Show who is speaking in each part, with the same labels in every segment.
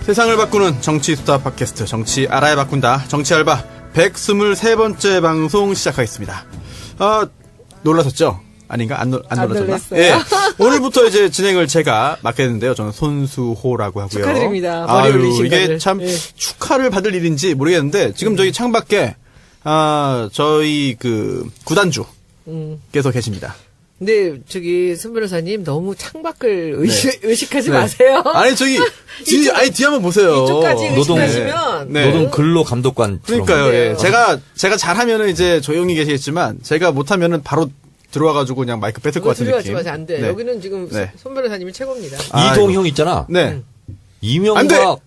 Speaker 1: 세상을 바꾸는 정치 수다 팟캐스트 정치 알아야 바꾼다. 정치 알바 123번째 방송 시작하겠습니다. 놀라셨죠? 아닌가? 안 놀라셨나? 예. 오늘부터 이제 진행을 제가 맡게 됐는데요. 저는 손수호라고 하고요.
Speaker 2: 축하드립니다. 머리 올리신
Speaker 1: 이게
Speaker 2: 거를.
Speaker 1: 참 축하를 받을 일인지 모르겠는데 지금 저기 창밖에 저희 그 구단주께서 계십니다.
Speaker 2: 근데 저기 손 변호사님 너무 창밖을 의식하지 마세요.
Speaker 1: 아니 저기 뒤 한번 보세요.
Speaker 2: 이쪽까지 의식하시면
Speaker 3: 노동 근로 감독관.
Speaker 1: 그러니까요. 예. 제가 잘하면은 이제 조용히 계시겠지만 제가 못하면은 바로 들어와가지고 그냥 마이크 뺏을 것 같은 느낌.
Speaker 2: 마세요. 안 돼.
Speaker 1: 네.
Speaker 2: 여기는 지금 손 변호사님이 최고입니다.
Speaker 3: 이동형 있잖아.
Speaker 1: 네.
Speaker 3: 이명박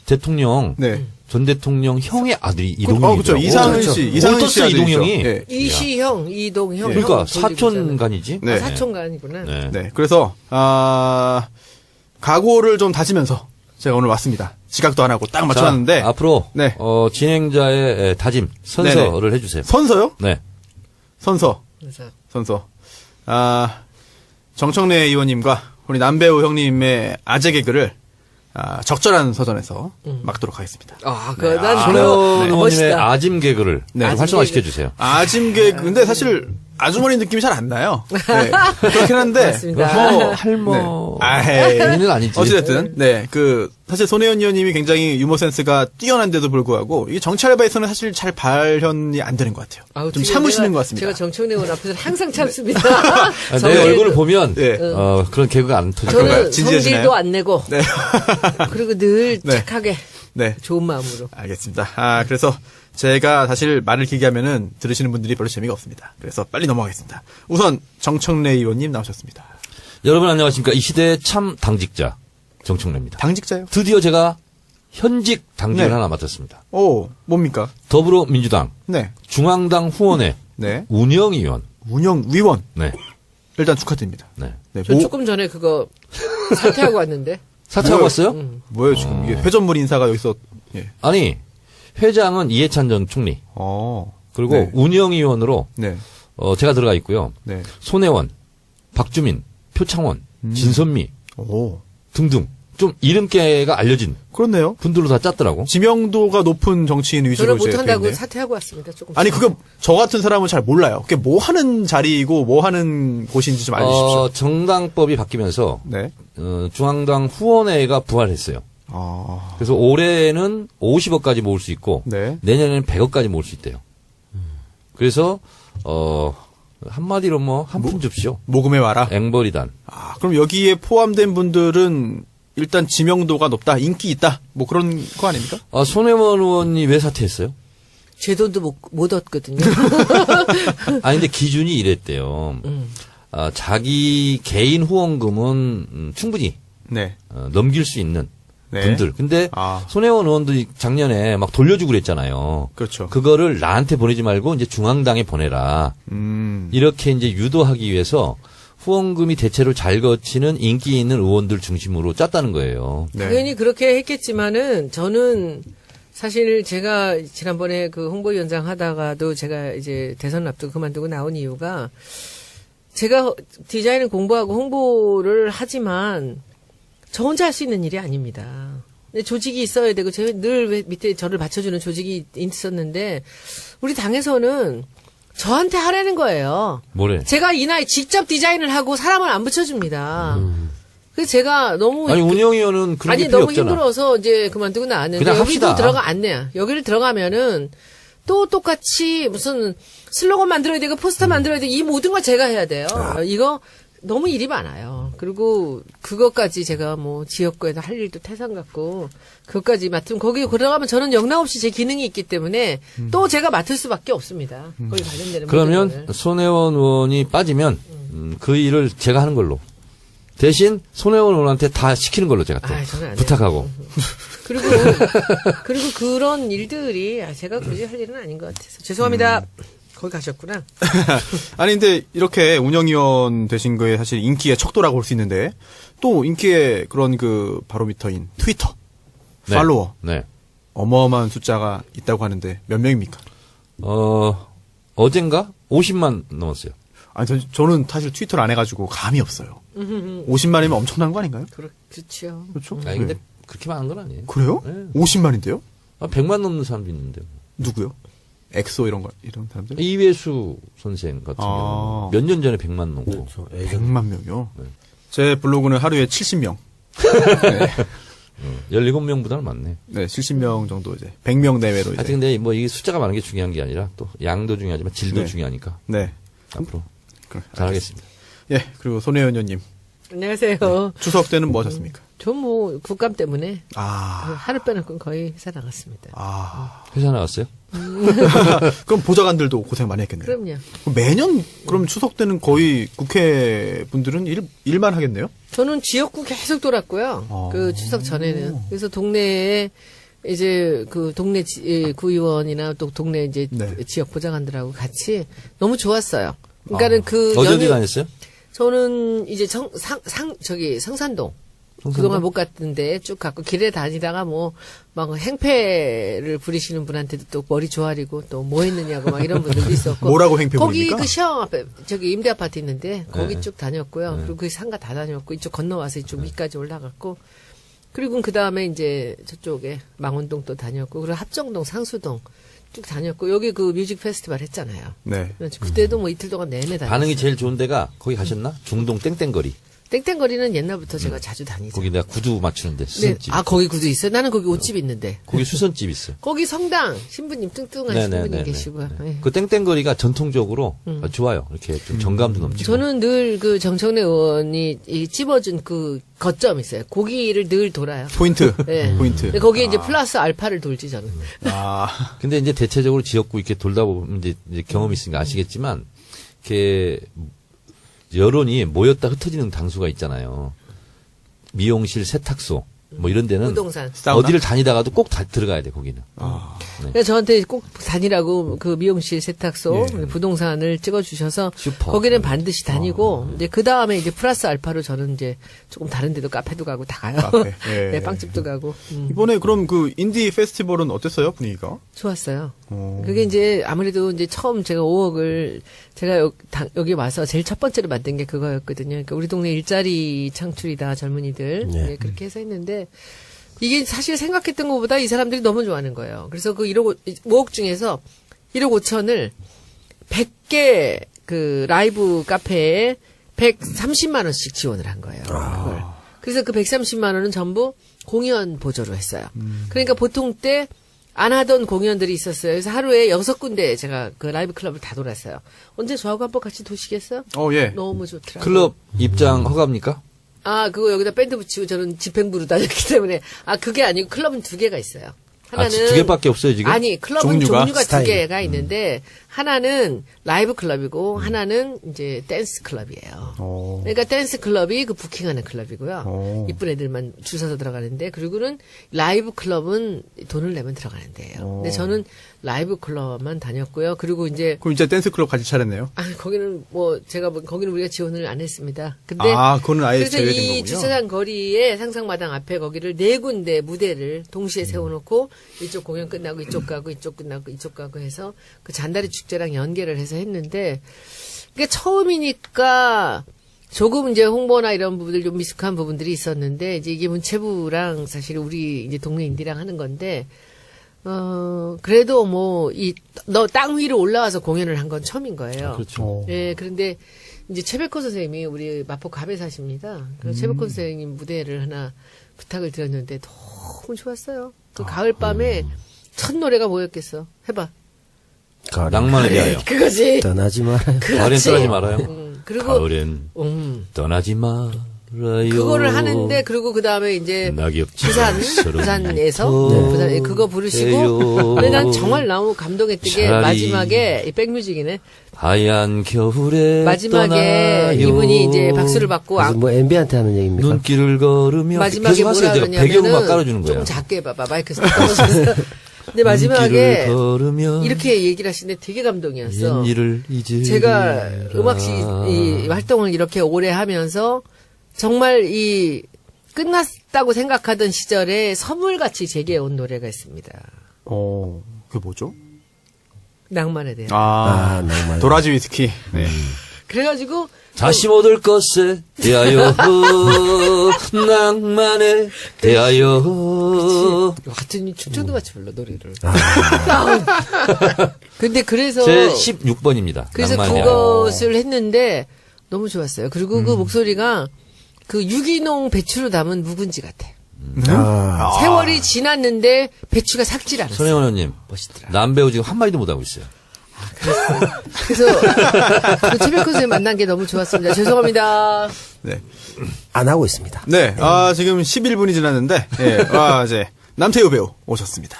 Speaker 3: 대통령.
Speaker 1: 네.
Speaker 3: 전 대통령 형의 아들이 이동형이죠.
Speaker 1: 그렇죠. 이상은 씨
Speaker 3: 이동형이.
Speaker 1: 네.
Speaker 2: 이시형, 이동형.
Speaker 3: 그러니까 사촌간이지.
Speaker 1: 네.
Speaker 2: 사촌간이구나.
Speaker 3: 네.
Speaker 1: 네. 그래서 각오를 좀 다지면서 제가 오늘 왔습니다. 지각도 안 하고 딱 맞춰놨는데.
Speaker 3: 자, 앞으로
Speaker 1: 네.
Speaker 3: 진행자의 다짐 선서를 해주세요.
Speaker 1: 선서요?
Speaker 3: 네.
Speaker 1: 선서. 정청래 의원님과 우리 남배우 형님의 아재 개그를 적절한 서전에서 막도록 하겠습니다.
Speaker 2: 난
Speaker 3: 손혜원 의원님의
Speaker 2: 멋있다.
Speaker 3: 아짐 개그를
Speaker 1: 네.
Speaker 3: 활성화시켜 주세요.
Speaker 1: 아짐 개그. 근데 사실 아주머니 느낌이 잘 안 나요. 네. 그렇긴 한데.
Speaker 2: 맞습니다.
Speaker 3: 할머니는 아니지.
Speaker 1: 어찌됐든, 네. 사실 손혜원 의원님이 굉장히 유머 센스가 뛰어난데도 불구하고, 이게 정치 알바에서는 사실 잘 발현이 안 되는 것 같아요. 좀 참으시는 것 같습니다.
Speaker 2: 제가 정청래 의원 앞에서는 항상 참습니다.
Speaker 3: 내 얼굴을 보면,
Speaker 1: 네.
Speaker 3: 그런 개그가 안 터져요.
Speaker 2: 저는
Speaker 1: 진지해지나요?
Speaker 2: 성질도 안 내고,
Speaker 1: 네.
Speaker 2: 그리고 늘
Speaker 1: 네.
Speaker 2: 착하게,
Speaker 1: 네.
Speaker 2: 좋은 마음으로.
Speaker 1: 알겠습니다. 그래서 제가 사실 말을 길게 하면은 들으시는 분들이 별로 재미가 없습니다. 그래서 빨리 넘어가겠습니다. 우선 정청래 의원님 나오셨습니다.
Speaker 3: 여러분 안녕하십니까. 이 시대의 참 당직자 정청래입니다.
Speaker 1: 당직자요?
Speaker 3: 드디어 제가 현직 당직을
Speaker 1: 네.
Speaker 3: 하나 맡았습니다.
Speaker 1: 오, 뭡니까?
Speaker 3: 더불어민주당
Speaker 1: 네.
Speaker 3: 중앙당 후원회
Speaker 1: 네.
Speaker 3: 운영위원.
Speaker 1: 운영위원.
Speaker 3: 네.
Speaker 1: 일단 축하드립니다.
Speaker 3: 네.
Speaker 1: 네.
Speaker 2: 저 조금 전에 그거 사퇴하고 왔는데.
Speaker 3: 사퇴하고 왔어요?
Speaker 1: 뭐예요, 지금? 이게 회전물 인사가 여기서, 예.
Speaker 3: 아니, 회장은 이해찬 전 총리. 그리고
Speaker 1: 네.
Speaker 3: 운영위원으로
Speaker 1: 네.
Speaker 3: 제가 들어가 있고요.
Speaker 1: 네.
Speaker 3: 손혜원, 박주민, 표창원, 진선미
Speaker 1: 오.
Speaker 3: 등등 좀 이름께가 알려진
Speaker 1: 그렇네요.
Speaker 3: 분들로 다 짰더라고.
Speaker 1: 지명도가 높은 정치인 위주로
Speaker 2: 저는
Speaker 1: 이제
Speaker 2: 못한다고
Speaker 1: 돼 있네요.
Speaker 2: 사퇴하고 왔습니다. 조금.
Speaker 1: 아니 저 같은 사람은 잘 몰라요. 그게 뭐 하는 자리이고 뭐 하는 곳인지 좀 알려주십시오.
Speaker 3: 정당법이 바뀌면서
Speaker 1: 네.
Speaker 3: 중앙당 후원회가 부활했어요. 그래서 올해는 50억까지 모을 수 있고
Speaker 1: 네.
Speaker 3: 내년에는 100억까지 모을 수 있대요. 그래서 한마디로 한 푼 줍쇼.
Speaker 1: 모금해 와라.
Speaker 3: 앵벌이단.
Speaker 1: 그럼 여기에 포함된 분들은 일단 지명도가 높다, 인기 있다, 뭐 그런 거 아닙니까?
Speaker 3: 손혜원 의원이 왜 사퇴했어요?
Speaker 2: 제 돈도 못 얻거든요.
Speaker 3: 아니 근데 기준이 이랬대요. 자기 개인 후원금은 충분히
Speaker 1: 네.
Speaker 3: 넘길 수 있는
Speaker 1: 네.
Speaker 3: 분들. 근데 손혜원 의원도 작년에 막 돌려주고 그랬잖아요.
Speaker 1: 그렇죠.
Speaker 3: 그거를 나한테 보내지 말고 이제 중앙당에 보내라. 이렇게 이제 유도하기 위해서 후원금이 대체로 잘 거치는 인기 있는 의원들 중심으로 짰다는 거예요.
Speaker 1: 네.
Speaker 2: 당연히 그렇게 했겠지만은 저는 사실 제가 지난번에 그 홍보위원장 하다가도 제가 이제 대선 앞두고 그만두고 나온 이유가 제가 디자인을 공부하고 홍보를 하지만 저 혼자 할 수 있는 일이 아닙니다. 조직이 있어야 되고 제가 늘 밑에 저를 받쳐주는 조직이 있었는데 우리 당에서는 저한테 하라는 거예요.
Speaker 3: 뭐래?
Speaker 2: 제가 이 나이 직접 디자인을 하고 사람을 안 붙여줍니다. 그래서 제가 너무
Speaker 3: 아니 운영위원은 그런 게 필요
Speaker 2: 너무
Speaker 3: 없잖아.
Speaker 2: 힘들어서 이제 그만두고 나왔는데
Speaker 3: 그냥
Speaker 2: 여기도
Speaker 3: 합시다.
Speaker 2: 들어가 안 내요. 여기를 들어가면은 또 똑같이 무슨 슬로건 만들어야 되고 포스터 만들어야 되고 이 모든 걸 제가 해야 돼요. 이거 너무 일이 많아요. 그리고 그것까지 제가 뭐 지역구에서 할 일도 태산 같고 그것까지 맡으면 거기 들어가면 저는 영락없이 제 기능이 있기 때문에 또 제가 맡을 수밖에 없습니다. 거기 관련되는
Speaker 3: 그러면
Speaker 2: 모든 거를.
Speaker 3: 손혜원 의원이 빠지면 그 일을 제가 하는 걸로. 대신 손혜원 의원한테 다 시키는 걸로 제가 또
Speaker 2: 저는 안
Speaker 3: 부탁하고.
Speaker 2: 그리고 그런 일들이 제가 굳이 할 일은 아닌 것 같아서 죄송합니다. 거기 가셨구나.
Speaker 1: 아니 근데 이렇게 운영위원 되신 거에 사실 인기의 척도라고 볼 수 있는데 또 인기의 그런 그 바로미터인 트위터
Speaker 3: 네.
Speaker 1: 팔로워
Speaker 3: 네.
Speaker 1: 어마어마한 숫자가 있다고 하는데 몇 명입니까?
Speaker 3: 어젠가 50만 넘었어요.
Speaker 1: 아니 저는 사실 트위터를 안 해가지고 감이 없어요. 50만이면 엄청난 거 아닌가요?
Speaker 2: 그렇죠.
Speaker 1: 그렇죠.
Speaker 3: 아니 근데 그렇게 많은 건 아니에요.
Speaker 1: 그래요?
Speaker 3: 네.
Speaker 1: 50만인데요?
Speaker 3: 100만 넘는 사람도 있는데.
Speaker 1: 누구요? 엑소 이런 사람들?
Speaker 3: 이회수 선생 같은 경우는 몇 년 전에 100만 넘고.
Speaker 4: 그렇죠.
Speaker 1: 100만 명이요?
Speaker 3: 네.
Speaker 1: 제 블로그는 하루에 70명.
Speaker 3: 17명보다는 많네.
Speaker 1: 네, 70명 정도 이제 100명 내외로 이제.
Speaker 3: 하여튼 근데 뭐 이게 숫자가 많은 게 중요한 게 아니라 또 양도 중요하지만 질도
Speaker 1: 네.
Speaker 3: 중요하니까
Speaker 1: 네.
Speaker 3: 앞으로
Speaker 1: 그래,
Speaker 3: 잘하겠습니다.
Speaker 1: 예, 그리고 손혜연 의원님.
Speaker 2: 안녕하세요.
Speaker 1: 추석 때는 뭐 하셨습니까?
Speaker 2: 전 뭐 국감 때문에
Speaker 1: 아,
Speaker 2: 하루 빼놓고 거의 회사 나갔습니다.
Speaker 3: 회사 나갔어요?
Speaker 1: 그럼 보좌관들도 고생 많이 했겠네요.
Speaker 2: 그럼요.
Speaker 1: 매년 그럼 추석 때는 거의 국회 분들은 일만 하겠네요?
Speaker 2: 저는 지역구 계속 돌았고요. 그 추석 전에는. 그래서 동네에 이제 그 동네 구의원이나 또 동네 이제
Speaker 1: 네.
Speaker 2: 지역 보좌관들하고 같이 너무 좋았어요. 그러니까는 그
Speaker 3: 어디 다녔어요?
Speaker 2: 저는 이제 성산동. 그동안 못 갔던데 쭉 갔고 길에 다니다가 뭐 막 행패를 부리시는 분한테도 또 머리 조아리고 또 뭐 했느냐고 막 이런 분들도 있었고
Speaker 1: 뭐라고 행패
Speaker 2: 거기
Speaker 1: 부립니까?
Speaker 2: 그 시험 앞에 저기 임대 아파트 있는데 거기
Speaker 3: 네.
Speaker 2: 쭉 다녔고요. 그리고 그 상가 다 다녔고 이쪽 건너와서 이쪽 위까지 올라갔고 그리고 그 다음에 이제 저쪽에 망원동 또 다녔고 그리고 합정동 상수동 쭉 다녔고 여기 그 뮤직 페스티벌 했잖아요.
Speaker 1: 네.
Speaker 2: 그때도 뭐 이틀 동안 내내 다녔어요.
Speaker 3: 반응이 제일 좋은 데가 거기 가셨나? 중동 땡땡거리.
Speaker 2: 땡땡거리는 옛날부터 제가 자주 다니죠.
Speaker 3: 거기 내가 구두 맞추는데
Speaker 2: 네.
Speaker 3: 수선집.
Speaker 2: 아 거기 구두 있어요? 나는 거기 옷집 있는데.
Speaker 3: 거기 수선집 있어요.
Speaker 2: 거기 성당 신부님 뚱뚱한 신부님 계시고요. 네.
Speaker 3: 그 땡땡거리가 전통적으로 좋아요. 이렇게 좀 정감도 넘치고.
Speaker 2: 저는 늘 그 정청래 의원이 이 찝어준 그 거점 있어요. 거기를 늘 돌아요.
Speaker 1: 포인트.
Speaker 2: 네.
Speaker 1: 포인트.
Speaker 2: 근데 거기에 이제 플러스 알파를 돌지 저는.
Speaker 1: 아,
Speaker 3: 근데 이제 대체적으로 지역구 이렇게 돌다 보면 이제 경험이 있으니까 아시겠지만, 이렇게 여론이 모였다 흩어지는 당수가 있잖아요. 미용실, 세탁소, 뭐 이런 데는
Speaker 2: 부동산.
Speaker 1: 사우나?
Speaker 3: 어디를 다니다가도 꼭 들어가야 돼, 거기는.
Speaker 2: 그래서 저한테 꼭 다니라고 그 미용실, 세탁소,
Speaker 1: 예.
Speaker 2: 부동산을 찍어주셔서
Speaker 3: 슈퍼.
Speaker 2: 거기는 반드시 다니고 이제 그 다음에 이제 플러스 알파로 저는 이제 조금 다른 데도 카페도 가고 다 가요.
Speaker 1: 카페. 예.
Speaker 2: 네, 빵집도 가고.
Speaker 1: 이번에 그럼 그 인디 페스티벌은 어땠어요, 분위기가?
Speaker 2: 좋았어요. 그게 이제 아무래도 이제 처음 제가 5억을 제가 여기 와서 제일 첫 번째로 만든 게 그거였거든요. 그러니까 우리 동네 일자리 창출이다 젊은이들
Speaker 4: 네.
Speaker 2: 네, 그렇게 해서 했는데 이게 사실 생각했던 것보다 이 사람들이 너무 좋아하는 거예요. 그래서 그 5억 중에서 1억 5천을 100개 그 라이브 카페에 130만 원씩 지원을 한 거예요. 그걸. 그래서 그 130만 원은 전부 공연 보조로 했어요. 그러니까 보통 때 안 하던 공연들이 있었어요. 그래서 하루에 6군데 제가 그 라이브 클럽을 다 돌았어요. 언제 저하고 한번 같이 도시겠어요?
Speaker 1: 예.
Speaker 2: 너무 좋더라고요.
Speaker 3: 클럽 입장 허가입니까?
Speaker 2: 아, 그거 여기다 밴드 붙이고 저는 집행부로 다녔기 때문에. 아, 그게 아니고 클럽은 2개가 있어요. 하나는.
Speaker 3: 두 개밖에 없어요, 지금?
Speaker 2: 아니, 클럽은
Speaker 1: 종류가?
Speaker 2: 종류가
Speaker 4: 스타일.
Speaker 2: 2개가 있는데, 하나는 라이브 클럽이고, 하나는 이제 댄스 클럽이에요. 그러니까 댄스 클럽이 그 부킹하는 클럽이고요. 이쁜 애들만 줄 서서 들어가는데, 그리고는 라이브 클럽은 돈을 내면 들어가는 데예요. 근데 저는 라이브 클럽만 다녔고요. 그리고 이제
Speaker 1: 그럼 이제 댄스 클럽 같이 차렸네요.
Speaker 2: 아, 거기는 뭐 제가 거기는 우리가 지원을 안 했습니다. 근데
Speaker 1: 그거는 아예
Speaker 2: 그래서
Speaker 1: 제외된
Speaker 2: 이
Speaker 1: 거군요.
Speaker 2: 주차장 거리에 상상마당 앞에 거기를 4군데 무대를 동시에 세워놓고 이쪽 공연 끝나고 이쪽 가고 이쪽 끝나고 이쪽 가고 해서 그 잔다리 축제랑 연계를 해서 했는데 그게 처음이니까 조금 이제 홍보나 이런 부분들 좀 미숙한 부분들이 있었는데 이제 이게 문체부랑 사실 우리 이제 동네 인디랑 하는 건데 그래도 뭐, 너 땅 위로 올라와서 공연을 한 건 처음인 거예요.
Speaker 3: 그렇죠.
Speaker 2: 예, 그런데 이제 최백호 선생님이 우리 마포 갑에 사십니다. 그래서 최백호 선생님 무대를 하나 부탁을 드렸는데 너무 좋았어요. 그 가을밤에 첫 노래가 뭐였겠어? 해봐.
Speaker 3: 낭만에 대하여.
Speaker 2: 그거지.
Speaker 4: 떠나지 말아요.
Speaker 3: 가을엔 떠나지 말아요.
Speaker 2: 그리고,
Speaker 3: 가을엔 떠나지 말아요.
Speaker 2: 그거를 하는데, 그리고 그 다음에 이제, 부산에서, 부산, 그거 부르시고, 근데 난 정말 너무 감동했던 게, 마지막에, 이 백뮤직이네.
Speaker 3: 하얀 겨울에
Speaker 2: 마지막에
Speaker 3: 떠나요.
Speaker 2: 이분이 이제 박수를 받고,
Speaker 4: 그래서 뭐 MB한테 하는 얘기입니까?
Speaker 3: 눈길을 걸으며
Speaker 2: 마지막에
Speaker 3: 계속 하세요.
Speaker 2: 뭐라
Speaker 3: 내가 배경음악
Speaker 2: 그러냐면은,
Speaker 3: 깔아주는 거야.
Speaker 2: 조금 작게 해봐봐, 마이크 떨어져서. 근데 마지막에, 이렇게 얘기를 하시는데 되게 감동이었어.
Speaker 3: 옛일을 잊으리라.
Speaker 2: 제가 음악시 이 활동을 이렇게 오래 하면서 정말 이 끝났다고 생각하던 시절에 선물같이 제게 온 노래가 있습니다.
Speaker 1: 그게 뭐죠?
Speaker 2: 낭만에 대한.
Speaker 4: 낭만.
Speaker 1: 도라지 위스키. 네.
Speaker 2: 그래가지고
Speaker 3: 다시 못 올 것에 대하여 낭만에 대하여
Speaker 2: 같은 충청도 같이 불러 노래를. 근데 그래서
Speaker 3: 제 16번입니다.
Speaker 2: 그래서 그것을 했는데 너무 좋았어요. 그리고 그 목소리가 그 유기농 배추로 담은 묵은지 같아. 세월이 지났는데 배추가 삭질 않았어.
Speaker 3: 손혜원 의원님,
Speaker 2: 멋있더라.
Speaker 3: 남배우 지금 한마디도 못하고 있어요.
Speaker 2: 그래서 그 최백호 선생님 만난 게 너무 좋았습니다. 죄송합니다.
Speaker 1: 네.
Speaker 4: 안 하고 있습니다.
Speaker 1: 네. 지금 11분이 지났는데, 예. 이제, 남태우 배우 오셨습니다.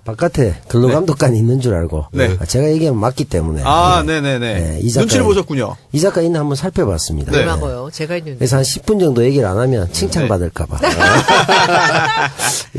Speaker 4: 바깥에 근로감독관이 있는 줄 알고.
Speaker 1: 네.
Speaker 4: 제가 얘기하면 맞기 때문에.
Speaker 1: 네네네.
Speaker 4: 네, 이
Speaker 1: 눈치를 보셨군요.
Speaker 4: 이 작가 있나 한번 살펴봤습니다.
Speaker 1: 네.
Speaker 2: 고마워요. 제가 있는데.
Speaker 4: 그래서 한 10분 정도 얘기를 안 하면 칭찬받을까봐.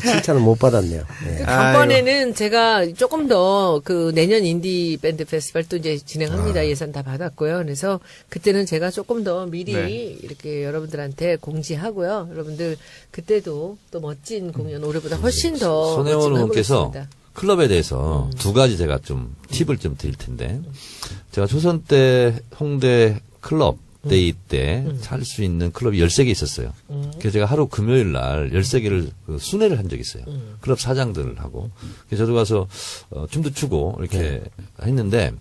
Speaker 4: 칭찬은 못 받았네요. 네.
Speaker 2: 다음번에는 제가 조금 더 그 내년 인디 밴드 페스티벌 또 이제 진행합니다. 예산 다 받았고요. 그래서 그때는 제가 조금 더 미리
Speaker 1: 네.
Speaker 2: 이렇게 여러분들한테 공지하고요. 여러분들 그때도 또 멋진 공연 올해보다 훨씬 더
Speaker 3: 손혜원
Speaker 2: 멋진 거
Speaker 3: 의원께서
Speaker 2: 해보겠습니다.
Speaker 3: 클럽에 대해서 두 가지 제가 좀 팁을 좀 드릴 텐데, 제가 초선 때 홍대 클럽 데이 때 살 수 있는 클럽이 13개 있었어요. 그래서 제가 하루 금요일 날 13개를 순회를 한 적이 있어요. 클럽 사장들하고. 그래서 저도 가서 춤도 추고 이렇게 했는데,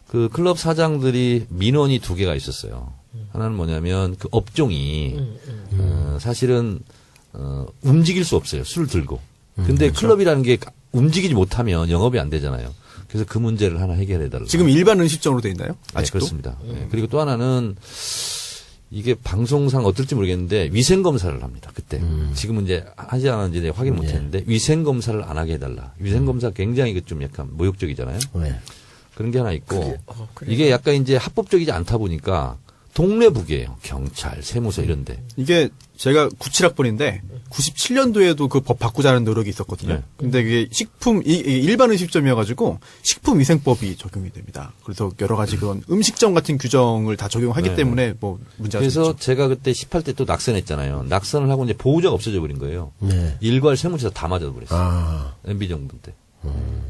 Speaker 3: 그 클럽 사장들이 민원이 2개가 있었어요. 하나는 뭐냐면 그 업종이 사실은 움직일 수 없어요. 술을 들고. 근데 클럽이라는 게 움직이지 못하면 영업이 안 되잖아요. 그래서 그 문제를 하나 해결해달라.
Speaker 1: 지금 일반 음식점으로 돼 있나요?
Speaker 3: 네,
Speaker 1: 아직도?
Speaker 3: 그렇습니다. 네, 그리고 또 하나는 이게 방송상 어떨지 모르겠는데 위생검사를 합니다. 그때. 지금은 이제 하지 않았는지 내가 확인 못했는데 위생검사를 안 하게 해달라. 위생검사 굉장히 그 좀 약간 모욕적이잖아요.
Speaker 4: 네.
Speaker 3: 그런 게 하나 있고 이게 약간 이제 합법적이지 않다 보니까 동네북이에요. 경찰, 세무서 이런데.
Speaker 1: 이게 제가 97학번인데 97년도에도 그 법 바꾸자는 노력이 있었거든요.
Speaker 3: 네.
Speaker 1: 근데 그게 식품 일반 음식점이어가지고 식품위생법이 적용이 됩니다. 그래서 여러 가지 그런 음식점 같은 규정을 다 적용하기
Speaker 3: 네.
Speaker 1: 때문에 뭐 문제가
Speaker 3: 그래서
Speaker 1: 있죠.
Speaker 3: 제가 그때 18대 또 낙선했잖아요. 낙선을 하고 이제 보호자가 없어져 버린 거예요.
Speaker 4: 네.
Speaker 3: 일괄 세무서 다 맞아 버렸어요. MB 정부 때.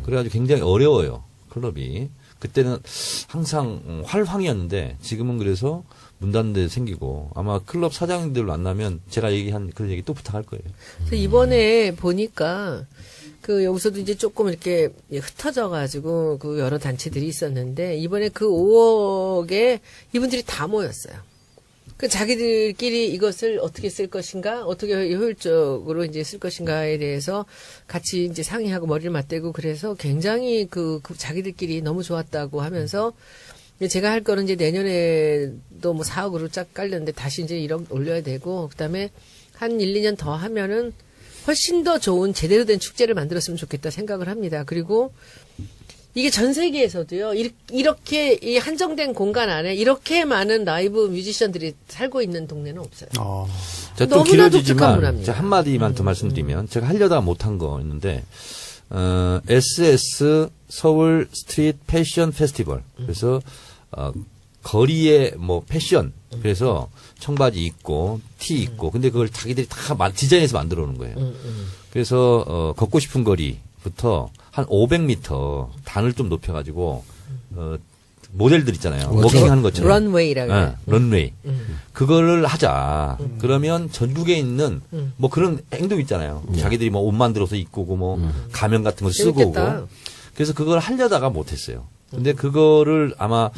Speaker 3: 그래가지고 굉장히 어려워요. 클럽이. 그때는 항상 활황이었는데 지금은 그래서 문 닫는 데 생기고 아마 클럽 사장님들 만나면 제가 얘기한 그런 얘기 또 부탁할 거예요.
Speaker 2: 그래서 이번에 보니까 그 여기서도 이제 조금 이렇게 흩어져가지고 그 여러 단체들이 있었는데 이번에 그 5억에 이분들이 다 모였어요. 그 자기들끼리 이것을 어떻게 쓸 것인가, 어떻게 효율적으로 이제 쓸 것인가에 대해서 같이 이제 상의하고 머리를 맞대고 그래서 굉장히 그 자기들끼리 너무 좋았다고 하면서 제가 할 거는 이제 내년에도 뭐 4억으로 쫙 깔렸는데 다시 이제 1억 올려야 되고 그다음에 한 1, 2년 더 하면은 훨씬 더 좋은 제대로 된 축제를 만들었으면 좋겠다 생각을 합니다. 그리고 이게 전 세계에서도요, 이렇게 이 한정된 공간 안에 이렇게 많은 라이브 뮤지션들이 살고 있는 동네는 없어요.
Speaker 3: 제가 또
Speaker 2: 너무나 독특한
Speaker 3: 길어지지만
Speaker 2: 문화입니다.
Speaker 3: 제가 한마디만 더 말씀드리면 제가 하려다가 못한 거 있는데 SS 서울 스트리트 패션 페스티벌. 그래서 거리에 뭐 패션. 그래서 청바지 입고 티 입고 근데 그걸 자기들이 다 디자인해서 만들어 오는 거예요. 그래서 걷고 싶은 거리부터 한 500m 단을 좀 높여가지고 모델들 있잖아요. 워킹하는 것처럼.
Speaker 2: 런웨이라고
Speaker 3: 네,
Speaker 2: 해요.
Speaker 3: 런웨이. 그거를 하자. 그러면 전국에 있는 뭐 그런 행동 있잖아요. 자기들이 뭐 옷 만들어서 입고 오고 뭐 가면 같은 거 쓰고
Speaker 2: 재밌겠다.
Speaker 3: 오고. 그래서 그걸 하려다가 못했어요. 근데 그거를 아마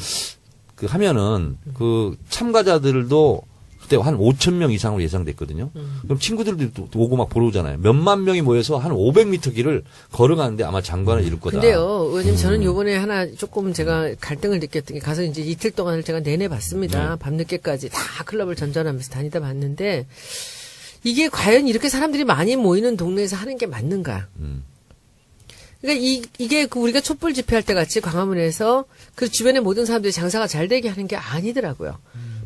Speaker 3: 그 하면은 그 참가자들도 그때 한 5천 명 이상으로 예상됐거든요. 그럼 친구들도 오고 막 보러 오잖아요. 몇만 명이 모여서 한 500m 길을 걸어가는데 아마 장관을 이룰 거다.
Speaker 2: 근데요, 의원님 저는 요번에 하나 조금 제가 갈등을 느꼈던 게 가서 이제 이틀 동안을 제가 내내 봤습니다. 밤늦게까지 다 클럽을 전전하면서 다니다 봤는데 이게 과연 이렇게 사람들이 많이 모이는 동네에서 하는 게 맞는가? 그러니까 이게 그 우리가 촛불 집회할 때 같이 광화문에서 그 주변의 모든 사람들이 장사가 잘 되게 하는 게 아니더라고요.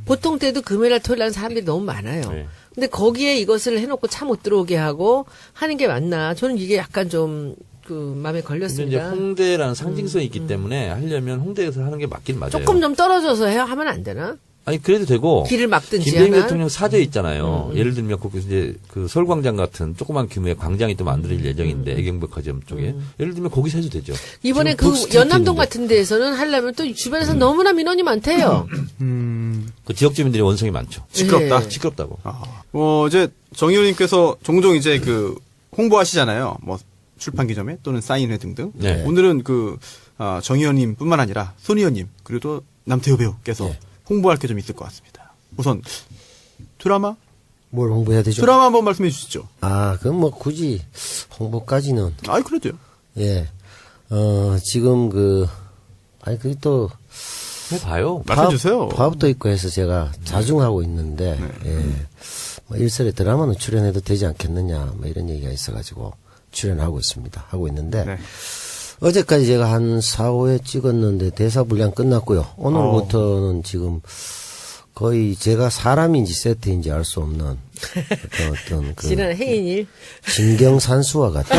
Speaker 2: 보통 때도 금요일날 토요일날 사람들이 너무 많아요.
Speaker 3: 네.
Speaker 2: 근데 거기에 이것을 해놓고 차 못 들어오게 하고 하는 게 맞나? 저는 이게 약간 좀 그 마음에
Speaker 3: 근데 이제
Speaker 2: 걸렸습니다.
Speaker 3: 홍대라는 상징성이 있기 때문에 하려면 홍대에서 하는 게 맞긴 맞아요.
Speaker 2: 조금 좀 떨어져서 하면 안 되나?
Speaker 3: 아니 그래도 되고
Speaker 2: 길을 막든지
Speaker 3: 김대중
Speaker 2: 하나?
Speaker 3: 대통령 사저 있잖아요. 예를 들면 거기서 이제 그 서울광장 같은 조그만 규모의 광장이 또 만들어질 예정인데 애경백화점 쪽에 예를 들면 거기서 해도 되죠.
Speaker 2: 이번에
Speaker 3: 지금
Speaker 2: 그
Speaker 3: 북스트리트
Speaker 2: 연남동
Speaker 3: 있는데.
Speaker 2: 같은 데에서는 하려면 또 주변에서 너무나 민원이 많대요.
Speaker 3: 그 지역 주민들이 원성이 많죠.
Speaker 1: 시끄럽다.
Speaker 2: 네.
Speaker 3: 시끄럽다고.
Speaker 1: 이제 정 의원님께서 종종 이제 그 홍보하시잖아요. 뭐 출판기점에 또는 사인회 등등.
Speaker 3: 네.
Speaker 1: 오늘은 정 의원님뿐만 아니라 손 의원님 그리고 또 남태호 배우께서
Speaker 4: 네.
Speaker 1: 홍보할 게 좀 있을 것 같습니다. 우선 드라마
Speaker 4: 뭘 홍보해야 되죠?
Speaker 1: 드라마 한번 말씀해 주시죠.
Speaker 4: 아, 그럼 뭐 굳이 홍보까지는.
Speaker 1: 아이 그래도요.
Speaker 4: 예. 지금 그게 또
Speaker 3: 해봐요.
Speaker 1: 말씀해 주세요.
Speaker 4: 파업도 있고 해서 제가 자중하고 있는데, 예. 뭐 일설에 드라마는 출연해도 되지 않겠느냐, 뭐 이런 얘기가 있어가지고 출연하고 있습니다. 하고 있는데,
Speaker 1: 네.
Speaker 4: 어제까지 제가 한 4, 5회 찍었는데 대사 분량 끝났고요. 오늘부터는 지금 거의 제가 사람인지 세트인지 알 수 없는 어떤
Speaker 2: 지난 해인일.
Speaker 4: 진경산수와 같은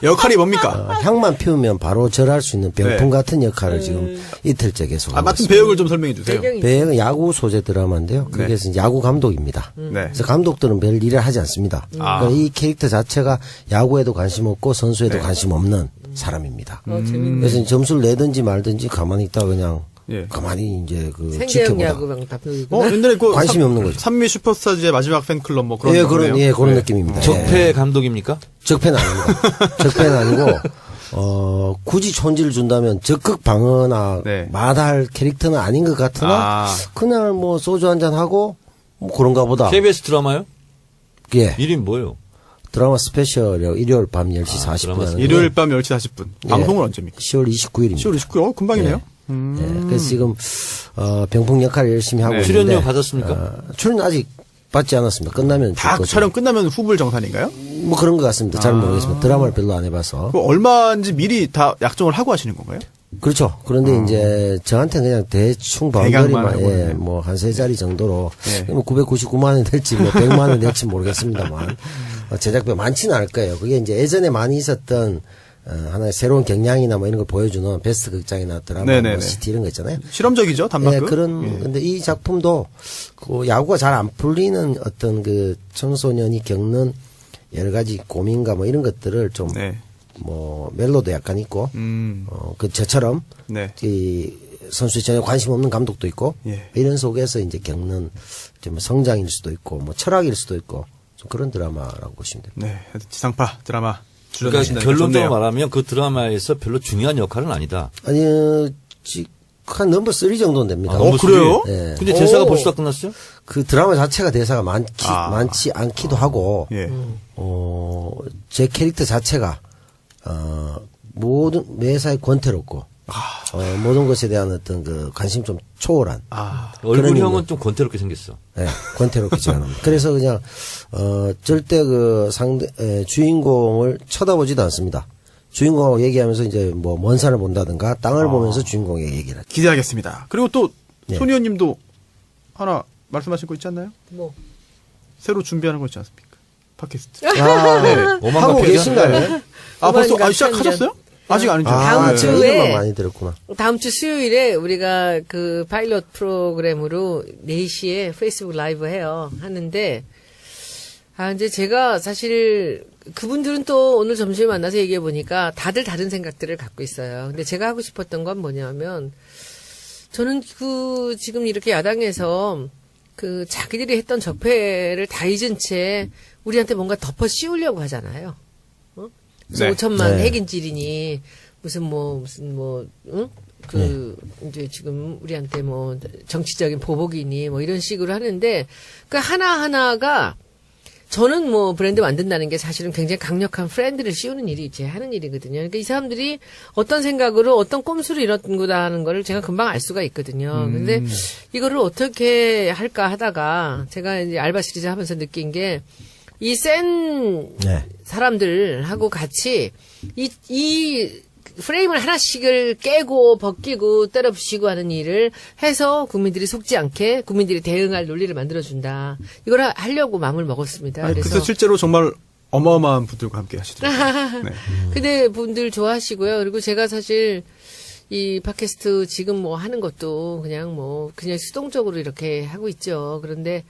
Speaker 1: 역할이 뭡니까?
Speaker 4: 향만 피우면 바로 절할 수 있는 병풍
Speaker 1: 네.
Speaker 4: 같은 역할을 지금 이틀째 계속 하고
Speaker 1: 맡은
Speaker 4: 있습니다.
Speaker 1: 배역을 좀 설명해 주세요.
Speaker 2: 배경이
Speaker 4: 배역은 야구 소재 드라마인데요. 그게서 이제 야구 감독입니다.
Speaker 1: 네.
Speaker 4: 그래서 감독들은 별 일을 하지 않습니다. 그러니까 이 캐릭터 자체가 야구에도 관심 없고 선수에도
Speaker 1: 네.
Speaker 4: 관심 없는 사람입니다.
Speaker 2: 재밌네.
Speaker 4: 그래서 점수를 내든지 말든지 가만히 있다 그냥
Speaker 1: 예.
Speaker 4: 가만히 이제
Speaker 2: 생계형
Speaker 4: 지켜보다.
Speaker 2: 야구방 답변이구나.
Speaker 1: 옛날에
Speaker 4: 관심이 없는 거죠.
Speaker 1: 산미 슈퍼스타즈의 마지막 팬클럽 뭐 그런
Speaker 4: 예,
Speaker 1: 거네요.
Speaker 4: 그런
Speaker 1: 네.
Speaker 4: 느낌입니다.
Speaker 3: 적폐 감독입니까?
Speaker 4: 적폐는 아닙니다. 적폐는 아니고, 굳이 촌지를 준다면 적극 방어나
Speaker 1: 네.
Speaker 4: 마다할 캐릭터는 아닌 것 같으나, 그날 뭐 소주 한잔 하고, 뭐 그런가 보다.
Speaker 3: KBS 드라마요?
Speaker 4: 예.
Speaker 3: 이름 뭐예요?
Speaker 4: 드라마 스페셜이요. 일요일 밤 10시 40분.
Speaker 3: 드라마
Speaker 4: 하는데
Speaker 1: 일요일 밤 10시 40분.
Speaker 4: 예.
Speaker 1: 방송은 언제입니까?
Speaker 4: 10월 29일입니다.
Speaker 1: 10월 29일. 금방이네요.
Speaker 4: 예. 그래서 지금, 병풍 역할을 열심히 하고
Speaker 1: 네.
Speaker 4: 있는데.
Speaker 3: 출연료 받았습니까?
Speaker 4: 출연 아직 받지 않았습니다. 끝나면.
Speaker 1: 다
Speaker 4: 줄 거죠.
Speaker 1: 촬영 끝나면 후불 정산인가요?
Speaker 4: 뭐 그런 것 같습니다. 잘 모르겠습니다. 드라마를 별로 안 해봐서.
Speaker 1: 그 얼마인지 미리 다 약정을 하고 하시는 건가요?
Speaker 4: 그렇죠. 그런데 이제 저한테 그냥 대충
Speaker 1: 대강만
Speaker 4: 바운더리만
Speaker 1: 하고
Speaker 4: 예,
Speaker 1: 있네.
Speaker 4: 뭐 한 세 자리 정도로
Speaker 1: 예.
Speaker 4: 뭐 999만 원 될지 뭐 100만 원 될지 모르겠습니다만 제작비 많지는 않을 거예요. 그게 이제 예전에 많이 있었던 하나의 새로운 경향이나 뭐 이런 걸 보여주는 베스트 극장이나 드라마,
Speaker 1: 네네네.
Speaker 4: 뭐 시티 이런 거 있잖아요.
Speaker 1: 실험적이죠, 단막극.
Speaker 4: 예, 근데 이 작품도 그 야구가 잘 안 풀리는 어떤 그 청소년이 겪는 여러 가지 고민과 뭐 이런 것들을 좀
Speaker 1: 네.
Speaker 4: 뭐 멜로도 약간 있고 저처럼
Speaker 1: 네.
Speaker 4: 이 선수에 전혀 관심 없는 감독도 있고
Speaker 1: 예.
Speaker 4: 이런 속에서 이제 겪는 좀 성장일 수도 있고 뭐 철학일 수도 있고 좀 그런 드라마라고 보시면 됩니다.
Speaker 1: 네. 지상파 드라마
Speaker 3: 그러니까
Speaker 1: 출연하신다니까
Speaker 3: 결론적으로
Speaker 1: 좋네요.
Speaker 3: 말하면 그 드라마에서 별로 중요한 역할은 아니다.
Speaker 4: 아니 한 넘버 3 정도는 됩니다.
Speaker 1: 그래요?
Speaker 4: 예.
Speaker 3: 근데 대사가
Speaker 1: 오.
Speaker 3: 벌써 다 끝났어요?
Speaker 4: 그 드라마 자체가 대사가 많지 않기도 하고
Speaker 1: 예.
Speaker 4: 제 캐릭터 자체가 모든 매사에 권태롭고 모든 것에 대한 어떤 그 관심 좀 초월한
Speaker 3: 얼굴형은 좀 권태롭게 생겼어.
Speaker 4: 네, 권태롭게 제안합니다. 그래서 그냥 절대 그 주인공을 쳐다보지도 않습니다. 주인공하고 얘기하면서 이제 뭐 먼 산을 본다든가 땅을 보면서 주인공에게 얘기를 하죠.
Speaker 1: 기대하겠습니다. 그리고 또
Speaker 4: 네.
Speaker 1: 손 의원님도 하나 말씀하실 거 있지 않나요?
Speaker 2: 뭐.
Speaker 1: 새로 준비하는 거 있지 않습니까? 팟캐스트.
Speaker 3: 오만
Speaker 4: 하고
Speaker 3: 바퀴
Speaker 4: 계신가요?
Speaker 1: 벌써
Speaker 2: 오만가
Speaker 1: 시작하셨어요? 아직 아니죠.
Speaker 2: 다음
Speaker 4: 제가
Speaker 2: 주에
Speaker 4: 이름만 많이 들었구나.
Speaker 2: 다음 주 수요일에 우리가 그 파일럿 프로그램으로 4시에 페이스북 라이브 하는데, 이제 제가 사실 그분들은 또 오늘 점심에 만나서 얘기해 보니까 다들 다른 생각들을 갖고 있어요. 근데 제가 하고 싶었던 건 뭐냐면, 저는 지금 이렇게 야당에서 그 자기들이 했던 적폐를 다 잊은 채 우리한테 뭔가 덮어 씌우려고 하잖아요. 무슨
Speaker 1: 네.
Speaker 2: 5천만
Speaker 4: 네.
Speaker 2: 핵인질이니 무슨 응? 이제 지금 우리한테 뭐 정치적인 보복이니 뭐 이런 식으로 하는데 그 하나하나가 저는 뭐 브랜드 만든다는 게 사실은 굉장히 강력한 브랜드를 씌우는 일이 제 하는 일이거든요. 그러니까 이 사람들이 어떤 생각으로 어떤 꼼수를 이뤘구나 하는 거를 제가 금방 알 수가 있거든요. 근데 이거를 어떻게 할까 하다가 제가 이제 알바 시리즈 하면서 느낀 게 이 센
Speaker 4: 네.
Speaker 2: 사람들하고 같이 이 프레임을 하나씩을 깨고 벗기고 때려 부시고 하는 일을 해서 국민들이 속지 않게 국민들이 대응할 논리를 만들어준다. 이걸 하려고 마음을 먹었습니다.
Speaker 1: 그래서 실제로 정말 어마어마한 분들과 함께 하시더라고요. 네.
Speaker 2: 근데 분들 좋아하시고요. 그리고 제가 사실 이 팟캐스트 지금 뭐 하는 것도 그냥 수동적으로 이렇게 하고 있죠. 그런데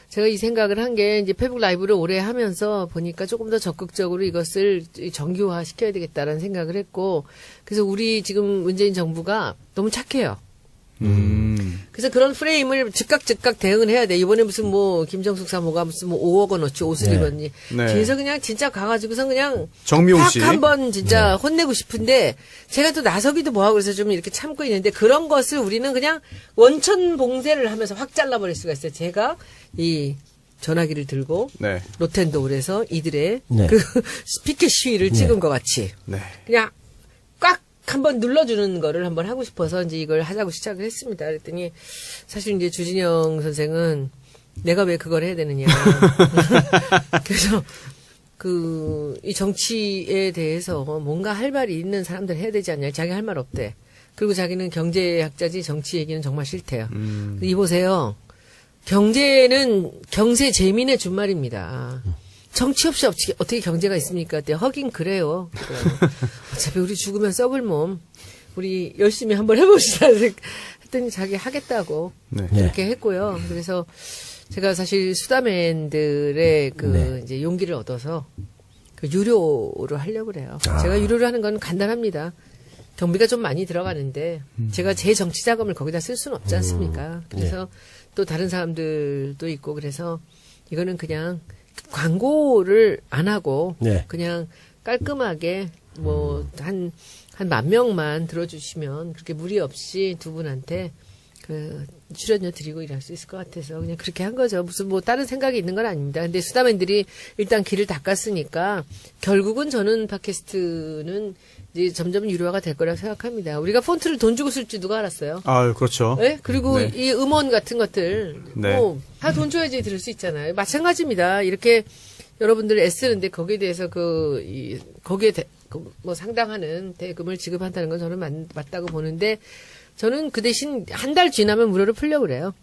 Speaker 2: 제가 이 생각을 한 게 이제 페북 라이브를 오래 하면서 보니까 조금 더 적극적으로 이것을 정규화 시켜야 되겠다라는 생각을 했고, 그래서 우리 지금 문재인 정부가 너무 착해요. 그래서 그런 프레임을 즉각 대응을 해야 돼. 이번에 무슨 뭐 김정숙 사모가 무슨 뭐 5억 원어치 옷을 입었니.
Speaker 1: 네.
Speaker 2: 뒤에서 그냥 진짜 가가지고서 그냥
Speaker 1: 정미용 씨.
Speaker 2: 한번 진짜 혼내고 싶은데 제가 또 나서기도 뭐하고 그래서 좀 이렇게 참고 있는데 그런 것을 우리는 그냥 원천 봉쇄를 하면서 확 잘라버릴 수가 있어요. 제가 이 전화기를 들고
Speaker 1: 네.
Speaker 2: 로텐도울에서 이들의
Speaker 4: 네.
Speaker 2: 그 피켓 시위를 찍은 것 같이
Speaker 1: 네.
Speaker 2: 그냥 꽉 한번 눌러주는 거를 한번 하고 싶어서 이제 이걸 하자고 시작을 했습니다. 그랬더니 사실 이제 주진영 선생은 내가 왜 그걸 해야 되느냐. 그래서 이 정치에 대해서 뭔가 할 말이 있는 사람들 해야 되지 않냐. 자기 할 말 없대. 그리고 자기는 경제학자지 정치 얘기는 정말 싫대요. 이 보세요. 경제는 경세 재민의 준말입니다. 정치 없이 어떻게 경제가 있습니까? 그때 하긴 그래요. 어차피 우리 죽으면 썩을 몸. 우리 열심히 한번 해봅시다. 했더니 자기 하겠다고
Speaker 1: 네.
Speaker 2: 그렇게 했고요. 그래서 제가 사실 수다맨들의 이제 용기를 얻어서 유료로 하려고 그래요. 제가 유료로 하는 건 간단합니다. 경비가 좀 많이 들어가는데 제가 제 정치 자금을 거기다 쓸 수는 없지 않습니까? 그래서 또 다른 사람들도 있고 그래서 이거는 그냥 광고를 안 하고 그냥 깔끔하게 뭐 한 10,000명만 들어주시면 그렇게 무리 없이 두 분한테 그 출연료 드리고 일할 수 있을 것 같아서 그냥 그렇게 한 거죠. 무슨 뭐 다른 생각이 있는 건 아닙니다. 근데 수다맨들이 일단 길을 닦았으니까 결국은 저는 팟캐스트는 이제 점점 유료화가 될 거라고 생각합니다. 우리가 폰트를 돈 주고 쓸 줄 누가 알았어요?
Speaker 1: 아, 그렇죠.
Speaker 2: 네? 그리고
Speaker 1: 네.
Speaker 2: 이 음원 같은 것들
Speaker 1: 네.
Speaker 2: 뭐 다 돈 줘야지 들을 수 있잖아요. 마찬가지입니다. 이렇게 여러분들 애쓰는데 거기에 대해서 거기에 뭐 상당하는 대금을 지급한다는 건 저는 맞다고 보는데 저는 그 대신 한 달 지나면 무료로 풀려고 그래요.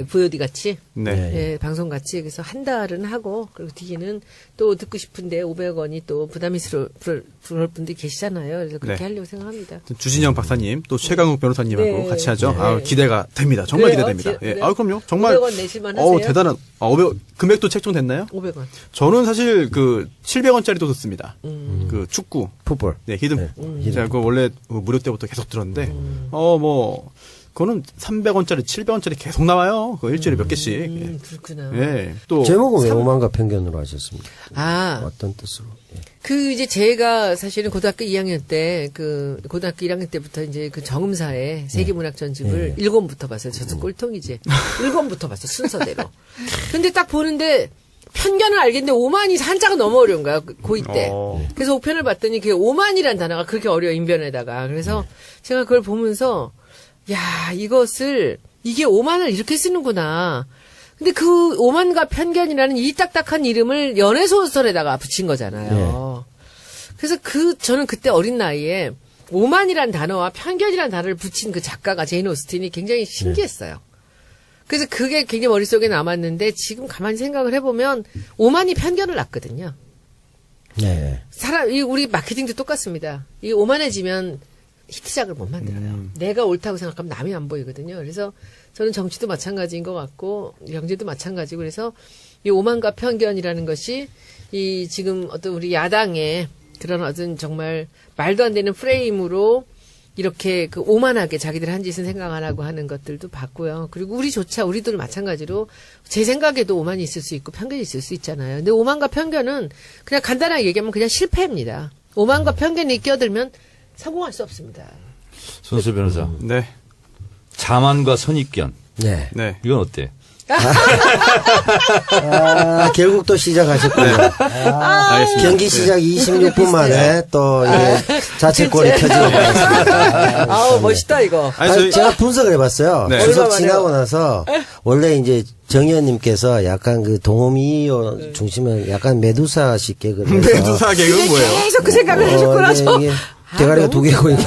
Speaker 2: VOD 같이.
Speaker 1: 네.
Speaker 2: 예, 방송 같이. 그래서 한 달은 하고, 그리고 뒤에는 또 듣고 싶은데 500원이 또 부담스러울 분들이 계시잖아요. 그래서 그렇게
Speaker 1: 네.
Speaker 2: 하려고 생각합니다.
Speaker 1: 주진영 박사님, 또 최강욱 변호사님하고
Speaker 2: 네.
Speaker 1: 같이 하죠.
Speaker 2: 네.
Speaker 1: 아, 기대가 됩니다. 정말
Speaker 2: 그래요?
Speaker 1: 기대됩니다. 예.
Speaker 2: 그래요?
Speaker 1: 아, 그럼요. 정말.
Speaker 2: 500원 내실만 하세요?
Speaker 1: 대단한. 500, 금액도 책정됐나요?
Speaker 2: 500원.
Speaker 1: 저는 사실 700원짜리도 듣습니다. 그 축구.
Speaker 4: 풋볼.
Speaker 1: 네, 히든. 제가 그 원래 무료 때부터 계속 들었는데, 그거는 300원짜리, 700원짜리 계속 나와요. 그 일주일에 몇 개씩. 예.
Speaker 2: 그렇구나.
Speaker 1: 예. 또.
Speaker 4: 제목은 왜 오만과 편견으로 하셨습니까?
Speaker 2: 아,
Speaker 4: 어떤 뜻으로?
Speaker 2: 이제 제가 사실은 고등학교 2학년 때, 고등학교 1학년 때부터 이제 그 정음사의 세계문학 전집을 1권부터 봤어요. 저도 꼴통이지. 1권부터 봤어, 순서대로. 근데 딱 보는데, 편견을 알겠는데 오만이 한자가 너무 어려운 거야, 고2 때. 그래서 5편을 봤더니 그게 오만이라는 단어가 그렇게 어려워, 인변에다가. 그래서 제가 그걸 보면서, 야, 이게 오만을 이렇게 쓰는구나. 근데 그 오만과 편견이라는 이 딱딱한 이름을 연애소설에다가 붙인 거잖아요. 그래서 저는 그때 어린 나이에 오만이라는 단어와 편견이라는 단어를 붙인 그 작가가 제인 오스틴이 굉장히 신기했어요. 그래서 그게 굉장히 머릿속에 남았는데 지금 가만히 생각을 해보면 오만이 편견을 낳거든요.
Speaker 4: 네.
Speaker 2: 우리 마케팅도 똑같습니다. 이게 오만해지면 히트작을 못 만들어요. 내가 옳다고 생각하면 남이 안 보이거든요. 그래서 저는 정치도 마찬가지인 것 같고 경제도 마찬가지고 그래서 이 오만과 편견이라는 것이 이 지금 어떤 우리 야당의 그런 어떤 정말 말도 안 되는 프레임으로 이렇게 그 오만하게 자기들 한 짓은 생각 안 하고 하는 것들도 봤고요. 그리고 우리도 마찬가지로 제 생각에도 오만이 있을 수 있고 편견이 있을 수 있잖아요. 근데 오만과 편견은 그냥 간단하게 얘기하면 그냥 실패입니다. 오만과 편견이 끼어들면 성공할 수 없습니다.
Speaker 3: 손수 변호사.
Speaker 1: 네.
Speaker 3: 자만과 선입견.
Speaker 4: 네.
Speaker 1: 네.
Speaker 3: 이건 어때?
Speaker 4: 결국 또 시작하셨군요.
Speaker 1: 알겠습니다.
Speaker 4: 경기 시작 26분 만에 또 이게 자책골이 켜지고 있습니다.
Speaker 2: 아우, 멋있다, 이거.
Speaker 4: 제가 분석을 해봤어요.
Speaker 1: 네.
Speaker 4: 추석
Speaker 2: 얼마
Speaker 4: 지나고
Speaker 2: 만에요?
Speaker 4: 나서 원래 이제 정 의원님께서 약간 그 동호미요 중심은 약간 메두사식 개그를 해서
Speaker 1: 메두사 개그는 뭐예요?
Speaker 2: 계속 그 생각을 하셨구나,
Speaker 4: 이제
Speaker 2: 저.
Speaker 4: 이게 대가리가
Speaker 2: 너무
Speaker 4: 2개고 이렇게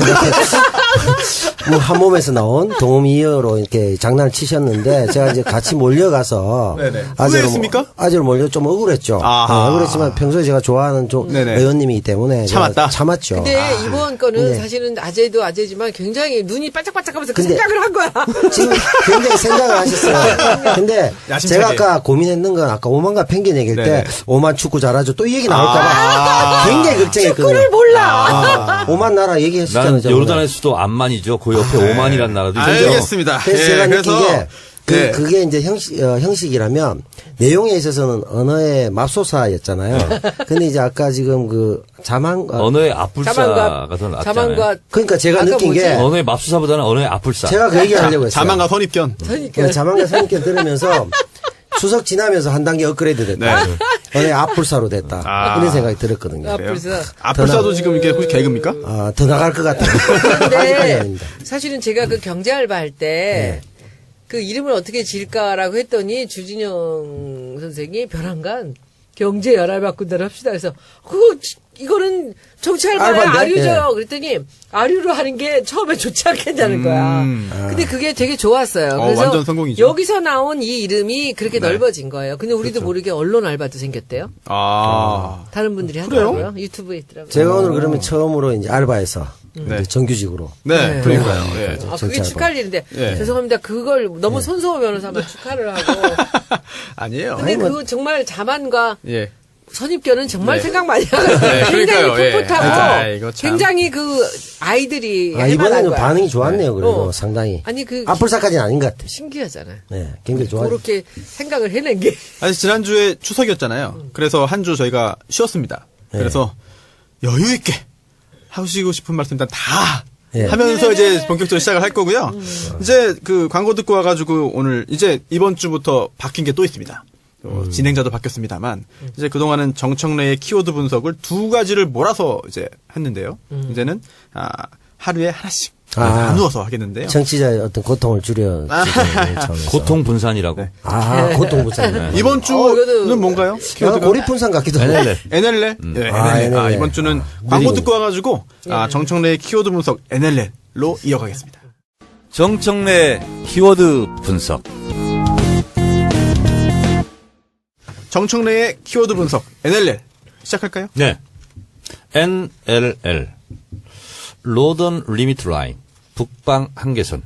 Speaker 4: 뭐 한 몸에서 나온 동음이어로 이렇게 장난을 치셨는데 제가 이제 같이 몰려가서
Speaker 1: 네네. 후회했습니까?
Speaker 4: 아재로 몰려 좀 억울했죠.
Speaker 1: 아하.
Speaker 4: 네, 억울했지만 평소에 제가 좋아하는
Speaker 1: 네네.
Speaker 4: 의원님이기 때문에 제가
Speaker 1: 참았다?
Speaker 4: 참았죠.
Speaker 2: 근데 이번 거는
Speaker 4: 네.
Speaker 2: 사실은 아재도 아재지만 굉장히 눈이 반짝반짝하면서 그
Speaker 4: 근데-
Speaker 2: 생각을 한 거야.
Speaker 4: 지금 굉장히 생각을 하셨어요. 근데
Speaker 1: 야심차게.
Speaker 4: 제가 아까 고민했는 건 아까 오만과 펭귄 얘기할
Speaker 1: 네네.
Speaker 4: 때 오만 축구 잘하죠. 또 이 얘기 나올까봐 굉장히 걱정했거든요.
Speaker 2: 축구를 몰라.
Speaker 4: 오만 나라 얘기했었잖아요.
Speaker 3: 나는
Speaker 4: 저번에.
Speaker 3: 요르단에서도 암만이죠. 그 옆에 오만이라는 나라도 있죠.
Speaker 1: 알겠습니다.
Speaker 4: 그래서
Speaker 1: 예,
Speaker 4: 제가 느낀
Speaker 1: 그래서
Speaker 4: 게
Speaker 1: 네.
Speaker 4: 그게 이제 형식이라면 내용에 있어서는 언어의 맙소사였잖아요. 근데 이제 아까 지금 그 자만
Speaker 3: 언어의 앞불사가 더 낫잖아요.
Speaker 2: 자만과
Speaker 4: 그러니까 제가
Speaker 2: 아까
Speaker 4: 느낀
Speaker 2: 뭐지?
Speaker 4: 게
Speaker 3: 언어의 맙수사보다는 언어의 앞불사.
Speaker 4: 제가 그 얘기 하려고 했어요.
Speaker 1: 자만과 선입견.
Speaker 2: 그러니까
Speaker 4: 자만과 선입견 들으면서 추석 지나면서 한 단계 업그레이드 됐다.
Speaker 1: 네.
Speaker 4: 언어의 앞불사로 됐다.
Speaker 1: 아.
Speaker 4: 이런 생각이 들었거든요.
Speaker 2: 앞불사.
Speaker 1: 앞불사도 지금 이게 혹시 개그입니까?
Speaker 4: 아, 더 나갈 것 같아요. 아직까지
Speaker 2: 근데
Speaker 4: 아닙니다.
Speaker 2: 사실은 제가 그 경제 알바 할 때 그 이름을 어떻게 지을까라고 했더니 주진영 선생이 벼랑간 경제 열알 바꾼다를 합시다. 그래서 이거는 정치 알바의
Speaker 4: 알바인데?
Speaker 2: 아류죠.
Speaker 4: 예.
Speaker 2: 그랬더니 아류로 하는 게 처음에 좋지 않겠다는 거야. 근데 그게 되게 좋았어요. 그래서
Speaker 1: 완전 성공이죠.
Speaker 2: 여기서 나온 이 이름이 그렇게
Speaker 1: 네.
Speaker 2: 넓어진 거예요. 근데 우리도
Speaker 1: 그렇죠.
Speaker 2: 모르게 언론 알바도 생겼대요.
Speaker 1: 아.
Speaker 2: 다른 분들이
Speaker 1: 그래요?
Speaker 2: 하더라고요. 유튜브에 있더라고요.
Speaker 4: 제가 오늘 그러면 처음으로 이제 알바에서
Speaker 1: 네.
Speaker 4: 이제 정규직으로.
Speaker 1: 네,
Speaker 2: 네.
Speaker 1: 그러니까요. 예.
Speaker 2: 아,
Speaker 4: 정치
Speaker 2: 그게
Speaker 4: 알바.
Speaker 2: 축하할 일인데
Speaker 1: 예.
Speaker 2: 죄송합니다. 그걸 너무 손수호 변호사만 축하를 하고.
Speaker 1: 아니에요.
Speaker 2: 근데 그거 정말 자만과
Speaker 1: 예.
Speaker 2: 선입견은 정말
Speaker 1: 네.
Speaker 2: 생각 많이 하고
Speaker 1: 네,
Speaker 2: 굉장히
Speaker 1: 그러니까요. 예.
Speaker 2: 풋풋하고
Speaker 1: 아, 이거 참.
Speaker 2: 굉장히 그 아이들이
Speaker 4: 아,
Speaker 2: 할 만한
Speaker 4: 이번에는
Speaker 2: 거야.
Speaker 4: 반응이 좋았네요. 그래도
Speaker 2: 어.
Speaker 4: 상당히.
Speaker 2: 아니 그
Speaker 4: 앞불사까지는 아닌 것 같아요.
Speaker 2: 신기하잖아요.
Speaker 4: 네, 굉장히 좋아요.
Speaker 2: 그렇게 생각을 해낸 게
Speaker 1: 아니, 지난주에 추석이었잖아요. 그래서 한 주 저희가 쉬었습니다.
Speaker 4: 네.
Speaker 1: 그래서 여유있게 하시고 싶은 말씀 일단 다
Speaker 4: 네.
Speaker 1: 하면서 이제 본격적으로 시작을 할 거고요. 이제 그 광고 듣고 와가지고 오늘 이제 이번 주부터 바뀐 게 또 있습니다. 진행자도 바뀌었습니다만 이제 그동안은 정청래의 키워드 분석을 2가지를 몰아서 이제 했는데요. 이제는 하루에 하나씩 나누어서 하겠는데요.
Speaker 4: 정치자의 어떤 고통을 줄여.
Speaker 3: 고통 분산이라고.
Speaker 1: 네.
Speaker 4: 아, 고통분산.
Speaker 1: 이번 주는 뭔가요? 키워드가
Speaker 4: 고립분산 같기도 하고.
Speaker 3: NLL.
Speaker 1: NLL? 네,
Speaker 4: 아,
Speaker 1: NLL.
Speaker 4: NLL.
Speaker 1: 이번 주는 광고 듣고 와가지고 정청래의 키워드 분석 NLL로 이어가겠습니다.
Speaker 3: 정청래 키워드 분석.
Speaker 1: 정청래의 키워드 분석 NLL 시작할까요?
Speaker 3: 네. NLL. 로던 리미트 라인. 북방 한계선.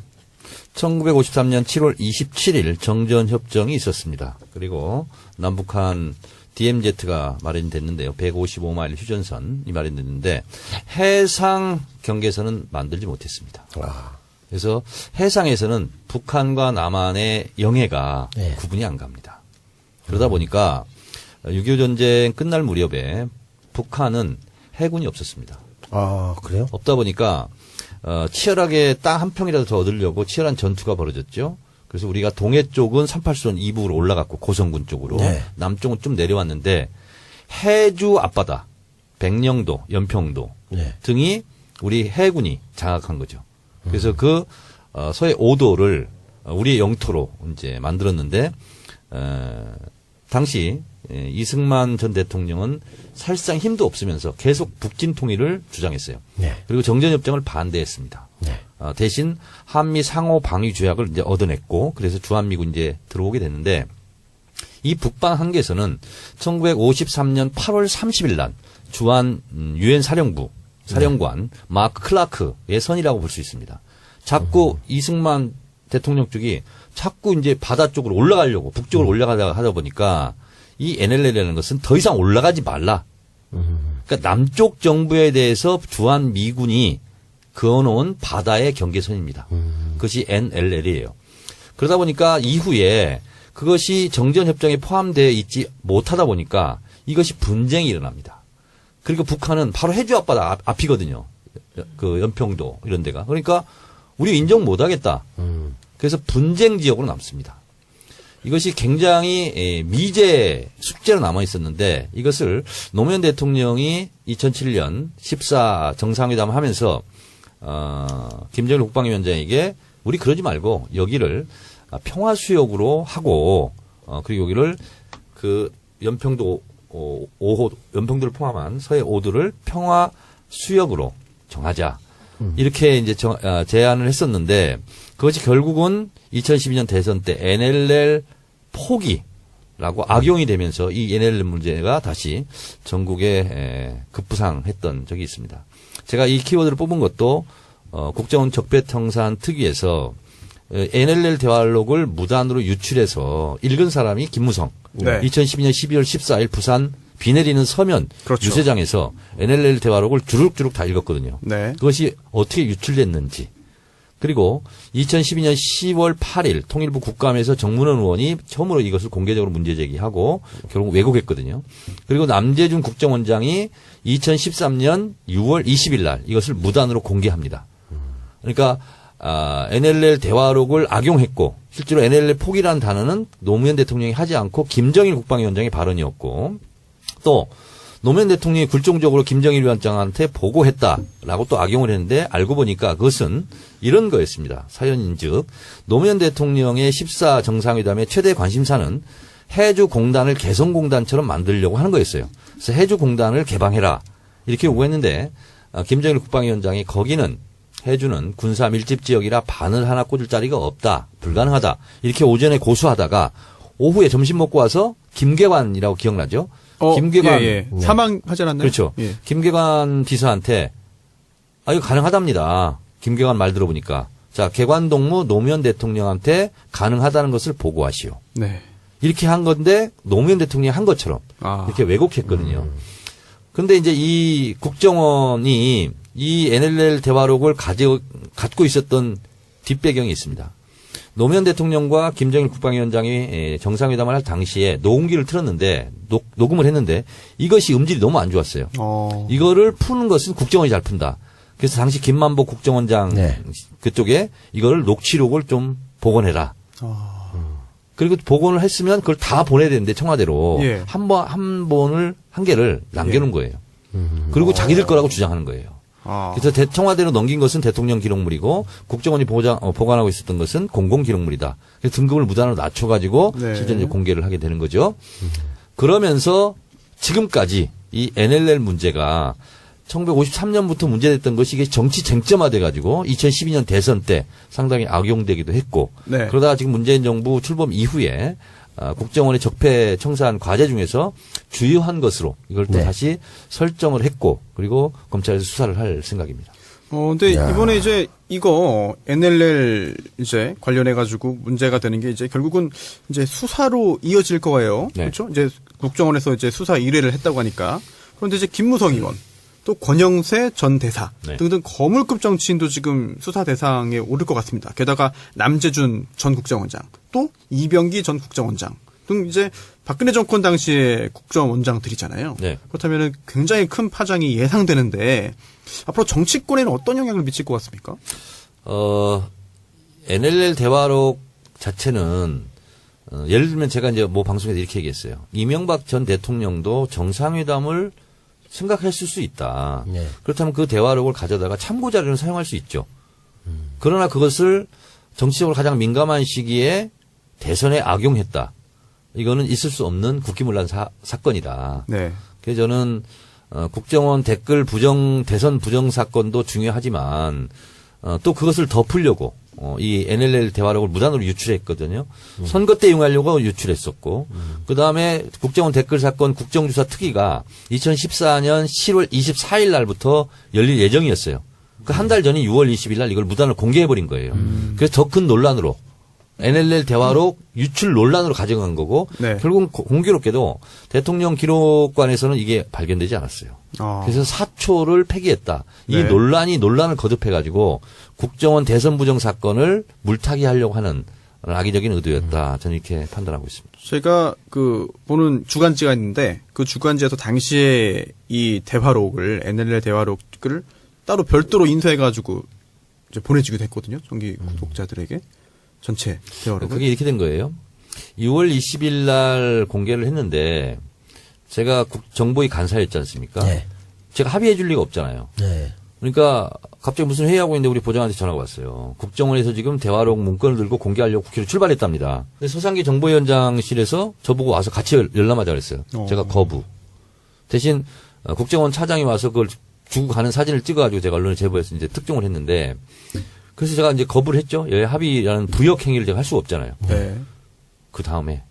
Speaker 3: 1953년 7월 27일 정전협정이 있었습니다. 그리고 남북한 DMZ가 마련됐는데요. 155마일 휴전선이 마련됐는데 해상 경계선은 만들지 못했습니다. 그래서 해상에서는 북한과 남한의 영해가
Speaker 4: 네.
Speaker 3: 구분이 안 갑니다. 그러다 보니까 6.25 전쟁 끝날 무렵에 북한은 해군이 없었습니다.
Speaker 4: 아, 그래요?
Speaker 3: 없다 보니까 치열하게 땅 한 평이라도 더 얻으려고 치열한 전투가 벌어졌죠. 그래서 우리가 동해 쪽은 38선 2부로 올라갔고 고성군 쪽으로
Speaker 4: 네.
Speaker 3: 남쪽은 좀 내려왔는데 해주 앞바다, 백령도, 연평도
Speaker 4: 네.
Speaker 3: 등이 우리 해군이 장악한 거죠. 그래서 그 서해 5도를 우리의 영토로 이제 만들었는데 당시 이승만 전 대통령은 사실상 힘도 없으면서 계속 북진 통일을 주장했어요.
Speaker 4: 네.
Speaker 3: 그리고 정전협정을 반대했습니다.
Speaker 4: 네.
Speaker 3: 대신 한미 상호 방위 조약을 이제 얻어냈고 그래서 주한미군 이제 들어오게 됐는데 이 북방 한계선은 1953년 8월 30일 날 주한 유엔 사령관 마크 클라크의 선이라고 볼 수 있습니다. 자꾸 이승만 대통령 쪽이 자꾸 이제 바다 쪽으로 올라가려고 북쪽으로 올라가다가 하다 보니까 이 NLL이라는 것은 더 이상 올라가지 말라. 그러니까 남쪽 정부에 대해서 주한 미군이 그어놓은 바다의 경계선입니다. 그것이 NLL이에요. 그러다 보니까 이후에 그것이 정전협정에 포함되어 있지 못하다 보니까 이것이 분쟁이 일어납니다. 그리고 북한은 바로 해주 앞바다 앞이거든요. 그 연평도 이런 데가. 그러니까 우리 인정 못하겠다. 그래서 분쟁 지역으로 남습니다. 이것이 굉장히 미제 숙제로 남아 있었는데 이것을 노무현 대통령이 2007년 14 정상회담을 하면서 김정일 국방위원장에게 우리 그러지 말고 여기를 평화수역으로 하고 그리고 여기를 그 연평도 5호 연평도를 포함한 서해 5도를 평화수역으로 정하자. 이렇게 이제 제안을 했었는데 그것이 결국은 2012년 대선 때 NLL 포기라고 악용이 되면서 이 NLL 문제가 다시 전국에 급부상했던 적이 있습니다. 제가 이 키워드를 뽑은 것도 국정원 적폐청산 특위에서 NLL 대화록을 무단으로 유출해서 읽은 사람이 김무성.
Speaker 1: 네.
Speaker 3: 2012년 12월 14일 부산 비 내리는 서면
Speaker 1: 그렇죠.
Speaker 3: 유세장에서 NLL 대화록을 주룩주룩 다 읽었거든요.
Speaker 1: 네.
Speaker 3: 그것이 어떻게 유출됐는지. 그리고 2012년 10월 8일 통일부 국감에서 정문원 의원이 처음으로 이것을 공개적으로 문제 제기하고 결국 왜곡했거든요. 그리고 남재준 국정원장이 2013년 6월 20일 날 이것을 무단으로 공개합니다. 그러니까 NLL 대화록을 악용했고 실제로 NLL 포기라는 단어는 노무현 대통령이 하지 않고 김정일 국방위원장의 발언이었고 또 노무현 대통령이 굴종적으로 김정일 위원장한테 보고했다라고 또 악용을 했는데 알고 보니까 그것은 이런 거였습니다. 사연인즉 노무현 대통령의 14 정상회담의 최대 관심사는 해주공단을 개성공단처럼 만들려고 하는 거였어요. 그래서 해주공단을 개방해라 이렇게 요구했는데 김정일 국방위원장이 거기는 해주는 군사 밀집 지역이라 바늘 하나 꽂을 자리가 없다. 불가능하다. 이렇게 오전에 고수하다가 오후에 점심 먹고 와서 김계관이라고 기억나죠? 김계관.
Speaker 1: 예. 사망하지 않았나요?
Speaker 3: 그렇죠.
Speaker 1: 예.
Speaker 3: 김계관 비서한테 이거 가능하답니다. 김계관 말 들어보니까. 자, 개관동무 노무현 대통령한테 가능하다는 것을 보고하시오.
Speaker 1: 네.
Speaker 3: 이렇게 한 건데 노무현 대통령이 한 것처럼 이렇게 왜곡했거든요. 근데 이제 이 국정원이 이 NLL 대화록을 갖고 있었던 뒷배경이 있습니다. 노무현 대통령과 김정일 국방위원장이 정상회담을 할 당시에 녹음기를 틀었는데 녹음을 했는데 이것이 음질이 너무 안 좋았어요. 이거를 푸는 것은 국정원이 잘 푼다. 그래서 당시 김만복 국정원장 그쪽에 이거를 녹취록을 좀 복원해라. 그리고 복원을 했으면 그걸 다 보내야 되는데 청와대로
Speaker 1: 예.
Speaker 3: 한 개를 남겨놓은 거예요. 그리고 자기들 거라고 주장하는 거예요. 그래서 청와대로 넘긴 것은 대통령 기록물이고 국정원이 보관하고 있었던 것은 공공 기록물이다. 그래서 등급을 무단으로 낮춰가지고 실제 이제 공개를 하게 되는 거죠. 그러면서 지금까지 이 NLL 문제가 1953년부터 문제됐던 것이 이게 정치 쟁점화돼가지고 2012년 대선 때 상당히 악용되기도 했고 그러다가 지금 문재인 정부 출범 이후에 국정원의 적폐 청산 과제 중에서 주요한 것으로 이걸 또 다시 설정을 했고 그리고 검찰에서 수사를 할 생각입니다.
Speaker 1: 근데 이번에 이제 이거 NLL 이제 관련해가지고 문제가 되는 게 이제 결국은 이제 수사로 이어질 거예요. 그렇죠? 이제 국정원에서 이제 수사 의뢰를 했다고 하니까. 그런데 이제 김무성 의원 또 권영세 전 대사 등등 거물급 정치인도 지금 수사 대상에 오를 것 같습니다. 게다가 남재준 전 국정원장 또 이병기 전 국정원장 등 이제 박근혜 정권 당시의 국정원장들이잖아요. 그렇다면 굉장히 큰 파장이 예상되는데 앞으로 정치권에는 어떤 영향을 미칠 것 같습니까?
Speaker 3: NLL 대화록 자체는 예를 들면 제가 이제 뭐 방송에서 이렇게 얘기했어요. 이명박 전 대통령도 정상회담을 생각했을 수 있다. 그렇다면 그 대화록을 가져다가 참고 자료를 사용할 수 있죠. 그러나 그것을 정치적으로 가장 민감한 시기에 대선에 악용했다. 이거는 있을 수 없는 국기문란 사건이다. 그래서 저는 국정원 댓글 대선 부정 사건도 중요하지만 또 그것을 덮으려고 이 NLL 대화록을 무단으로 유출했거든요. 선거 때 이용하려고 유출했었고 그다음에 국정원 댓글 사건 국정조사 특위가 2014년 7월 24일 날부터 열릴 예정이었어요. 그 한 달 전인 6월 20일 날 이걸 무단으로 공개해버린 거예요. 그래서 더 큰 논란으로 NLL 대화록 유출 논란으로 가져간 거고 결국은 공교롭게도 대통령 기록관에서는 이게 발견되지 않았어요. 그래서 사초를 폐기했다. 이 논란을 거듭해가지고 국정원 대선 부정 사건을 물타기 하려고 하는 악의적인 의도였다. 저는 이렇게 판단하고 있습니다.
Speaker 1: 제가 보는 주간지가 있는데 그 주간지에서 당시에 이 대화록을 NLL 대화록을 따로 별도로 인쇄해가지고 이제 보내주기도 했거든요. 정기 구독자들에게. 전체 대화록을.
Speaker 3: 그게 이렇게 된 거예요. 6월 20일 날 공개를 했는데 제가 정보위 간사였지 않습니까? 제가 합의해 줄 리가 없잖아요. 그러니까 갑자기 무슨 회의하고 있는데 우리 보좌관한테 전화가 왔어요. 국정원에서 지금 대화록 문건을 들고 공개하려고 국회로 출발했답니다. 근데 서상기 정보위원장실에서 저보고 와서 같이 열람하자 그랬어요. 제가 거부. 대신 국정원 차장이 와서 그걸 주고 가는 사진을 찍어가지고 제가 언론에 제보해서 이제 특종을 했는데 그래서 제가 이제 거부를 했죠. 여야 합의라는 부역 행위를 제가 할 수가 없잖아요.
Speaker 1: 네.
Speaker 3: 그 다음에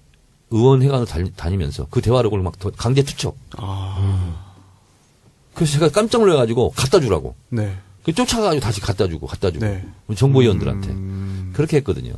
Speaker 3: 의원회관을 다니면서 그 대화록을 막 강제 투척. 그래서 제가 깜짝 놀라가지고 갖다 주라고.
Speaker 1: 네.
Speaker 3: 그 쫓아가가지고 다시 갖다 주고.
Speaker 1: 네.
Speaker 3: 정보위원들한테. 그렇게 했거든요.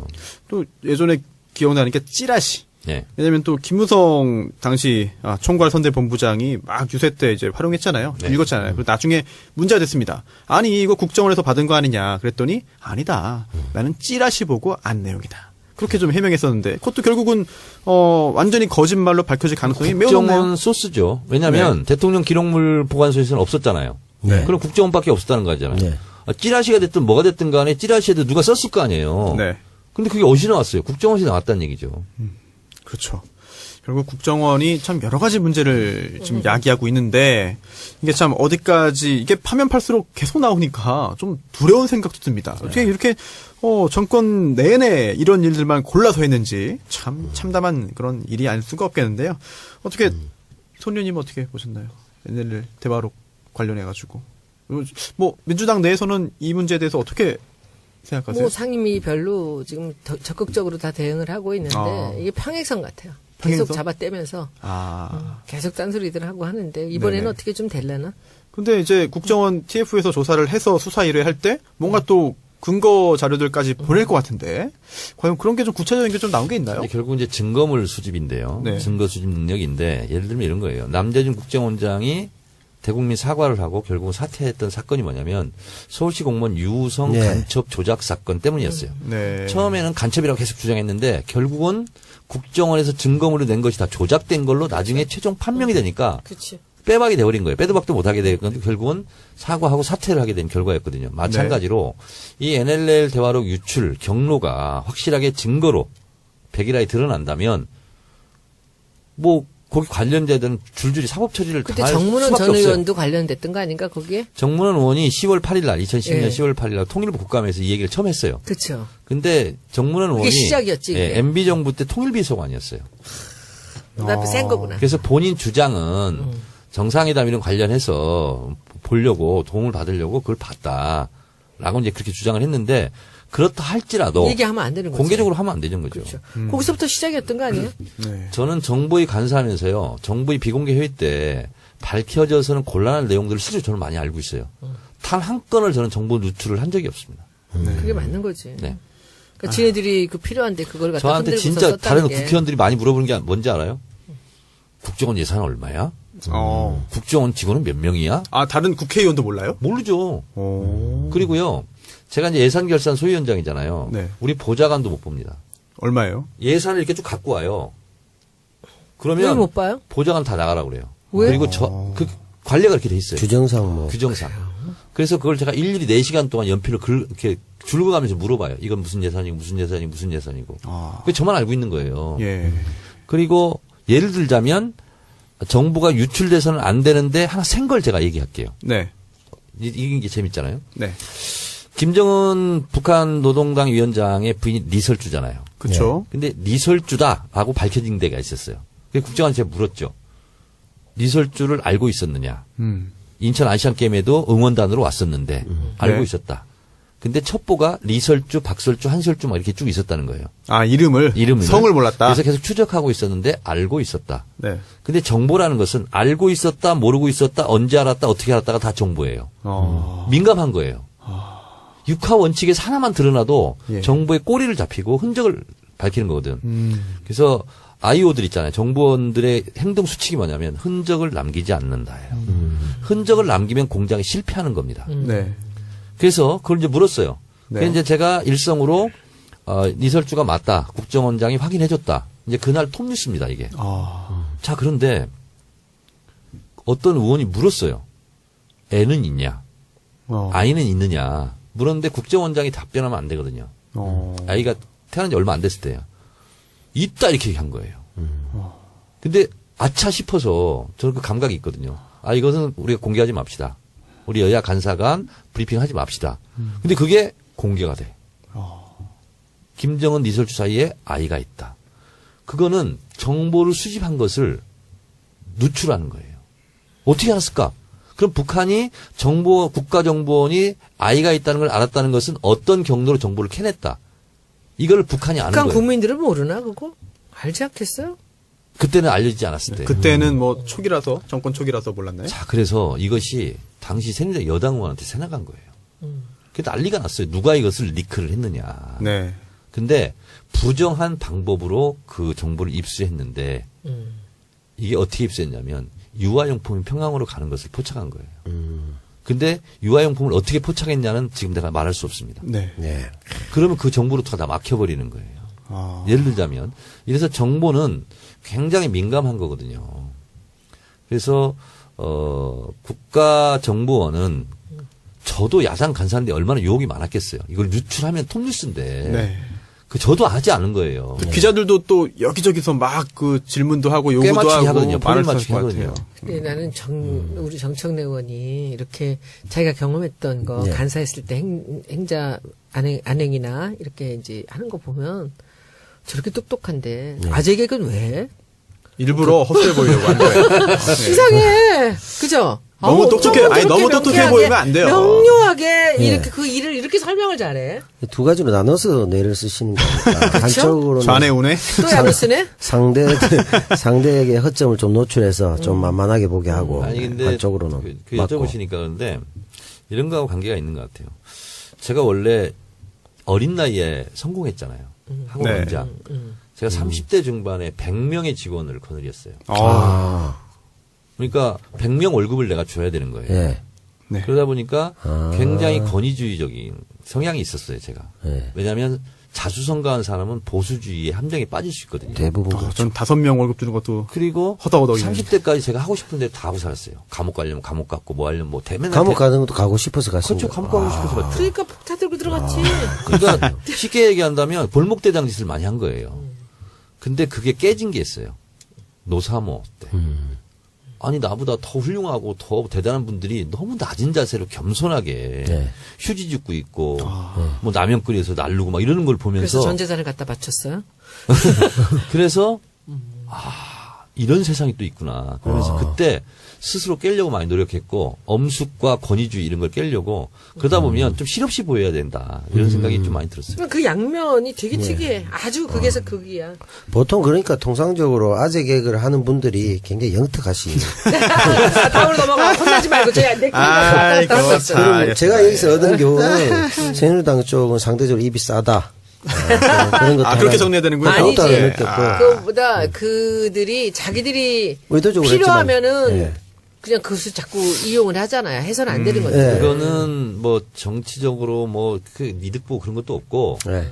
Speaker 1: 또 예전에 기억나는 게 찌라시.
Speaker 3: 네.
Speaker 1: 왜냐면 또 김무성 당시 총괄 선대본부장이 막 유세 때 이제 활용했잖아요.
Speaker 3: 네.
Speaker 1: 읽었잖아요. 그리고 나중에 문제가 됐습니다. 아니 이거 국정원에서 받은 거 아니냐 그랬더니 아니다. 나는 찌라시 보고 안 내용이다. 그렇게 좀 해명했었는데 그것도 결국은 완전히 거짓말로 밝혀질 가능성이 매우 높네요.
Speaker 3: 국정원 소스죠. 왜냐하면 대통령 기록물 보관소에서는 없었잖아요.
Speaker 4: 네.
Speaker 3: 그럼 국정원밖에 없었다는 거잖아요.
Speaker 4: 네.
Speaker 3: 찌라시가 됐든 뭐가 됐든 간에 찌라시에도 누가 썼을 거 아니에요.
Speaker 1: 네.
Speaker 3: 근데 그게 어디서 나왔어요? 국정원에서 나왔다는 얘기죠.
Speaker 1: 그렇죠. 결국 국정원이 참 여러 가지 문제를 지금 야기하고 있는데 이게 참 어디까지 이게 파면 팔수록 계속 나오니까 좀 두려운 생각도 듭니다. 어떻게 이렇게 정권 내내 이런 일들만 골라서 했는지 참 참담한 그런 일이 아닐 수가 없겠는데요. 어떻게 손녀님 어떻게 보셨나요? NLL 대화록 관련해 가지고 뭐 민주당 내에서는 이 문제에 대해서 어떻게 생각하세요?
Speaker 2: 뭐 상임위 별로 지금 적극적으로 다 대응을 하고 있는데 이게 평행선 같아요. 계속
Speaker 1: 평행선?
Speaker 2: 잡아떼면서 계속 딴소리들 하고 하는데 이번에는
Speaker 1: 네네.
Speaker 2: 어떻게 좀 될려나?
Speaker 1: 근데 이제 국정원 TF에서 조사를 해서 수사 의뢰할 때 뭔가 또 근거 자료들까지 보낼 것 같은데 과연 그런 게 좀 구체적인 게 좀 나온 게 있나요?
Speaker 3: 결국 이제 증거물 수집인데요.
Speaker 1: 네.
Speaker 3: 증거 수집 능력인데 예를 들면 이런 거예요. 남재준 국정원장이 대국민 사과를 하고 결국 사퇴했던 사건이 뭐냐면 서울시 공무원 유성
Speaker 4: 네.
Speaker 3: 간첩 조작 사건 때문이었어요.
Speaker 1: 네.
Speaker 3: 처음에는 간첩이라고 계속 주장했는데 결국은 국정원에서 증거물을 낸 것이 다 조작된 걸로 나중에 최종 판명이 되니까
Speaker 2: 그렇지.
Speaker 3: 빼박이 돼버린 거예요. 빼도 박도 못하게 된 건데 결국은 사과하고 사퇴를 하게 된 결과였거든요. 마찬가지로 이 NLL 대화록 유출 경로가 확실하게 증거로 백일하에 드러난다면 뭐 거기 관련자들은 줄줄이 사법 처리를
Speaker 2: 그때
Speaker 3: 당할
Speaker 2: 정문원
Speaker 3: 수밖에
Speaker 2: 전
Speaker 3: 없어요.
Speaker 2: 의원도 관련됐던 거 아닌가 거기에?
Speaker 3: 정문원 의원이 10월 8일 날 2010년
Speaker 2: 예.
Speaker 3: 10월 8일 날 통일부 국감에서 이 얘기를 처음 했어요.
Speaker 2: 그렇죠.
Speaker 3: 근데 정문원
Speaker 2: 그게
Speaker 3: 의원이
Speaker 2: 시작이었지, 그게.
Speaker 3: MB 정부 때 통일비서관이었어요.
Speaker 2: 그다음에 센 거구나.
Speaker 3: 그래서 본인 주장은 정상회담 이런 관련해서 보려고 도움을 받으려고 그걸 봤다라고 이제 그렇게 주장을 했는데 그렇다 할지라도
Speaker 2: 얘기하면 안 되는 거죠.
Speaker 3: 공개적으로 하면 안 되는 거죠.
Speaker 2: 그렇죠. 거기서부터 시작이었던 거 아니에요?
Speaker 1: 네.
Speaker 3: 저는 정부의 간사하면서요. 정부의 비공개 회의 때 밝혀져서는 곤란한 내용들을 실제로 저는 많이 알고 있어요. 단 한 건을 저는 정보 누출을 한 적이 없습니다.
Speaker 2: 그게 맞는 거지.
Speaker 3: 네.
Speaker 2: 그러니까 지네들이 그 필요한데 그걸 갖다
Speaker 3: 저한테
Speaker 2: 흔들고서
Speaker 3: 진짜
Speaker 2: 썼다는
Speaker 3: 다른
Speaker 2: 게.
Speaker 3: 국회의원들이 많이 물어보는 게 뭔지 알아요? 국정원 예산 얼마야? 국정원 직원은 몇 명이야?
Speaker 1: 다른 국회의원도 몰라요?
Speaker 3: 모르죠.
Speaker 1: 오.
Speaker 3: 그리고요. 제가 이제 예산결산 소위원장이잖아요.
Speaker 1: 네.
Speaker 3: 우리 보좌관도 못 봅니다.
Speaker 1: 얼마예요?
Speaker 3: 예산을 이렇게 쭉 갖고 와요.
Speaker 2: 왜
Speaker 3: 그러면
Speaker 2: 못 봐요?
Speaker 3: 보좌관 다 나가라 그래요.
Speaker 2: 왜?
Speaker 3: 그리고 그 관리가 그렇게 돼 있어요.
Speaker 4: 규정상 뭐.
Speaker 3: 규정상. 그래서 그걸 제가 일일이 4시간 동안 연필로 이렇게 줄거가면서 물어봐요. 이건 무슨 예산이고 무슨 예산이고 무슨 예산이고. 그게 저만 알고 있는 거예요.
Speaker 1: 예.
Speaker 3: 그리고 예를 들자면 정부가 유출돼서는 안 되는데 하나 생걸 제가 얘기할게요.
Speaker 1: 네.
Speaker 3: 이게 재밌잖아요.
Speaker 1: 네.
Speaker 3: 김정은 북한 노동당 위원장의 부인이 리설주잖아요.
Speaker 1: 그렇죠.
Speaker 3: 근데 리설주다라고 밝혀진 데가 있었어요. 그래서 국정원에 제가 물었죠. 리설주를 알고 있었느냐. 인천 아시안게임에도 응원단으로 왔었는데 알고
Speaker 1: 네.
Speaker 3: 있었다. 근데 첩보가 리설주, 박설주, 한설주 막 이렇게 쭉 있었다는 거예요.
Speaker 1: 이름을 성을 몰랐다.
Speaker 3: 그래서 계속 추적하고 있었는데 알고 있었다.
Speaker 1: 네.
Speaker 3: 근데 정보라는 것은 알고 있었다, 모르고 있었다, 언제 알았다, 어떻게 알았다가 다 정보예요. 민감한 거예요. 육하 원칙에서 하나만 드러나도
Speaker 1: 예.
Speaker 3: 정보의 꼬리를 잡히고 흔적을 밝히는 거거든. 그래서 IO들 있잖아요. 정보원들의 행동 수칙이 뭐냐면 흔적을 남기지 않는다예요. 흔적을 남기면 공작이 실패하는 겁니다.
Speaker 1: 네.
Speaker 3: 그래서 그걸 이제 물었어요.
Speaker 1: 네.
Speaker 3: 그래서 이제 제가 일성으로 리설주가 맞다. 국정원장이 확인해줬다. 이제 그날 톱뉴스입니다. 이게. 자 그런데 어떤 의원이 물었어요. 애는 있냐? 아이는 있느냐? 물었는데 국정원장이 답변하면 안 되거든요. 아이가 태어난 지 얼마 안 됐을 때요. 있다 이렇게 한 거예요. 근데 아차 싶어서 저는 그 감각이 있거든요. 이것은 우리가 공개하지 맙시다. 우리 여야 간사 간 브리핑하지 맙시다. 근데 그게 공개가 돼. 김정은 리설주 사이에 아이가 있다. 그거는 정보를 수집한 것을 누출하는 거예요. 어떻게 알았을까? 그럼 북한이 국가정보원이 아이가 있다는 걸 알았다는 것은 어떤 경로로 정보를 캐냈다. 이걸 북한이 아는
Speaker 2: 북한
Speaker 3: 거예요.
Speaker 2: 국민들은 모르나 그거? 알지 않겠어요?
Speaker 3: 그때는 알려지지 않았을 때.
Speaker 1: 그때는 뭐 초기라서 정권 초기라서 몰랐나요?
Speaker 3: 자, 그래서 이것이 당시 새누리당 여당 의원한테 새나간 거예요. 그게 난리가 났어요. 누가 이것을 리크를 했느냐.
Speaker 1: 네.
Speaker 3: 근데 부정한 방법으로 그 정보를 입수했는데 이게 어떻게 입수했냐면 유아용품이 평양으로 가는 것을 포착한 거예요. 근데 유아용품을 어떻게 포착했냐는 지금 내가 말할 수 없습니다.
Speaker 1: 네.
Speaker 4: 네.
Speaker 3: 그러면 그 정보로부터 다 막혀버리는 거예요.
Speaker 1: 아.
Speaker 3: 예를 들자면 이래서 정보는 굉장히 민감한 거거든요. 그래서 국가정보원은 저도 야당 간사인데 얼마나 유혹이 많았겠어요. 이걸 유출하면 톱뉴스인데
Speaker 1: 네.
Speaker 3: 저도 하지 않은 거예요.
Speaker 1: 기자들도 또 여기저기서 막 그 질문도 하고 요구도
Speaker 3: 맞추기
Speaker 1: 하고
Speaker 3: 하거든요.
Speaker 1: 말을
Speaker 3: 포를 맞추기
Speaker 1: 것
Speaker 3: 하거든요.
Speaker 1: 같아요.
Speaker 2: 근데 나는 우리 정청래 의원이 이렇게 자기가 경험했던 거
Speaker 4: 네.
Speaker 2: 간사했을 때 행자 안행이나 이렇게 이제 하는 거 보면 저렇게 똑똑한데 아재 개그는 왜?
Speaker 1: 일부러 헛소리 보이려고 한 거예요. 네.
Speaker 2: 이상해. 그죠?
Speaker 1: 너무 똑똑해. 아니, 너무 똑똑해
Speaker 2: 명쾌하게,
Speaker 1: 보이면 안 돼요.
Speaker 2: 명료하게
Speaker 4: 네.
Speaker 2: 이렇게 그 일을 이렇게 설명을 잘해.
Speaker 4: 두 가지로 나눠서 뇌를 쓰시는 거니까 한쪽으로는
Speaker 1: 좌뇌 우뇌.
Speaker 2: 또 야구 쓰네?
Speaker 4: 상대에게 허점을 좀 노출해서 좀 만만하게 보게 하고
Speaker 3: 아니 근데
Speaker 4: 한쪽으로는
Speaker 3: 그
Speaker 4: 맞고.
Speaker 3: 여쭤보시니까 그런데 이런 거하고 관계가 있는 것 같아요. 제가 원래 어린 나이에 성공했잖아요. 학원
Speaker 1: 네.
Speaker 3: 원장. 제가 30대 중반에 100명의 직원을 거느렸어요.
Speaker 4: 아,
Speaker 3: 그러니까 100명 월급을 내가 줘야 되는 거예요.
Speaker 4: 예.
Speaker 1: 네.
Speaker 3: 그러다 보니까
Speaker 4: 아.
Speaker 3: 굉장히 권위주의적인 성향이 있었어요, 제가.
Speaker 4: 예.
Speaker 3: 왜냐하면 자수성가한 사람은 보수주의에 함정에 빠질 수 있거든요.
Speaker 4: 대부분
Speaker 1: 아, 전 5명 월급 주는 것도
Speaker 3: 그리고
Speaker 1: 허덕허덕이네.
Speaker 3: 30대까지 제가 하고 싶은 대로 다 하고 살았어요. 감옥 가려면 감옥 갔고 뭐 하려면 뭐 대면
Speaker 4: 감옥 가는 것도 가고 싶어서 갔습니다.
Speaker 3: 그렇죠. 감옥 가고 싶어서 갔죠.
Speaker 2: 그러니까 폭탄 들고 들어갔지.
Speaker 3: 그러니까 쉽게 얘기한다면 골목대장 짓을 많이 한 거예요. 근데 그게 깨진 게 있어요. 노사모 때. 아니 나보다 더 훌륭하고 더 대단한 분들이 너무 낮은 자세로 겸손하게
Speaker 4: 네.
Speaker 3: 휴지 줍고 있고 뭐 라면 끓여서 날르고 막 이러는 걸
Speaker 2: 그래서
Speaker 3: 보면서
Speaker 2: 전 재산을 갖다 바쳤어요.
Speaker 3: 그래서 이런 세상이 또 있구나. 그러면서 그때 스스로 깨려고 많이 노력했고 엄숙과 권위주의 이런 걸 깨려고 그러다 보면 좀 실없이 보여야 된다. 이런 생각이 좀 많이 들었어요.
Speaker 2: 그 양면이 되게
Speaker 1: 네.
Speaker 2: 특이해. 아주 극에서 극이야.
Speaker 4: 보통 그러니까 통상적으로 아재 개그를 하는 분들이 굉장히 영특하시.
Speaker 2: 다음으로 넘어가. 혼나지 말고 저희 내
Speaker 1: 아이고, 참.
Speaker 4: 그럼 제가 여기서 얻은 교훈은 새누리당 쪽은 상대적으로 입이 싸다. 그런 것도
Speaker 1: 아, 그렇게
Speaker 4: 하나
Speaker 1: 정리해야 되는군요.
Speaker 2: 아니지.
Speaker 4: 그것도 하나
Speaker 1: 예.
Speaker 4: 느꼈고.
Speaker 2: 그거보다 그들이 자기들이
Speaker 4: 의도적으로
Speaker 2: 필요하면은
Speaker 4: 했지만, 예.
Speaker 2: 그냥 그것을 자꾸 이용을 하잖아요. 해서는 안 되는 거죠.
Speaker 4: 예.
Speaker 3: 그거는 뭐 정치적으로 뭐 그 이득 보고 그런 것도 없고
Speaker 4: 네.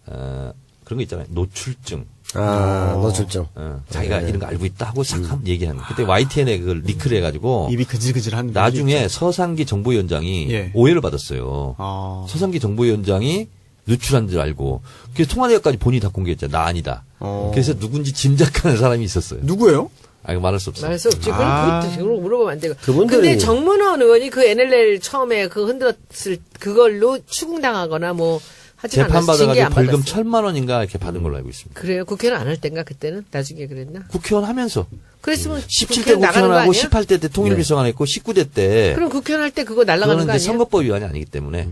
Speaker 3: 그런 거 있잖아요. 노출증.
Speaker 4: 노출증.
Speaker 3: 자기가 이런 거 알고 있다 하고 싹 얘기하는. 그때 YTN에 그걸 리크를 해가지고
Speaker 1: 입이 그질그질한.
Speaker 3: 나중에 서상기 정보위원장이
Speaker 1: 예.
Speaker 3: 오해를 받았어요.
Speaker 1: 아.
Speaker 3: 서상기 정보위원장이 누출한 줄 알고 그래서 통화 내역까지 본인이 다 공개했잖아. 나 아니다. 그래서 누군지 짐작하는 사람이 있었어요.
Speaker 1: 누구예요?
Speaker 3: 아 이거 말할 수 없어요.
Speaker 2: 말할 수 없지. 그걸 물어보면 안 되고.
Speaker 4: 그분들이-
Speaker 2: 근데 정문원 의원이 그 NLL 처음에 그 흔들었을 그걸로 추궁당하거나 뭐 하지
Speaker 3: 재판
Speaker 2: 않았어. 징계 안
Speaker 3: 받아가지고 벌금
Speaker 2: 받았어.
Speaker 3: 1,000만 원인가 이렇게 받은 걸로 알고 있습니다.
Speaker 2: 그래요? 국회는 안 할 땐가 그때는? 나중에 그랬나?
Speaker 3: 국회의원 하면서
Speaker 2: 그랬으면
Speaker 3: 17대
Speaker 2: 국회는 나가는 거
Speaker 3: 국회의원하고
Speaker 2: 아니야?
Speaker 3: 18대 때 통일비서관 했고 19대 때
Speaker 2: 그럼 국회의원 할 때 그거 날아가는
Speaker 3: 그거는
Speaker 2: 거
Speaker 3: 이제
Speaker 2: 아니야?
Speaker 3: 선거법 위반이 아니기 때문에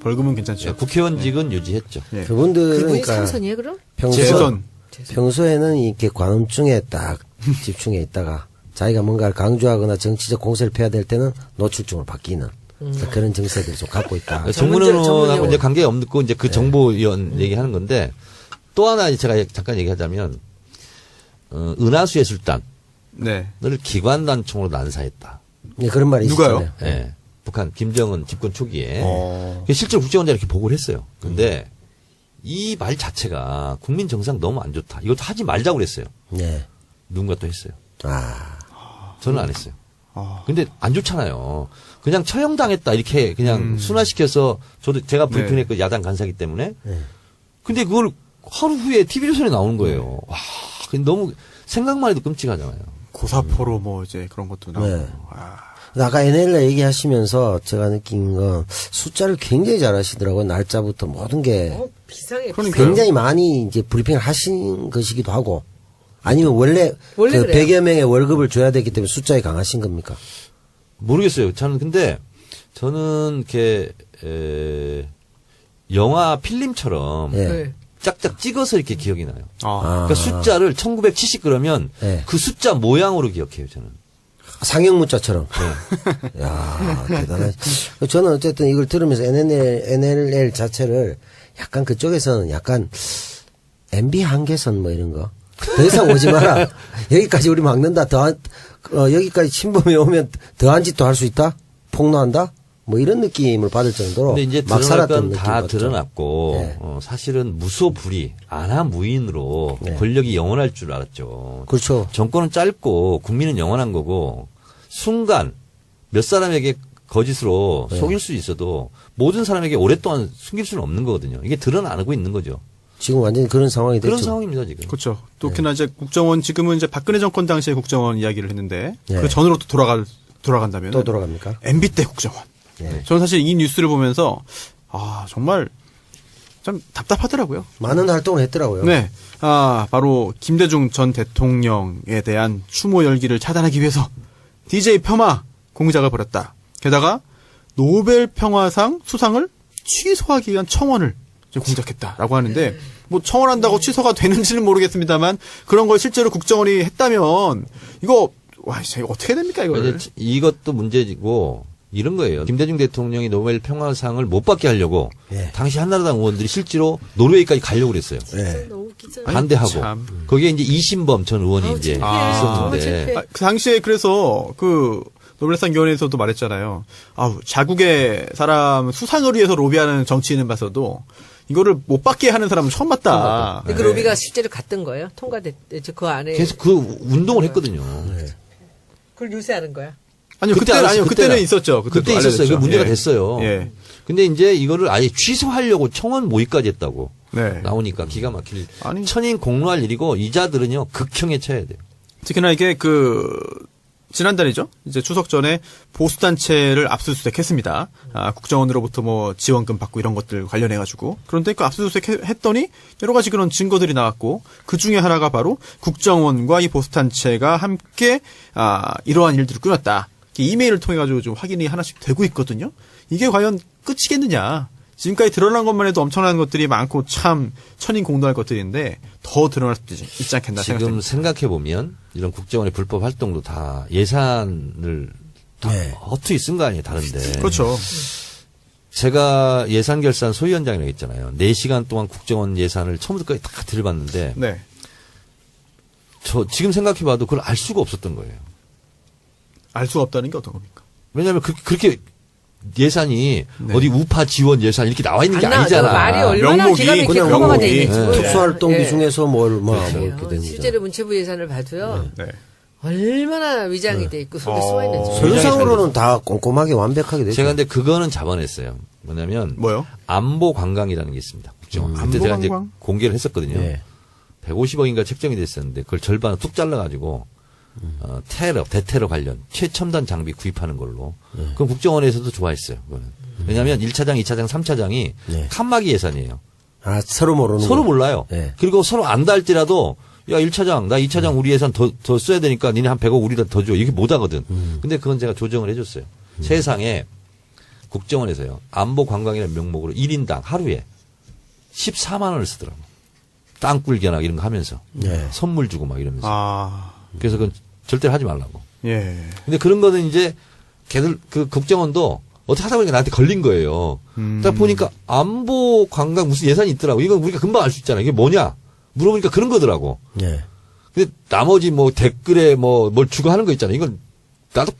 Speaker 1: 벌금은 괜찮죠.
Speaker 3: 국회의원직은 유지했죠.
Speaker 1: 예.
Speaker 4: 그분들은
Speaker 2: 그분이
Speaker 4: 그러니까
Speaker 2: 삼선이에요 그럼?
Speaker 1: 재선.
Speaker 4: 평소에는 이렇게 관음증에 딱 집중해 있다가 자기가 뭔가를 강조하거나 정치적 공세를 펴야 될 때는 노출증으로 바뀌는 그런 정세들을 좀 갖고 있다.
Speaker 3: 정문원하고
Speaker 2: 전문용어.
Speaker 3: 이제 관계 없고 이제 그 정보위원 얘기하는 건데 또 하나 제가 잠깐 얘기하자면 은하수예술단을
Speaker 1: 네.
Speaker 3: 기관단총으로 난사했다.
Speaker 4: 네, 그런 말이
Speaker 1: 누가요?
Speaker 4: 있잖아요.
Speaker 3: 예. 북한 김정은 집권 초기에
Speaker 1: 어.
Speaker 3: 실제로 국정원장이 이렇게 보고를 했어요. 근데 이 말 자체가 국민 정상 너무 안 좋다. 이것도 하지 말자고 그랬어요.
Speaker 4: 네.
Speaker 3: 누군가 또 했어요.
Speaker 4: 아,
Speaker 3: 저는 안 했어요.
Speaker 1: 아.
Speaker 3: 근데 안 좋잖아요. 그냥 처형당했다 이렇게 그냥 순화시켜서 저도 제가 브리핑했고 야당 간사기 때문에. 근데 그걸 하루 후에 TV조선에 나오는 거예요. 와, 근데 너무 생각만 해도 끔찍하잖아요.
Speaker 1: 고사포로 뭐 이제 그런 것도 나오고.
Speaker 4: 네.
Speaker 1: 아.
Speaker 4: 아까 NLL 얘기하시면서 제가 느낀 건 숫자를 굉장히 잘 하시더라고요. 날짜부터 모든 게
Speaker 2: 비상해.
Speaker 1: 그러니까요.
Speaker 4: 굉장히 많이 이제 브리핑을 하신 것이기도 하고 아니면 원래
Speaker 2: 원래
Speaker 4: 그
Speaker 2: 그래요.
Speaker 4: 100여 명의 월급을 줘야 되기 때문에 숫자에 강하신 겁니까?
Speaker 3: 모르겠어요. 근데 저는 이렇게 영화 필름처럼
Speaker 4: 예.
Speaker 2: 네.
Speaker 3: 짝짝 찍어서 이렇게 기억이 나요.
Speaker 1: 아.
Speaker 3: 그러니까 숫자를 1970 그러면
Speaker 4: 예.
Speaker 3: 그 숫자 모양으로 기억해요, 저는.
Speaker 4: 상형 문자처럼. 야, 대단하지. 저는 어쨌든 이걸 들으면서 NLL 자체를 약간 그쪽에서는 약간 MB 한계선 뭐 이런 거. 더 이상 오지 마라. 여기까지 우리 막는다. 여기까지 침범이 오면 더한 짓도 할 수 있다? 폭로한다? 뭐 이런 느낌을 받을 정도로
Speaker 3: 근데 이제
Speaker 4: 막
Speaker 3: 드러날
Speaker 4: 살았던
Speaker 3: 건
Speaker 4: 느낌
Speaker 3: 다
Speaker 4: 같죠.
Speaker 3: 드러났고
Speaker 4: 네.
Speaker 3: 사실은 무소불위 안하무인으로
Speaker 4: 네.
Speaker 3: 권력이 영원할 줄 알았죠.
Speaker 4: 그렇죠.
Speaker 3: 정권은 짧고 국민은 영원한 거고 순간 몇 사람에게 거짓으로
Speaker 4: 네.
Speaker 3: 속일 수 있어도 모든 사람에게 오랫동안 숨길 수는 없는 거거든요. 이게 드러나고 있는 거죠.
Speaker 4: 지금 완전히 그런 상황이 됐죠.
Speaker 3: 그런 상황입니다 지금.
Speaker 1: 그렇죠. 또 특히나 이제 국정원 지금은 이제 박근혜 정권 당시의 국정원 이야기를 했는데
Speaker 4: 네.
Speaker 1: 그 전으로 또 돌아간다면
Speaker 4: 또 돌아갑니까?
Speaker 1: MB 때 국정원.
Speaker 4: 네.
Speaker 1: 저는 사실 이 뉴스를 보면서 정말 참 답답하더라고요.
Speaker 4: 많은 활동을 했더라고요.
Speaker 1: 네. 바로 김대중 전 대통령에 대한 추모 열기를 차단하기 위해서 DJ 폄하 공작을 벌였다. 게다가 노벨 평화상 수상을 취소하기 위한 청원을 이제 공작했다라고 하는데 뭐 청원한다고 취소가 되는지는 모르겠습니다만 그런 걸 실제로 국정원이 했다면 이거 어떻게 됩니까 이걸?
Speaker 3: 이것도 문제고 이런 거예요. 김대중 대통령이 노벨 평화상을 못 받게 하려고
Speaker 4: 예.
Speaker 3: 당시 한나라당 의원들이 실제로 노르웨이까지 가려고 그랬어요.
Speaker 4: 네.
Speaker 2: 너무 웃기죠.
Speaker 3: 반대하고
Speaker 1: 참.
Speaker 3: 거기에 이제 이신범 전 의원이
Speaker 2: 아우,
Speaker 3: 이제
Speaker 2: 창피해. 정말
Speaker 3: 있었는데
Speaker 2: 창피해.
Speaker 1: 그 당시에 그래서 그 노벨상 위원회에서도 말했잖아요. 자국의 사람 수상을 위해서 로비하는 정치인은 봤어도 이거를 못 받게 하는 사람은 처음 봤다.
Speaker 2: 근데 그 로비가 실제로 갔던 거예요? 통과됐죠. 그 안에.
Speaker 3: 계속 그 운동을 했거든요.
Speaker 2: 그걸 요새 하는 거야?
Speaker 1: 아니요,
Speaker 3: 그때 알았어요,
Speaker 1: 그때는
Speaker 3: 그때는.
Speaker 1: 있었죠.
Speaker 3: 그때
Speaker 1: 알려졌죠.
Speaker 3: 있었어요. 그 문제가
Speaker 1: 예.
Speaker 3: 됐어요.
Speaker 1: 예.
Speaker 3: 근데 이제 이거를 아예 취소하려고 청원 모의까지 했다고
Speaker 1: 네.
Speaker 3: 나오니까 기가 막힐.
Speaker 1: 아니.
Speaker 3: 천인 공로할 일이고 이자들은요 극형에 처해야 돼요.
Speaker 1: 특히나 이게 지난달이죠. 이제 추석 전에 보수단체를 압수수색했습니다. 국정원으로부터 뭐 지원금 받고 이런 것들 관련해가지고. 그런데 그 압수수색 했더니 여러 가지 그런 증거들이 나왔고 그 중에 하나가 바로 국정원과 이 보수단체가 함께 이러한 일들을 꾸몄다. 이메일을 통해가지고 좀 확인이 하나씩 되고 있거든요. 이게 과연 끝이겠느냐. 지금까지 드러난 것만 해도 엄청난 것들이 많고 참 천인공노할 것들인데 더 드러날 수도 있지 않겠나
Speaker 3: 지금
Speaker 1: 생각합니다.
Speaker 3: 생각해보면 이런 국정원의 불법 활동도 다 예산을 다
Speaker 4: 네.
Speaker 3: 허투루 쓴 거 아니에요, 다른데.
Speaker 1: 그렇죠.
Speaker 3: 제가 예산결산 소위원장이라고 했잖아요. 4시간 동안 국정원 예산을 처음부터 끝까지 다 들여봤는데
Speaker 1: 네.
Speaker 3: 저 지금 생각해봐도 그걸 알 수가 없었던 거예요.
Speaker 1: 알 수가 없다는 게 어떤 겁니까?
Speaker 3: 왜냐하면 그렇게 예산이
Speaker 1: 네.
Speaker 3: 어디 우파 지원 예산 이렇게 나와 있는 게
Speaker 2: 안 나와요.
Speaker 3: 아니잖아.
Speaker 2: 말이 얼마나
Speaker 1: 명목이
Speaker 2: 기가 막히게
Speaker 1: 그냥
Speaker 2: 커버가
Speaker 1: 명목이.
Speaker 2: 돼 있는지
Speaker 1: 네.
Speaker 2: 몰라요.
Speaker 4: 특수활동비
Speaker 2: 예.
Speaker 4: 중에서 뭐 이렇게
Speaker 2: 그래요.
Speaker 4: 됩니다.
Speaker 2: 실제로 문체부 예산을 봐도요.
Speaker 1: 네.
Speaker 2: 얼마나 위장이 돼 있고 속에 숨어 있는지.
Speaker 4: 서류상으로는 다 꼼꼼하게 완벽하게 됐죠.
Speaker 3: 제가 근데 그거는 잡아냈어요. 뭐냐면
Speaker 1: 뭐요?
Speaker 3: 안보 관광이라는 게 있습니다. 국정원. 그때
Speaker 1: 안보
Speaker 3: 제가 이제
Speaker 1: 관광?
Speaker 3: 공개를 했었거든요.
Speaker 4: 네.
Speaker 3: 150억인가 책정이 됐었는데 그걸 절반을 뚝 잘라가지고 대테러 관련 최첨단 장비 구입하는 걸로. 그건 국정원에서도 좋아했어요. 그거는. 왜냐하면 1차장, 2차장, 3차장이
Speaker 4: 네.
Speaker 3: 칸막이 예산이에요.
Speaker 4: 서로 모르는
Speaker 3: 서로
Speaker 4: 거.
Speaker 3: 몰라요.
Speaker 4: 네.
Speaker 3: 그리고 서로 안다 할지라도 야 1차장 나 2차장 우리 예산 더 써야 되니까 니네 한 100억 우리다 더 줘. 이렇게 못 하거든. 근데 그건 제가 조정을 해줬어요. 세상에 국정원에서요. 안보 관광이라는 명목으로 1인당 하루에 14만 원을 쓰더라고. 땅굴견학 이런 거 하면서.
Speaker 4: 네.
Speaker 3: 선물 주고 막 이러면서. 그래서 그건 절대로 하지 말라고.
Speaker 1: 예.
Speaker 3: 근데 그런 거는 이제 걔들 그 국정원도 어떻게 하다 보니까 나한테 걸린 거예요. 딱 보니까 안보 관광 무슨 예산이 있더라고. 이건 우리가 금방 알 수 있잖아. 이게 뭐냐? 물어보니까 그런 거더라고.
Speaker 4: 네.
Speaker 3: 근데 나머지 뭐 댓글에 뭐 뭘 주고 하는 거 있잖아. 이건 나도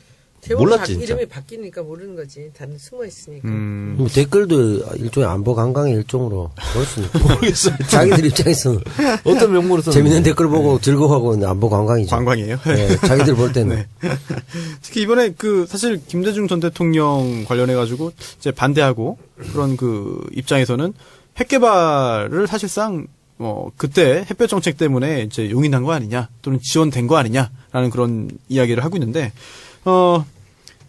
Speaker 3: 몰랐지 진짜.
Speaker 2: 이름이 바뀌니까 모르는 거지. 다른 숨어 있으니까.
Speaker 4: 그럼 댓글도 일종의 안보 관광의 일종으로 볼 수 있고.
Speaker 3: 모르겠어요.
Speaker 4: 자기들 입장에서는
Speaker 3: 어떤 명목으로 썼는지.
Speaker 4: 재밌는 댓글 보고 즐거워하고 안보 관광이죠.
Speaker 1: 관광이에요.
Speaker 4: 네, 자기들 볼 때는.
Speaker 1: 특히 이번에 사실 김대중 전 대통령 관련해가지고 이제 반대하고 그런 입장에서는 핵 개발을 사실상 그때 햇볕 정책 때문에 이제 용인한 거 아니냐 또는 지원된 거 아니냐라는 그런 이야기를 하고 있는데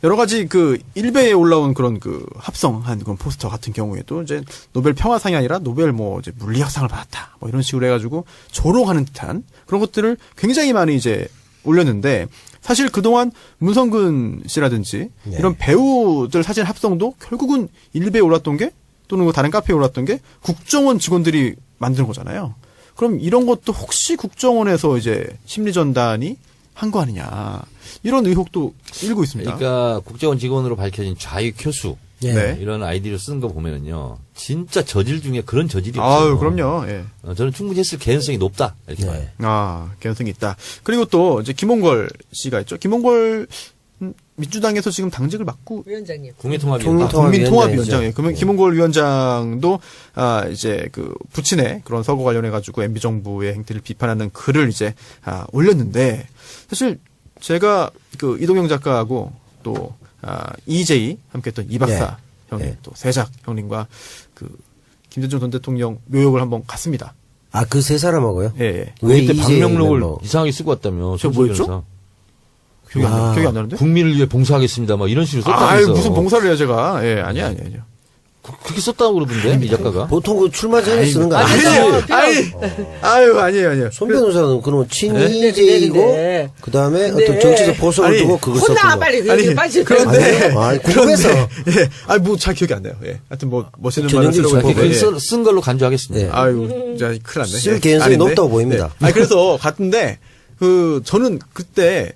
Speaker 1: 여러 가지 일베에 올라온 그런 합성한 그런 포스터 같은 경우에도 이제 노벨 평화상이 아니라 노벨 이제 물리학상을 받았다 이런 식으로 해가지고 조롱하는 듯한 그런 것들을 굉장히 많이 이제 올렸는데 사실 그동안 문성근 씨라든지
Speaker 4: 네.
Speaker 1: 이런 배우들 사진 합성도 결국은 일베에 올랐던 게 또는 뭐 다른 카페에 올랐던 게 국정원 직원들이 만든 거잖아요. 그럼 이런 것도 혹시 국정원에서 이제 심리전단이 한 거 아니냐. 이런 의혹도 일고 있습니다.
Speaker 3: 그러니까 국정원 직원으로 밝혀진 좌익 교수
Speaker 1: 네.
Speaker 3: 이런 아이디로 쓴 거 보면은요, 진짜 저질 중에 그런 저질이 없어요.
Speaker 1: 아유, 그럼요. 예.
Speaker 3: 저는 충분히 했을 가능성이 높다 이렇게 봐요.
Speaker 1: 아, 개연성이 있다. 그리고 또 이제 김홍걸 씨가 있죠. 김홍걸 민주당에서 지금 당직을 맡고
Speaker 2: 위원장님.
Speaker 3: 국민통합위원장.
Speaker 1: 국민통합위원장. 예. 그러면 김홍걸 위원장도 이제 그 부친의 그런 서거 관련해 가지고 MB 정부의 행태를 비판하는 글을 이제 올렸는데 사실 제가 그 이동영 작가하고 또 EJ 함께했던 이 박사 형님
Speaker 4: 예.
Speaker 1: 또 세작 형님과 그 김대중 전 대통령 묘역을 한번 갔습니다.
Speaker 4: 아, 그 세 사람하고요?
Speaker 1: 예. 예.
Speaker 4: 왜
Speaker 3: 그때
Speaker 4: 이제
Speaker 3: 방명록을
Speaker 4: 뭐-
Speaker 3: 이상하게 쓰고 왔다며.
Speaker 1: 저 뭐였죠? 기억이 안 나는데?
Speaker 3: 국민을 위해 봉사하겠습니다. 막 이런 식으로
Speaker 1: 아유,
Speaker 3: 썼다면서.
Speaker 1: 무슨 봉사를 해요, 제가. 예, 아니야.
Speaker 3: 그렇게 썼다고 그러던데 이 작가가.
Speaker 4: 보통 그 출마 전에 쓰는 거 아니에요?
Speaker 1: 아니에요.
Speaker 4: 손 변호사는 그럼
Speaker 2: 네,
Speaker 4: 친이제이고
Speaker 2: 네.
Speaker 4: 그다음에
Speaker 2: 네.
Speaker 4: 어떤 정치적 보석을
Speaker 1: 아니,
Speaker 4: 두고 그걸
Speaker 2: 혼나
Speaker 4: 썼던 거.
Speaker 2: 빨리
Speaker 1: 아니,
Speaker 2: 빨리
Speaker 1: 그런데,
Speaker 4: 아니, 궁금해서.
Speaker 1: 예. 뭐 잘 기억이 안 나요. 예. 하여튼 뭐, 멋있는 말을
Speaker 4: 전형적인
Speaker 1: 쓰려고
Speaker 3: 그렇게
Speaker 1: 했는데.
Speaker 3: 글
Speaker 1: 예.
Speaker 3: 쓴 걸로 간주하겠습니다.
Speaker 4: 네.
Speaker 1: 아유, 진짜 큰일 났네.
Speaker 4: 쓸 개연성이 높다고 보입니다.
Speaker 1: 네. 그래서 갔는데, 저는 그때,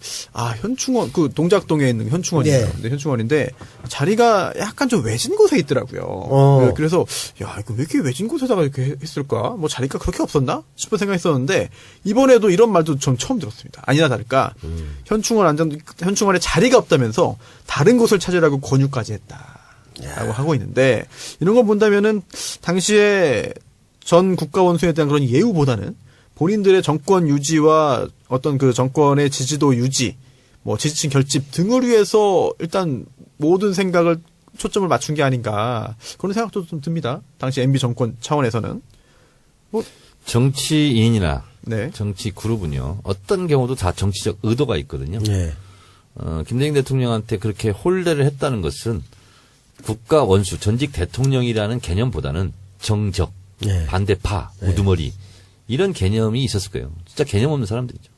Speaker 1: 현충원, 동작동에 있는 현충원이에요.
Speaker 4: 네.
Speaker 1: 근데 현충원인데, 자리가 약간 좀 외진 곳에 있더라고요. 네, 그래서, 야, 이거 왜 이렇게 외진 곳에다가 이렇게 했을까? 뭐 자리가 그렇게 없었나? 싶은 생각했었는데, 이번에도 이런 말도 전 처음 들었습니다. 아니나 다를까, 현충원에 자리가 없다면서, 다른 곳을 찾으라고 권유까지 했다라고 하고 있는데, 이런 거 본다면은, 당시에 전 국가원수에 대한 그런 예우보다는, 본인들의 정권 유지와 어떤 그 정권의 지지도 유지, 뭐 지지층 결집 등을 위해서 일단 모든 생각을 초점을 맞춘 게 아닌가 그런 생각도 좀 듭니다. 당시 MB 정권 차원에서는.
Speaker 3: 정치인이나
Speaker 1: 네.
Speaker 3: 정치 그룹은요, 어떤 경우도 다 정치적 의도가 있거든요.
Speaker 4: 네.
Speaker 3: 김대중 대통령한테 그렇게 홀대를 했다는 것은 국가 원수, 전직 대통령이라는 개념보다는 정적,
Speaker 4: 네.
Speaker 3: 반대파, 우두머리 이런 개념이 있었을 거예요. 진짜 개념 없는 사람들이죠.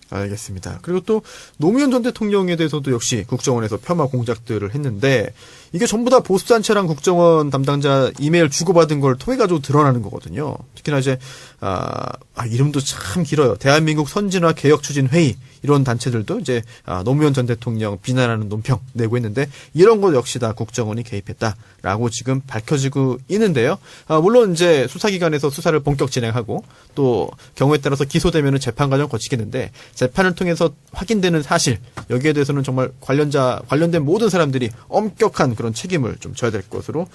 Speaker 1: 알겠습니다. 그리고 또 노무현 전 대통령에 대해서도 역시 국정원에서 폄하 공작들을 했는데 이게 전부 다 보수단체랑 국정원 담당자 이메일 주고받은 걸 통해 가지고 드러나는 거거든요. 특히나 이제 이름도 참 길어요. 대한민국 선진화 개혁 추진 회의 이런 단체들도 이제 노무현 전 대통령 비난하는 논평 내고 있는데 이런 것 역시 다 국정원이 개입했다라고 지금 밝혀지고 있는데요. 물론 이제 수사기관에서 수사를 본격 진행하고 또 경우에 따라서 기소되면은 재판 과정 거치겠는데 재판을 통해서 확인되는 사실 여기에 대해서는 정말 관련된 모든 사람들이 엄격한 그런 책임을 좀 져야 될 것으로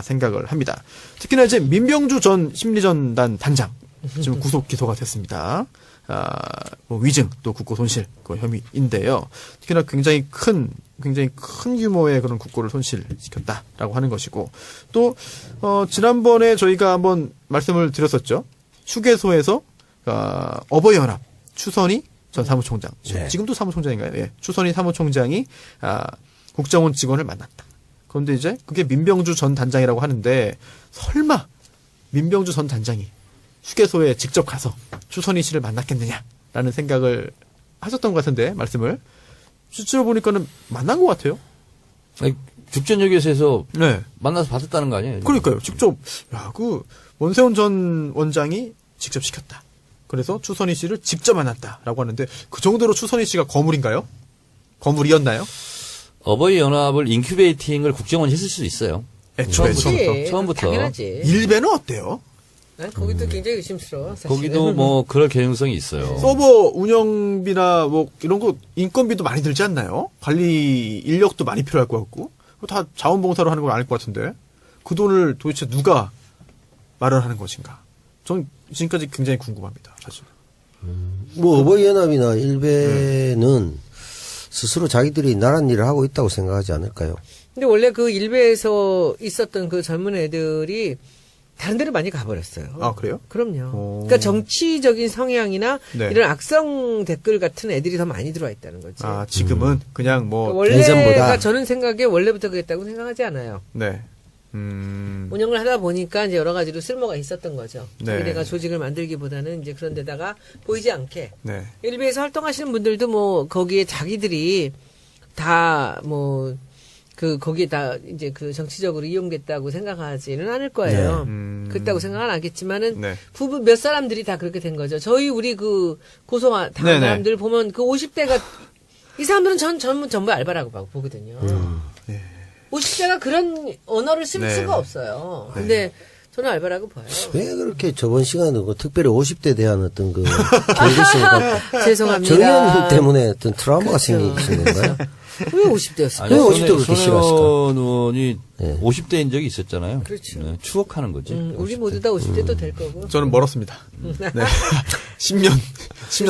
Speaker 1: 생각을 합니다. 특히나 이제 민병주 전 심리전단 단장 지금 구속 기소가 됐습니다. 뭐 위증 또 국고 손실 그 혐의인데요. 특히나 굉장히 큰 규모의 그런 국고를 손실시켰다라고 하는 것이고 또 지난번에 저희가 한번 말씀을 드렸었죠. 휴게소에서 어버이연합 추선희 전 사무총장 지금도 사무총장인가요? 예. 추선희 사무총장이 국정원 직원을 만났다. 그런데 이제 그게 민병주 전 단장이라고 하는데 설마 민병주 전 단장이 휴게소에 직접 가서 추선희 씨를 만났겠느냐라는 생각을 하셨던 것 같은데 말씀을 실제로 보니까는 만난 것 같아요.
Speaker 3: 아니, 죽전역에서
Speaker 1: 네.
Speaker 3: 만나서 받았다는 거 아니에요?
Speaker 1: 그러니까요. 직접 원세훈 전 원장이 직접 시켰다. 그래서 추선희 씨를 직접 만났다라고 하는데 그 정도로 추선희 씨가 거물인가요? 거물이었나요?
Speaker 3: 어버이 연합을 인큐베이팅을 국정원이 했을 수도 있어요.
Speaker 1: 애초에
Speaker 2: 그렇지.
Speaker 3: 처음부터.
Speaker 2: 당연하지.
Speaker 1: 일베는 어때요?
Speaker 2: 난 거기도 굉장히 의심스러워. 사실은.
Speaker 3: 거기도 뭐 그럴 개연성이 있어요.
Speaker 1: 서버 운영비나 뭐 이런 거 인건비도 많이 들지 않나요? 관리 인력도 많이 필요할 것 같고 다 자원봉사로 하는 건 아닐 것 같은데 그 돈을 도대체 누가 마련하는 것인가? 전 지금까지 굉장히 궁금합니다. 사실.
Speaker 4: 뭐 어버이연합이나 일베는 스스로 자기들이 나란 일을 하고 있다고 생각하지 않을까요?
Speaker 2: 근데 원래 그 일베에서 있었던 그 젊은 애들이 다른 데를 많이 가버렸어요.
Speaker 1: 아, 그래요?
Speaker 2: 그럼요. 그러니까 정치적인 성향이나
Speaker 1: 네.
Speaker 2: 이런 악성 댓글 같은 애들이 더 많이 들어와 있다는 거지.
Speaker 1: 지금은 그냥 뭐
Speaker 2: 그러니까 원래가
Speaker 4: 예전보다.
Speaker 2: 저는 생각에 원래부터 그랬다고 생각하지 않아요.
Speaker 1: 네.
Speaker 2: 운영을 하다 보니까 이제 여러 가지로 쓸모가 있었던 거죠.
Speaker 1: 네.
Speaker 2: 자기네가 조직을 만들기보다는 이제 그런 데다가 보이지 않게.
Speaker 1: 네.
Speaker 2: 일베에서 활동하시는 분들도 뭐 거기에 자기들이 다 뭐 거기에다 이제 그 정치적으로 이용됐다고 생각하지는 않을 거예요. 그렇다고 생각은 않겠지만은
Speaker 1: 네.
Speaker 2: 부부 몇 사람들이 다 그렇게 된 거죠. 저희 그 고소한
Speaker 1: 네네.
Speaker 2: 사람들 보면 그 50대가 이 사람들은 전부 알바라고 보거든요. 50대가 그런 언어를 쓸
Speaker 1: 네.
Speaker 2: 수가 없어요. 근데 저는 알바라고 봐요.
Speaker 4: 왜 그렇게 저번 시간에 그 특별히 50대에 대한 어떤 그 경계심과
Speaker 2: 죄송합니다.
Speaker 4: 정의원 때문에 어떤 트라우마가
Speaker 2: 그렇죠.
Speaker 4: 생기신 건가요?
Speaker 2: 왜 50대였어요?
Speaker 3: 아니,
Speaker 4: 왜 50대 그렇게 싫어하실까?
Speaker 3: 손혜원 의원이
Speaker 4: 네.
Speaker 3: 50대인 적이 있었잖아요.
Speaker 2: 그렇죠.
Speaker 3: 네, 추억하는 거지.
Speaker 2: 우리 모두 다 50대도 될 거고.
Speaker 1: 저는 멀었습니다. 네. 10년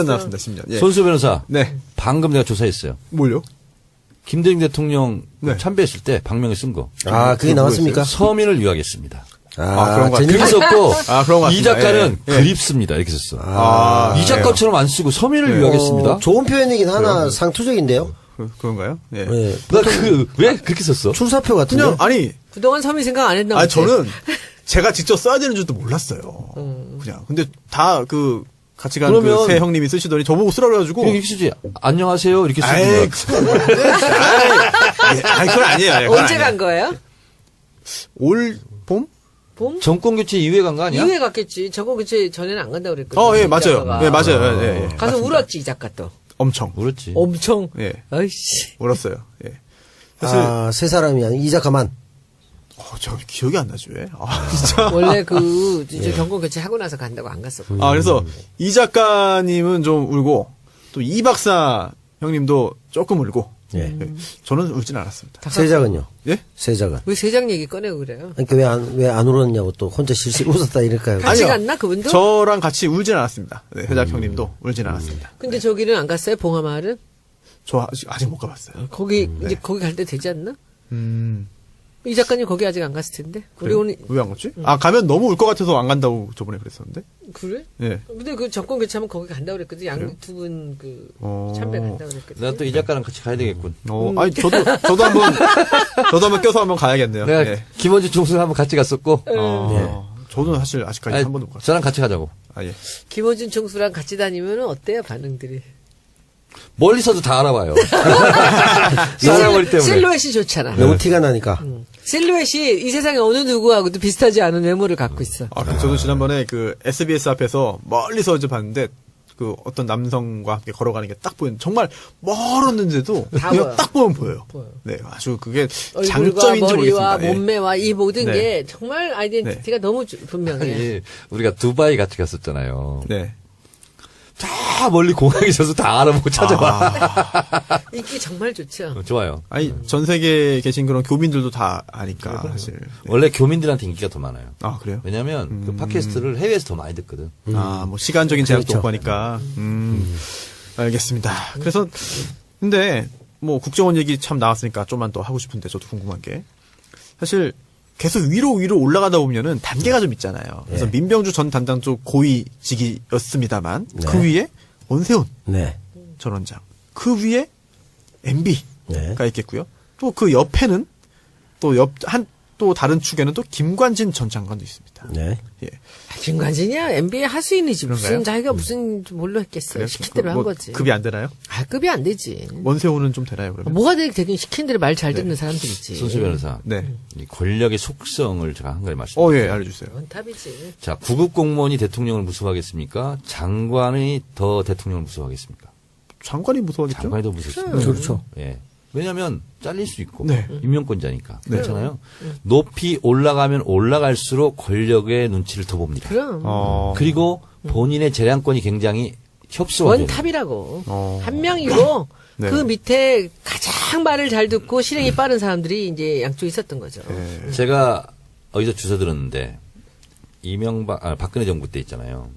Speaker 1: 남았습니다. 10년. 예.
Speaker 3: 손수 변호사,
Speaker 1: 네.
Speaker 3: 방금 내가 조사했어요.
Speaker 1: 뭘요?
Speaker 3: 김대중 대통령
Speaker 1: 네.
Speaker 3: 참배했을 때 방명에 쓴 거.
Speaker 4: 아, 그게 나왔습니까?
Speaker 3: 서민을 위하겠습니다.
Speaker 1: 그런 거
Speaker 4: 전혀-
Speaker 3: 그렇게 썼고
Speaker 1: 그런 것
Speaker 3: 이
Speaker 1: 같습니다.
Speaker 3: 작가는
Speaker 1: 예, 예.
Speaker 3: 그립습니다. 이렇게 썼어.
Speaker 1: 아,
Speaker 3: 이 작가처럼 안 쓰고 서민을 위하겠습니다.
Speaker 4: 좋은 표현이긴 하나 상투적인데요.
Speaker 1: 그런가요? 예.
Speaker 4: 예.
Speaker 3: 나 왜 그렇게 썼어?
Speaker 4: 출사표 같은데.
Speaker 1: 그냥, 아니,
Speaker 2: 그동안 서민 생각 안 했나 보지.
Speaker 1: 저는 제가 직접 써야 되는 줄도 몰랐어요. 그냥. 근데 다 같이 간
Speaker 3: 그러면-
Speaker 1: 새 형님이 쓰시더니 저보고 쓰라고 해가지고.
Speaker 3: 그냥 이렇게 쓰지. 안녕하세요. 이렇게 쓰는
Speaker 1: 아이,
Speaker 3: 거야.
Speaker 1: 그건 아니에요. 예, 그건
Speaker 2: 언제
Speaker 1: 아니에요.
Speaker 2: 간 거예요?
Speaker 1: 올 봄?
Speaker 2: 봄?
Speaker 3: 정권 교체 이후에 간 거 아니야?
Speaker 2: 이후에 갔겠지. 저거 그치 전에는 안 간다고 그랬거든.
Speaker 1: 예,
Speaker 2: 이
Speaker 1: 맞아요.
Speaker 2: 작가가.
Speaker 1: 예, 맞아요. 예, 예.
Speaker 2: 가서
Speaker 1: 맞습니다.
Speaker 2: 울었지 이 작가 또.
Speaker 1: 엄청.
Speaker 3: 그렇지.
Speaker 2: 엄청.
Speaker 1: 예.
Speaker 2: 아이씨.
Speaker 1: 울었어요. 예. 사실,
Speaker 4: 세 사람이 아니고 이 작가만.
Speaker 1: 저 기억이 안 나죠, 왜? 진짜.
Speaker 2: 원래 이제 정권 교체 하고 나서 간다고 안 갔었고.
Speaker 1: 그래서 이 작가님은 좀 울고, 또 이 박사 형님도 조금 울고,
Speaker 4: 예.
Speaker 1: 예. 저는 울진 않았습니다.
Speaker 4: 세작은요?
Speaker 1: 예?
Speaker 4: 세작은.
Speaker 2: 왜 세장 얘기 꺼내고 그래요?
Speaker 4: 그러니까 왜 안 울었냐고 또 혼자 실실 웃었다 이럴까요?
Speaker 2: 같이
Speaker 1: 아니요.
Speaker 2: 갔나 그분도?
Speaker 1: 저랑 같이 울진 않았습니다. 네, 회작 형님도 울진 않았습니다.
Speaker 2: 근데 저기는 안 갔어요? 봉하마을은?
Speaker 1: 저 아직 못 가봤어요.
Speaker 2: 거기 이제 거기 갈 때 되지 않나?
Speaker 1: 음.
Speaker 2: 이 작가님 거기 아직 안 갔을 텐데. 우리
Speaker 1: 그래요?
Speaker 2: 오늘
Speaker 1: 왜 안 갔지? 가면 너무 울 것 같아서 안 간다고 저번에 그랬었는데.
Speaker 2: 그래?
Speaker 1: 예.
Speaker 2: 근데 그 정권 교체하면 거기 간다고 그랬거든. 양 두 분 참배 간다고 그랬거든.
Speaker 3: 내가 또 이 작가랑 같이 가야 되겠군.
Speaker 1: 아니 저도 한번 껴서 한번 가야겠네요.
Speaker 3: 내가
Speaker 1: 예.
Speaker 3: 김원준 총수랑 한번 같이 갔었고.
Speaker 1: 저는 사실 아직까지
Speaker 3: 아니,
Speaker 1: 한 번도 못 갔어요.
Speaker 3: 저랑 같이 가자고.
Speaker 1: 예.
Speaker 2: 김원준 총수랑 같이 다니면 어때요 반응들이?
Speaker 3: 멀리서도 다 알아봐요. 사랑머리 때문에.
Speaker 2: 실루엣이 좋잖아.
Speaker 4: 너무 티가 나니까.
Speaker 2: 실루엣이 이 세상에 어느 누구하고도 비슷하지 않은 외모를 갖고 있어.
Speaker 1: 저도 지난번에 SBS 앞에서 멀리서 이제 봤는데 어떤 남성과 함께 걸어가는 게 딱 보이는 정말 멀었는데도
Speaker 2: 다
Speaker 1: 그냥
Speaker 2: 보여.
Speaker 1: 딱 보면 보여요.
Speaker 2: 보여.
Speaker 1: 네, 아주 그게
Speaker 2: 얼굴과
Speaker 1: 장점인지
Speaker 2: 머리와
Speaker 1: 모르겠습니다. 예.
Speaker 2: 몸매와 이 모든
Speaker 1: 네.
Speaker 2: 게 정말 아이덴티티가 너무 분명해.
Speaker 3: 아니, 우리가 두바이 같이 갔었잖아요.
Speaker 1: 네.
Speaker 3: 다 멀리 공항에 있어서 다 알아보고 찾아봐.
Speaker 2: 인기 정말 좋죠.
Speaker 3: 좋아요.
Speaker 1: 아니 전 세계에 계신 그런 교민들도 다 아니까 사실. 네.
Speaker 3: 원래 교민들한테 인기가 더 많아요.
Speaker 1: 그래요?
Speaker 3: 왜냐면 그 팟캐스트를 해외에서 더 많이 듣거든.
Speaker 1: 뭐 시간적인 제약도
Speaker 4: 그렇죠.
Speaker 1: 없고 하니까. 알겠습니다. 그래서 근데 뭐 국정원 얘기 참 나왔으니까 좀만 더 하고 싶은데 저도 궁금한 게 사실 계속 위로 올라가다 보면은 단계가 좀 있잖아요. 그래서
Speaker 4: 네.
Speaker 1: 민병주 전 단장 쪽 고위직이었습니다만
Speaker 4: 네.
Speaker 1: 그 위에 원세훈
Speaker 4: 네.
Speaker 1: 전 원장, 그 위에 MB가
Speaker 4: 네.
Speaker 1: 있겠고요. 또 그 옆에는 또 다른 축에는 또 김관진 전 장관도 있습니다.
Speaker 4: 네.
Speaker 1: 예.
Speaker 2: 김관진이야 MB의 하수인이지 무슨
Speaker 1: 그런가요?
Speaker 2: 자기가 무슨 뭘로 했겠어요.
Speaker 1: 그래요?
Speaker 2: 시킨 대로 한
Speaker 1: 뭐
Speaker 2: 거지.
Speaker 1: 급이 안 되나요?
Speaker 2: 급이 안 되지.
Speaker 1: 원세훈은 좀 되나요, 그러면?
Speaker 2: 뭐가 되긴 시킨 대로 말 잘 듣는 사람들이지.
Speaker 3: 손수 변호사.
Speaker 1: 네.
Speaker 3: 이 권력의 속성을 제가 한 가지 말씀드릴게요.
Speaker 1: 예, 알려주세요.
Speaker 2: 원탑이지.
Speaker 3: 자, 구급 공무원이 대통령을 무서워하겠습니까? 장관이 더 대통령을 무서워하겠습니까?
Speaker 1: 장관이 무서워하겠죠?
Speaker 3: 장관이 더 무섭습니다.
Speaker 4: 그렇죠.
Speaker 3: 예. 왜냐면 잘릴 수 있고
Speaker 1: 네.
Speaker 3: 임명권자니까 그렇잖아요. 높이 올라가면 올라갈수록 권력의 눈치를 더 봅니다.
Speaker 2: 그럼.
Speaker 3: 그리고 본인의 재량권이 굉장히 협소하죠.
Speaker 2: 원탑이라고. 한 명이고
Speaker 1: 네.
Speaker 2: 그 밑에 가장 말을 잘 듣고 실행이 빠른 사람들이 이제 양쪽에 있었던 거죠.
Speaker 1: 네.
Speaker 3: 제가 어디서 주워 들었는데 박근혜 정부 때 있잖아요.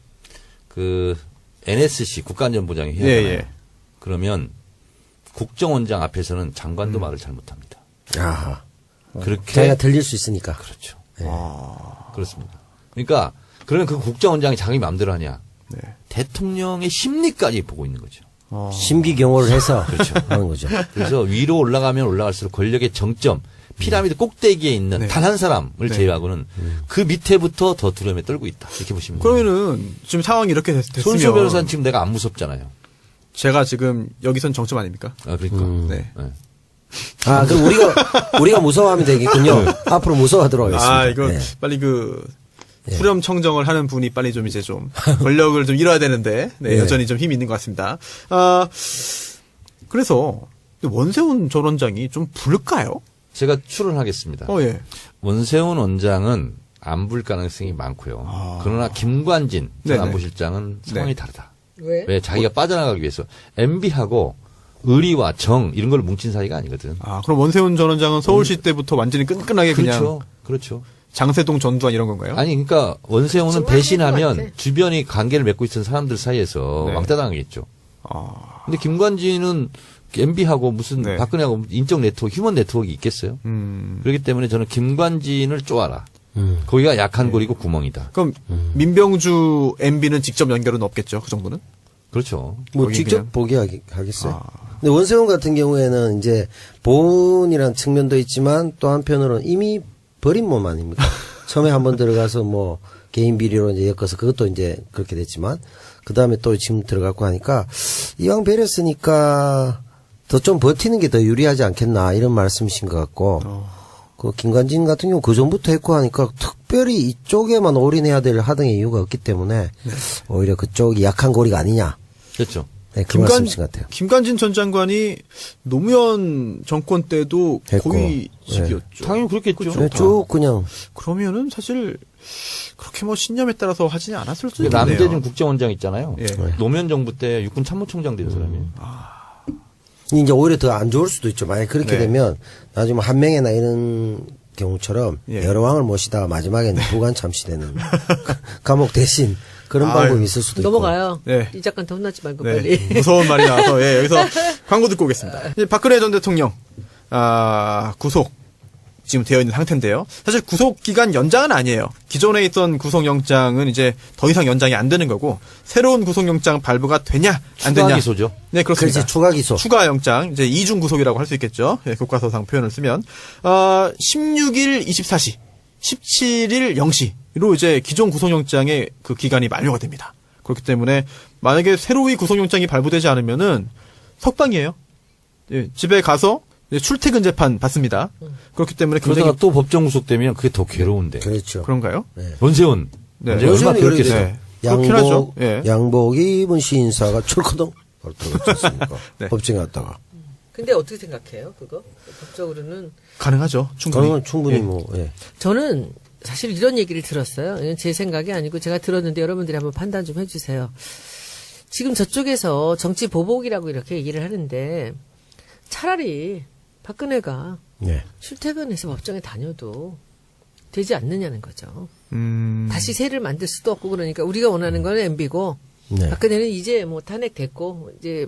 Speaker 3: 그 NSC 국가안전보장이 해야
Speaker 1: 예,
Speaker 3: 되잖아요.
Speaker 1: 예.
Speaker 3: 그러면 국정원장 앞에서는 장관도 말을 잘못합니다.
Speaker 4: 아하.
Speaker 3: 그렇게
Speaker 4: 자기가 들릴 수 있으니까.
Speaker 3: 그렇죠. 그렇습니다. 그러니까 그러면 그 국정원장이 자기 마음대로 하냐?
Speaker 1: 네.
Speaker 3: 대통령의 심리까지 보고 있는 거죠.
Speaker 4: 심기경호를 해서
Speaker 3: 그렇죠.
Speaker 4: 하는 거죠.
Speaker 3: 그래서 위로 올라가면 올라갈수록 권력의 정점, 피라미드 꼭대기에 있는
Speaker 1: 네.
Speaker 3: 단 한 사람을
Speaker 1: 네.
Speaker 3: 제외하고는 그 밑에부터 더 두려움에 떨고 있다. 이렇게 보시면 돼요.
Speaker 1: 그러면은 지금 상황이 이렇게 됐으면
Speaker 3: 손수호 변호사는 지금 내가 안 무섭잖아요.
Speaker 1: 제가 지금 여기선 정점 아닙니까?
Speaker 3: 아, 그러니까.
Speaker 1: 네.
Speaker 3: 네.
Speaker 4: 아, 그럼 우리가 무서워하면 되겠군요. 앞으로 무서워하도록 하겠습니다.
Speaker 1: 아, 이거
Speaker 4: 네.
Speaker 1: 빨리 그 후렴 청정을 하는 분이 빨리 좀 이제 좀 권력을 좀 잃어야 되는데 네,
Speaker 4: 네.
Speaker 1: 여전히 좀 힘이 있는 것 같습니다. 아, 그래서 원세훈 전 원장이 좀 부를까요?
Speaker 3: 제가 추론하겠습니다.
Speaker 1: 예.
Speaker 3: 원세훈 원장은 안 불 가능성이 많고요. 그러나 김관진 전
Speaker 1: 네네.
Speaker 3: 안보실장은 상황이
Speaker 1: 네.
Speaker 3: 다르다.
Speaker 2: 왜?
Speaker 3: 왜? 자기가 빠져나가기 위해서 MB하고 의리와 정 이런 걸 뭉친 사이가 아니거든.
Speaker 1: 아, 그럼 원세훈 전 원장은 서울시 때부터 완전히 끈끈하게 그냥
Speaker 3: 그렇죠. 그렇죠.
Speaker 1: 장세동 전두환 이런 건가요?
Speaker 3: 아니 그러니까 원세훈은
Speaker 2: 정말
Speaker 3: 배신하면
Speaker 2: 그럴 것 같아.
Speaker 3: 주변이 관계를 맺고 있던 사람들 사이에서
Speaker 1: 네.
Speaker 3: 왕따 당하겠죠.
Speaker 1: 아,
Speaker 3: 근데 김관진은 MB하고 무슨
Speaker 1: 네.
Speaker 3: 박근혜하고 인적 네트워크, 휴먼 네트워크 있겠어요? 그렇기 때문에 저는 김관진을 쪼아라. 거기가 약한 고리고 구멍이다.
Speaker 1: 그럼 민병주 MB는 직접 연결은 없겠죠? 그 정도는?
Speaker 3: 그렇죠.
Speaker 4: 뭐
Speaker 1: 거기
Speaker 4: 직접
Speaker 1: 그냥-
Speaker 4: 보게 하겠어요. 근데 원세훈 같은 경우에는 이제 보훈이라는 측면도 있지만 또 한편으로는 이미 버린 몸 아닙니까? 처음에 한번 들어가서 뭐 개인 비리로 이제 엮어서 그것도 이제 그렇게 됐지만 그 다음에 또 지금 들어갔고 하니까 이왕 베렸으니까 더 좀 버티는 게 더 유리하지 않겠나 이런 말씀이신 것 같고 그 김관진 같은 경우 그 전부터 했고 하니까 특별히 이쪽에만 올인해야 될 하등의 이유가 없기 때문에 오히려 그쪽이 약한 고리가 아니냐.
Speaker 3: 그렇죠.
Speaker 4: 네, 그 말씀이신 것 같아요.
Speaker 1: 김관진 전 장관이 노무현 정권 때도
Speaker 4: 했고.
Speaker 1: 고위직이었죠.
Speaker 3: 당연히 그렇겠죠.
Speaker 1: 그렇죠.
Speaker 4: 네, 쭉 그냥
Speaker 1: 그러면은 사실 그렇게 뭐 신념에 따라서 하지는 않았을 수도 있네요.
Speaker 3: 남대준 국정원장 있잖아요.
Speaker 1: 예.
Speaker 3: 노무현 정부 때 육군 참모총장 된 사람이에요.
Speaker 4: 이제 오히려 더 안 좋을 수도 있죠. 만약 그렇게
Speaker 1: 네.
Speaker 4: 되면 나중에 한 명이나 이런 경우처럼
Speaker 1: 예.
Speaker 4: 여러 왕을 모시다가 마지막에는 부관 참시되는 감옥 대신 그런
Speaker 1: 아유.
Speaker 4: 방법이 있을 수도
Speaker 2: 넘어가요.
Speaker 1: 네.
Speaker 2: 이 작가한테 혼나지 말고
Speaker 1: 네,
Speaker 2: 빨리.
Speaker 1: 무서운 말이 나와서 예, 여기서 광고 듣고 오겠습니다. 이제 박근혜 전 대통령 구속 지금 되어 있는 상태인데요. 사실 구속 기간 연장은 아니에요. 기존에 있던 구속영장은 이제 더 이상 연장이 안 되는 거고 새로운 구속영장 발부가 되냐 안
Speaker 3: 추가
Speaker 1: 되냐.
Speaker 3: 기소죠.
Speaker 1: 네, 그렇습니다.
Speaker 4: 그렇지, 추가 기소.
Speaker 1: 추가 영장 이제 이중 구속이라고 할 수 있겠죠. 예, 교과서상 표현을 쓰면 16일 24시, 17일 0시로 이제 기존 구속영장의 그 기간이 만료가 됩니다. 그렇기 때문에 만약에 새로이 구속영장이 발부되지 않으면은 석방이에요. 예, 집에 가서 이제 출퇴근 재판 받습니다. 그렇기 때문에 굉장히
Speaker 3: 그러다가 또 법정 구속되면 그게 더 괴로운데.
Speaker 4: 그렇죠.
Speaker 1: 그런가요?
Speaker 3: 원세훈.
Speaker 1: 네.
Speaker 3: 원세훈 얼마나
Speaker 4: 원세훈이
Speaker 3: 그렇겠어요.
Speaker 1: 네. 그렇긴 하죠. 예.
Speaker 4: 양복 입은 시인사가 철커덩 바로 들어갔지 않습니까?
Speaker 1: 네.
Speaker 4: 법정에 갔다가.
Speaker 2: 근데 어떻게 생각해요, 그거? 법적으로는.
Speaker 1: 가능하죠. 충분히.
Speaker 4: 그러면 충분히
Speaker 1: 예.
Speaker 4: 뭐, 예.
Speaker 2: 저는 사실 이런 얘기를 들었어요. 이건 제 생각이 아니고 제가 들었는데 여러분들이 한번 판단 좀 해주세요. 지금 저쪽에서 정치 보복이라고 이렇게 얘기를 하는데 차라리 박근혜가
Speaker 4: 예.
Speaker 2: 출퇴근해서 법정에 다녀도 되지 않느냐는 거죠.
Speaker 1: 음.
Speaker 2: 다시 세를 만들 수도 없고 그러니까 우리가 원하는 건 MB고
Speaker 4: 네.
Speaker 2: 박근혜는 이제 뭐 탄핵됐고 이제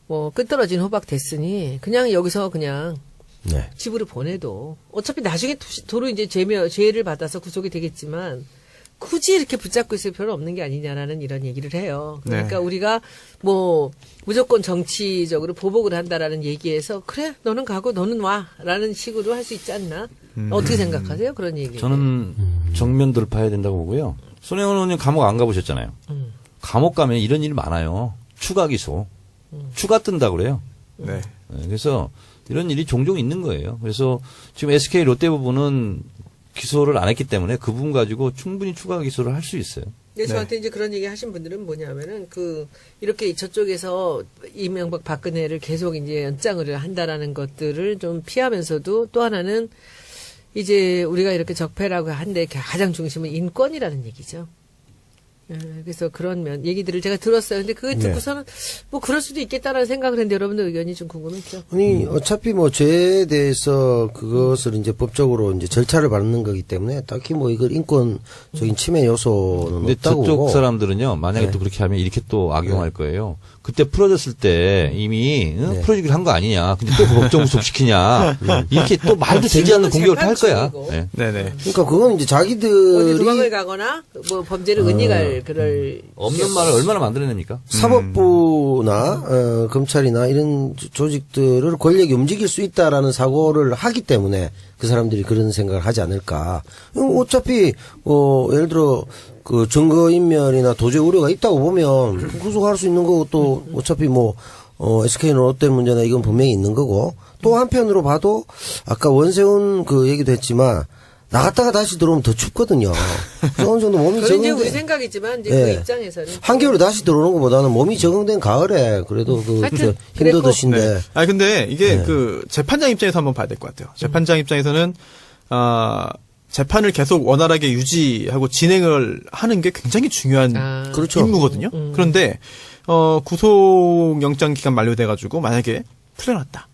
Speaker 2: 뭐 끝떨어진 호박 됐으니 그냥 여기서 그냥
Speaker 4: 네.
Speaker 2: 집으로 보내도 어차피 나중에 도로 이제 죄를 받아서 구속이 되겠지만 굳이 이렇게 붙잡고 있을 필요는 없는 게 아니냐라는 이런 얘기를 해요. 그러니까
Speaker 1: 네.
Speaker 2: 우리가 뭐 무조건 정치적으로 보복을 한다라는 얘기에서 그래 너는 가고 너는 와라는 식으로 할 수 있지 않나? 어떻게 생각하세요? 그런 얘기.
Speaker 3: 저는 정면 돌파해야 된다고 보고요. 손혜원 의원님 감옥 안 가보셨잖아요. 감옥 가면 이런 일 많아요. 추가 기소. 추가 뜬다 그래요.
Speaker 1: 네.
Speaker 3: 네, 그래서 이런 일이 종종 있는 거예요. 그래서 지금 SK 롯데 부분은 기소를 안 했기 때문에 그 부분 가지고 충분히 추가 기소를 할 수 있어요.
Speaker 2: 근데 저한테 이제 그런 얘기 하신 분들은 뭐냐면은 이렇게 저쪽에서 이명박 박근혜를 계속 이제 연장을 한다라는 것들을 좀 피하면서도 또 하나는 이제 우리가 이렇게 적폐라고 한데 가장 중심은 인권이라는 얘기죠. 그래서 그런 얘기들을 제가 들었어요. 근데 그거 듣고서는 뭐 그럴 수도 있겠다라는 생각을 했는데 여러분들 의견이 좀 궁금했죠.
Speaker 4: 아니, 어차피 뭐 죄에 대해서 그것을 이제 법적으로 이제 절차를 밟는 거기 때문에 딱히 뭐 이걸 인권적인 침해 요소는
Speaker 3: 근데
Speaker 4: 없다고
Speaker 3: 저쪽
Speaker 4: 보고.
Speaker 3: 사람들은요, 만약에 또 그렇게 하면 이렇게 또 악용할 거예요. 그때 풀어졌을 때 이미 풀어주기로 한 거 아니냐. 근데 또 법정 구속시키냐. 이렇게 또 말도 되지 않는 공격을 할 거야. 네.
Speaker 1: 네네.
Speaker 4: 그러니까 그건 이제
Speaker 2: 어디
Speaker 4: 자기들이
Speaker 2: 도망을 가거나 뭐 범죄를 은닉할 그럴
Speaker 3: 없는 말을 얼마나 만들어냅니까?
Speaker 4: 사법부나 검찰이나 이런 조직들을 권력이 움직일 수 있다라는 사고를 하기 때문에 그 사람들이 그런 생각을 하지 않을까. 어차피 예를 들어 그 증거인멸이나 도저히 우려가 있다고 보면 구속할 수 있는 거고 또 어차피 SK는 롯데 문제나 이건 분명히 있는 거고 또 한편으로 봐도 아까 원세훈 그 얘기도 했지만 나갔다가 다시 들어오면 더 춥거든요. 그래서 어느 정도 몸이
Speaker 2: 그건 이제
Speaker 4: 적응된
Speaker 2: 우리 생각이지만 이제
Speaker 4: 예.
Speaker 2: 그 입장에서는
Speaker 4: 한겨울에 다시 들어오는 것보다는 몸이 적응된 가을에 그래도
Speaker 2: 하여튼
Speaker 4: 힘도
Speaker 2: 그랬고.
Speaker 4: 드신데
Speaker 1: 네. 아 근데 이게 그 재판장 입장에서 한번 봐야 될 것 같아요. 재판장 입장에서는 재판을 계속 원활하게 유지하고 진행을 하는 게 굉장히 중요한
Speaker 4: 그렇죠.
Speaker 1: 임무거든요. 그런데 구속영장 기간 만료돼가지고 만약에 풀려났다.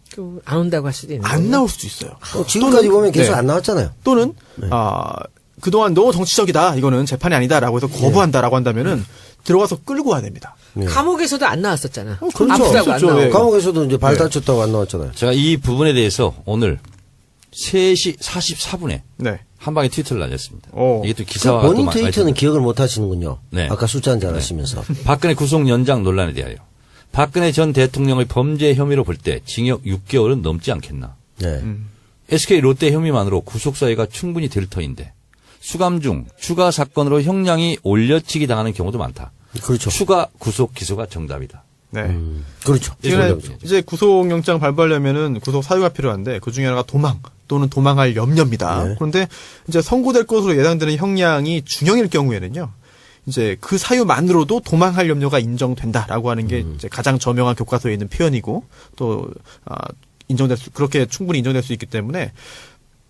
Speaker 2: 안 온다고 할 수도 있는
Speaker 1: 안 나올 수도 있어요.
Speaker 4: 지금까지 보면 계속
Speaker 1: 네.
Speaker 4: 안 나왔잖아요.
Speaker 1: 또는 그동안 너무 정치적이다. 이거는 재판이 아니다라고 해서 거부한다라고 한다면은 들어가서 끌고 와야 됩니다.
Speaker 2: 감옥에서도 안 나왔었잖아.
Speaker 4: 그렇죠.
Speaker 2: 아프다고 안
Speaker 1: 그렇죠.
Speaker 2: 나오고.
Speaker 1: 예.
Speaker 4: 감옥에서도 이제 발 다쳤다고 안 나왔잖아요.
Speaker 3: 제가 이 부분에 대해서 오늘 3시 44분에
Speaker 1: 네.
Speaker 3: 한 방에 트위터를 날렸습니다.
Speaker 1: 오.
Speaker 3: 이게 또 기사화가
Speaker 4: 본인
Speaker 3: 또
Speaker 4: 트위터는 기억을 못 하시는군요.
Speaker 3: 네.
Speaker 4: 아까 숫자 한잔 하시면서.
Speaker 3: 박근혜 구속 연장 논란에 대하여 박근혜 전 대통령의 범죄 혐의로 볼 때 징역 6개월은 넘지 않겠나.
Speaker 4: 네.
Speaker 3: SK 롯데 혐의만으로 구속 사유가 충분히 될 터인데 수감 중 추가 사건으로 형량이 올려치기 당하는 경우도 많다.
Speaker 4: 그렇죠.
Speaker 3: 추가 구속 기소가 정답이다.
Speaker 1: 네.
Speaker 4: 그렇죠.
Speaker 1: 지금 이제 구속영장 발부하려면은 구속 사유가 필요한데 그 중에 하나가 도망 또는 도망할 염려입니다.
Speaker 4: 네.
Speaker 1: 그런데 이제 선고될 것으로 예상되는 형량이 중형일 경우에는요. 이제 그 사유만으로도 도망할 염려가 인정된다라고 하는 게 이제 가장 저명한 교과서에 있는 표현이고 또 그렇게 충분히 인정될 수 있기 때문에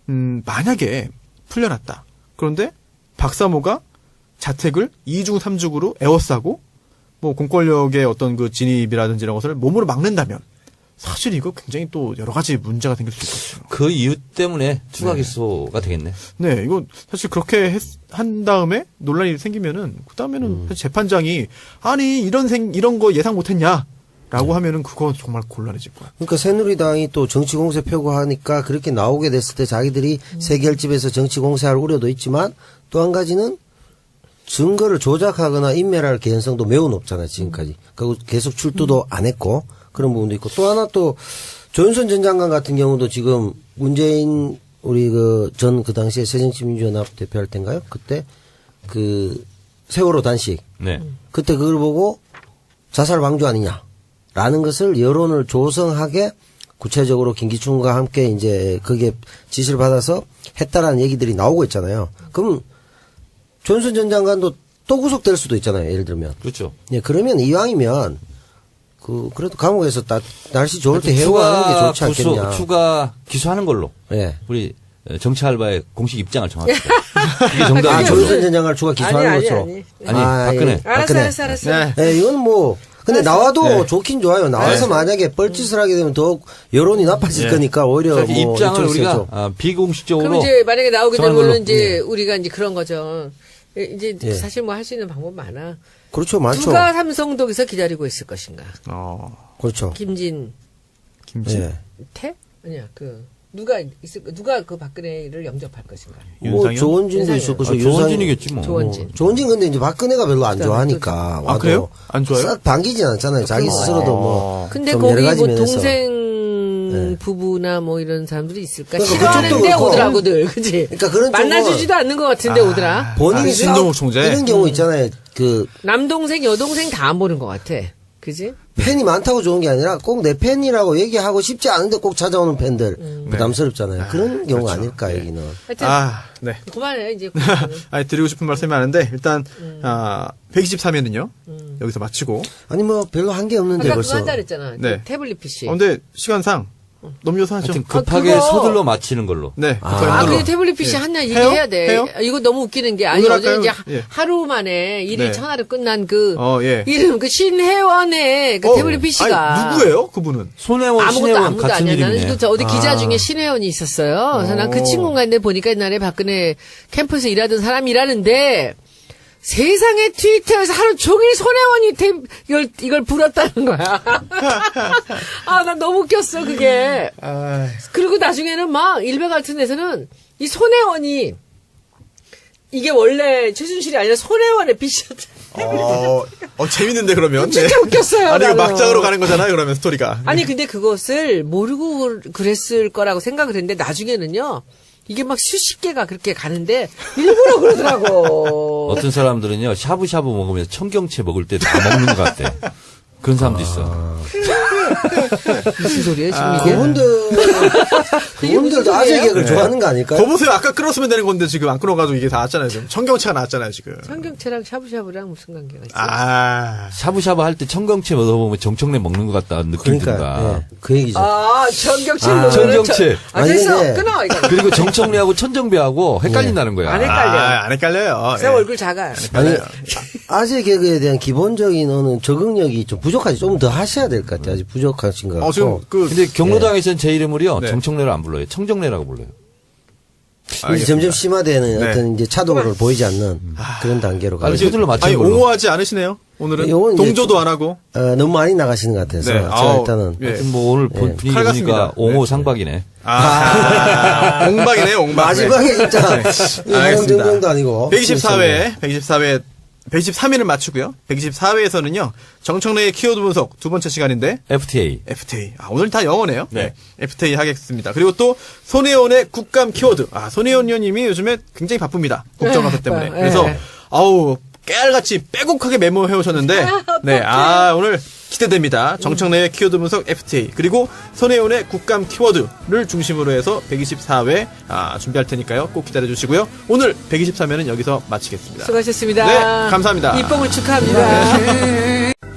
Speaker 1: 만약에 풀려났다. 그런데 박사모가 자택을 2중 3중으로 에워싸고 뭐 공권력의 어떤 그 진입이라든지 이런 것을 몸으로 막는다면 사실 이거 굉장히 또 여러 가지 문제가 생길 수 있거든요.
Speaker 3: 그 이유 때문에 추가 기소가 되겠네.
Speaker 1: 네, 이거 사실 그렇게 한 다음에 논란이 생기면은 그 다음에는 사실 재판장이 아니 이런 거 예상 못했냐라고 하면은 그거 정말 곤란해질 거야.
Speaker 4: 그러니까 새누리당이 또 정치 공세 표구하니까 그렇게 나오게 됐을 때 자기들이 세결집에서 정치 공세할 우려도 있지만 또 한 가지는 증거를 조작하거나 인멸할 개연성도 매우 높잖아요, 지금까지. 그리고 계속 출두도 안 했고 그런 부분도 있고 또 하나 또 조윤선 전 장관 같은 경우도 지금 문재인 우리 그 당시에 새정치민주연합 대표할 때인가요? 그때 그 세월호 단식.
Speaker 3: 네.
Speaker 4: 그때 그걸 보고 자살 방조 아니냐라는 것을 여론을 조성하게 구체적으로 김기춘과 함께 이제 그게 지시를 받아서 했다라는 얘기들이 나오고 있잖아요. 그럼 조윤선 전 장관도 또 구속될 수도 있잖아요. 예를 들면.
Speaker 3: 그렇죠.
Speaker 4: 예, 그러면 이왕이면 그래도 감옥에서 날씨 좋을 때 해고하는 게 좋지 않겠냐.
Speaker 3: 추가 기소하는 걸로.
Speaker 4: 예.
Speaker 3: 우리 정치 알바의 공식 입장을 정합시다. 이게 정답이죠.
Speaker 4: 조윤선 전 장관을 추가 기소하는
Speaker 2: 아니,
Speaker 4: 것으로.
Speaker 2: 아니.
Speaker 3: 박근혜.
Speaker 2: 알았어.
Speaker 1: 네.
Speaker 4: 예, 이건 뭐 근데 나와도
Speaker 1: 네.
Speaker 4: 좋긴 좋아요. 나와서 만약에 뻘짓을 하게 되면 더욱 여론이 나빠질 거니까 오히려
Speaker 3: 그러니까
Speaker 4: 뭐
Speaker 3: 입장을
Speaker 4: 이쪽에서
Speaker 3: 우리가
Speaker 4: 좀
Speaker 3: 비공식적으로
Speaker 2: 그럼 이제 만약에 나오게
Speaker 3: 정하는 걸로.
Speaker 2: 되면 이제 우리가 이제 그런 거죠. 이제
Speaker 4: 예.
Speaker 2: 사실 뭐 할 수 있는 방법 많아.
Speaker 4: 그렇죠, 많죠.
Speaker 2: 누가 삼성동에서 기다리고 있을 것인가?
Speaker 4: 그렇죠.
Speaker 1: 김진.
Speaker 4: 예.
Speaker 2: 아니야 누가 그 박근혜를 영접할 것인가?
Speaker 4: 뭐
Speaker 1: 윤상현?
Speaker 4: 조원진도 있을 것이고
Speaker 3: 조원진이겠지 뭐.
Speaker 2: 조원진.
Speaker 4: 조원진 근데 이제 박근혜가 별로 안 좋아하니까
Speaker 1: 아, 그래요? 안 좋아요?
Speaker 4: 싹 반기진 않잖아요. 자기 스스로도 뭐.
Speaker 2: 근데
Speaker 4: 좀
Speaker 2: 거기
Speaker 4: 여러 가지
Speaker 2: 뭐
Speaker 4: 면에서.
Speaker 2: 동생 부부나 뭐 이런 사람들이 있을까?
Speaker 4: 그러니까
Speaker 2: 싫어하는데
Speaker 4: 그쪽도 그렇고.
Speaker 2: 오더라고들, 그지?
Speaker 4: 그러니까 그런
Speaker 2: 만나주지도 않는 것 같은데 오더라.
Speaker 4: 본인이
Speaker 1: 신동욱 총재?
Speaker 4: 이런 경우 있잖아요. 그
Speaker 2: 남동생, 여동생 다 안 보는 것 같아. 그지?
Speaker 4: 팬이 많다고 좋은 게 아니라 꼭 내 팬이라고 얘기하고 싶지 않은데 꼭 찾아오는 팬들 부담스럽잖아요. 그런 경우가 아닐까 여기는.
Speaker 2: 하여튼
Speaker 1: 네.
Speaker 2: 그만해 이제.
Speaker 1: 아니 드리고 싶은 말씀이 많은데 일단 123회는요 여기서 마치고.
Speaker 4: 아니 뭐 별로 한 게 없는데
Speaker 2: 아까 그거
Speaker 4: 벌써.
Speaker 2: 한다 그랬잖아.
Speaker 1: 네.
Speaker 2: 그 태블릿 PC.
Speaker 1: 근데 시간상 너무 요사하죠.
Speaker 3: 하여튼 급하게
Speaker 2: 그거.
Speaker 3: 서둘러 마치는 걸로.
Speaker 1: 네.
Speaker 2: 근데 태블릿 PC 하나 얘기해야 돼.
Speaker 1: 해요?
Speaker 2: 이거 너무 웃기는 게 아니
Speaker 1: 오늘
Speaker 2: 어제
Speaker 1: 할까요?
Speaker 2: 이제
Speaker 1: 예.
Speaker 2: 하루 만에 일이
Speaker 1: 네.
Speaker 2: 천하로 끝난 그
Speaker 1: 예.
Speaker 2: 이름 그 신혜원의 그 태블릿 PC가
Speaker 1: 아니, 누구예요? 그분은?
Speaker 3: 손혜원,
Speaker 2: 아무것도
Speaker 3: 신혜원
Speaker 2: 아무도
Speaker 3: 같은
Speaker 2: 아니야.
Speaker 3: 이름이네.
Speaker 2: 나는 또 어디 기자 중에 신혜원이 있었어요. 그래서 난 그 친구가 있는데 보니까 옛날에 박근혜 캠프에서 일하던 사람이라는데 세상에 트위터에서 하루 종일 손혜원이 이걸 불었다는 거야. 아, 난 너무 웃겼어, 그게. 그리고 나중에는 막 일베 같은 데서는 이 손혜원이 이게 원래 최순실이 아니라 손혜원의 빛이었다.
Speaker 1: 재밌는데, 그러면.
Speaker 2: 진짜 웃겼어요.
Speaker 1: 아니, 이거
Speaker 2: 나는.
Speaker 1: 막장으로 가는 거잖아요, 그러면 스토리가.
Speaker 2: 아니, 근데 그것을 모르고 그랬을 거라고 생각을 했는데, 나중에는요, 이게 막 수십 개가 그렇게 가는데, 일부러 그러더라고.
Speaker 3: 어떤 사람들은요, 샤브샤브 먹으면서 청경채 먹을 때 다 먹는 것 같대. 그런 사람도 있어.
Speaker 2: 무슨 소리예요, 지금 이게?
Speaker 4: 그분들도 아재 개그를 좋아하는 거 아닐까요?
Speaker 1: 거 보세요. 아까 끌었으면 되는 건데, 지금 안 끌어가지고 이게 다 왔잖아요, 지금. 청경채가 나왔잖아요, 지금.
Speaker 2: 청경채랑 샤브샤브랑 무슨 관계가 있어요?
Speaker 3: 샤브샤브 할 때 청경채 먹어보면 정청래 먹는 것 같다는 느낌 든다.
Speaker 4: 그러니까 예, 그 얘기죠.
Speaker 2: 청경채.
Speaker 3: 청경채.
Speaker 2: 됐어.
Speaker 4: 아니, 근데-
Speaker 2: 끊어, 이거.
Speaker 3: 그리고 정청래하고 천정배하고 헷갈린다는 거야.
Speaker 2: 안 헷갈려요.
Speaker 1: 안 헷갈려요.
Speaker 2: 제 얼굴 작아요.
Speaker 4: 아니, 아재 개그에 대한 기본적인 어느 적응력이 좀 부족하지. 좀 더 하셔야 될 것 같아요. 아직 부족하신 것 같고.
Speaker 1: 지금
Speaker 3: 근데 경로당에서는 제 이름을요,
Speaker 1: 네.
Speaker 3: 정청래를 안 불러요. 청정래라고 불러요.
Speaker 4: 이제 점점 심화되는
Speaker 1: 네.
Speaker 4: 어떤 이제 차도를 보이지 않는 그런 단계로 가고.
Speaker 3: 빨리 서둘러
Speaker 1: 아니,
Speaker 3: 맞추는 걸로.
Speaker 1: 옹호하지 않으시네요, 오늘은.
Speaker 4: 요건 이제
Speaker 1: 동조도 안 하고.
Speaker 4: 너무 많이 나가시는 것 같아서.
Speaker 1: 네.
Speaker 4: 제가
Speaker 1: 아우,
Speaker 4: 일단은.
Speaker 1: 예.
Speaker 3: 하여튼 뭐 오늘 분위기
Speaker 1: 칼 같습니다.
Speaker 3: 보니까 옹호
Speaker 1: 네.
Speaker 3: 상박이네.
Speaker 1: 옹박이네요, 옹박.
Speaker 4: 마지막에 진짜.
Speaker 1: 알겠습니다.
Speaker 4: 정정도 아니고.
Speaker 1: 124회, 123회를 맞추고요. 124회에서는요, 정청래의 키워드 분석 두 번째 시간인데,
Speaker 3: FTA.
Speaker 1: FTA. 오늘 다 영어네요.
Speaker 3: 네.
Speaker 1: FTA 하겠습니다. 그리고 또, 손혜원의 국감 키워드. 손혜원 의원님이 요즘에 굉장히 바쁩니다. 국정감사 때문에.
Speaker 2: 바빠요.
Speaker 1: 그래서,
Speaker 2: 네.
Speaker 1: 깨알같이 빼곡하게 메모해 오셨는데, 네, 오늘 기대됩니다. 정청래의 키워드 분석 FTA. 그리고 손혜원의 국감 키워드를 중심으로 해서 124회, 준비할 테니까요. 꼭 기다려 주시고요. 오늘 123회는 여기서 마치겠습니다.
Speaker 2: 수고하셨습니다.
Speaker 1: 네, 감사합니다.
Speaker 2: 입봉을 축하합니다.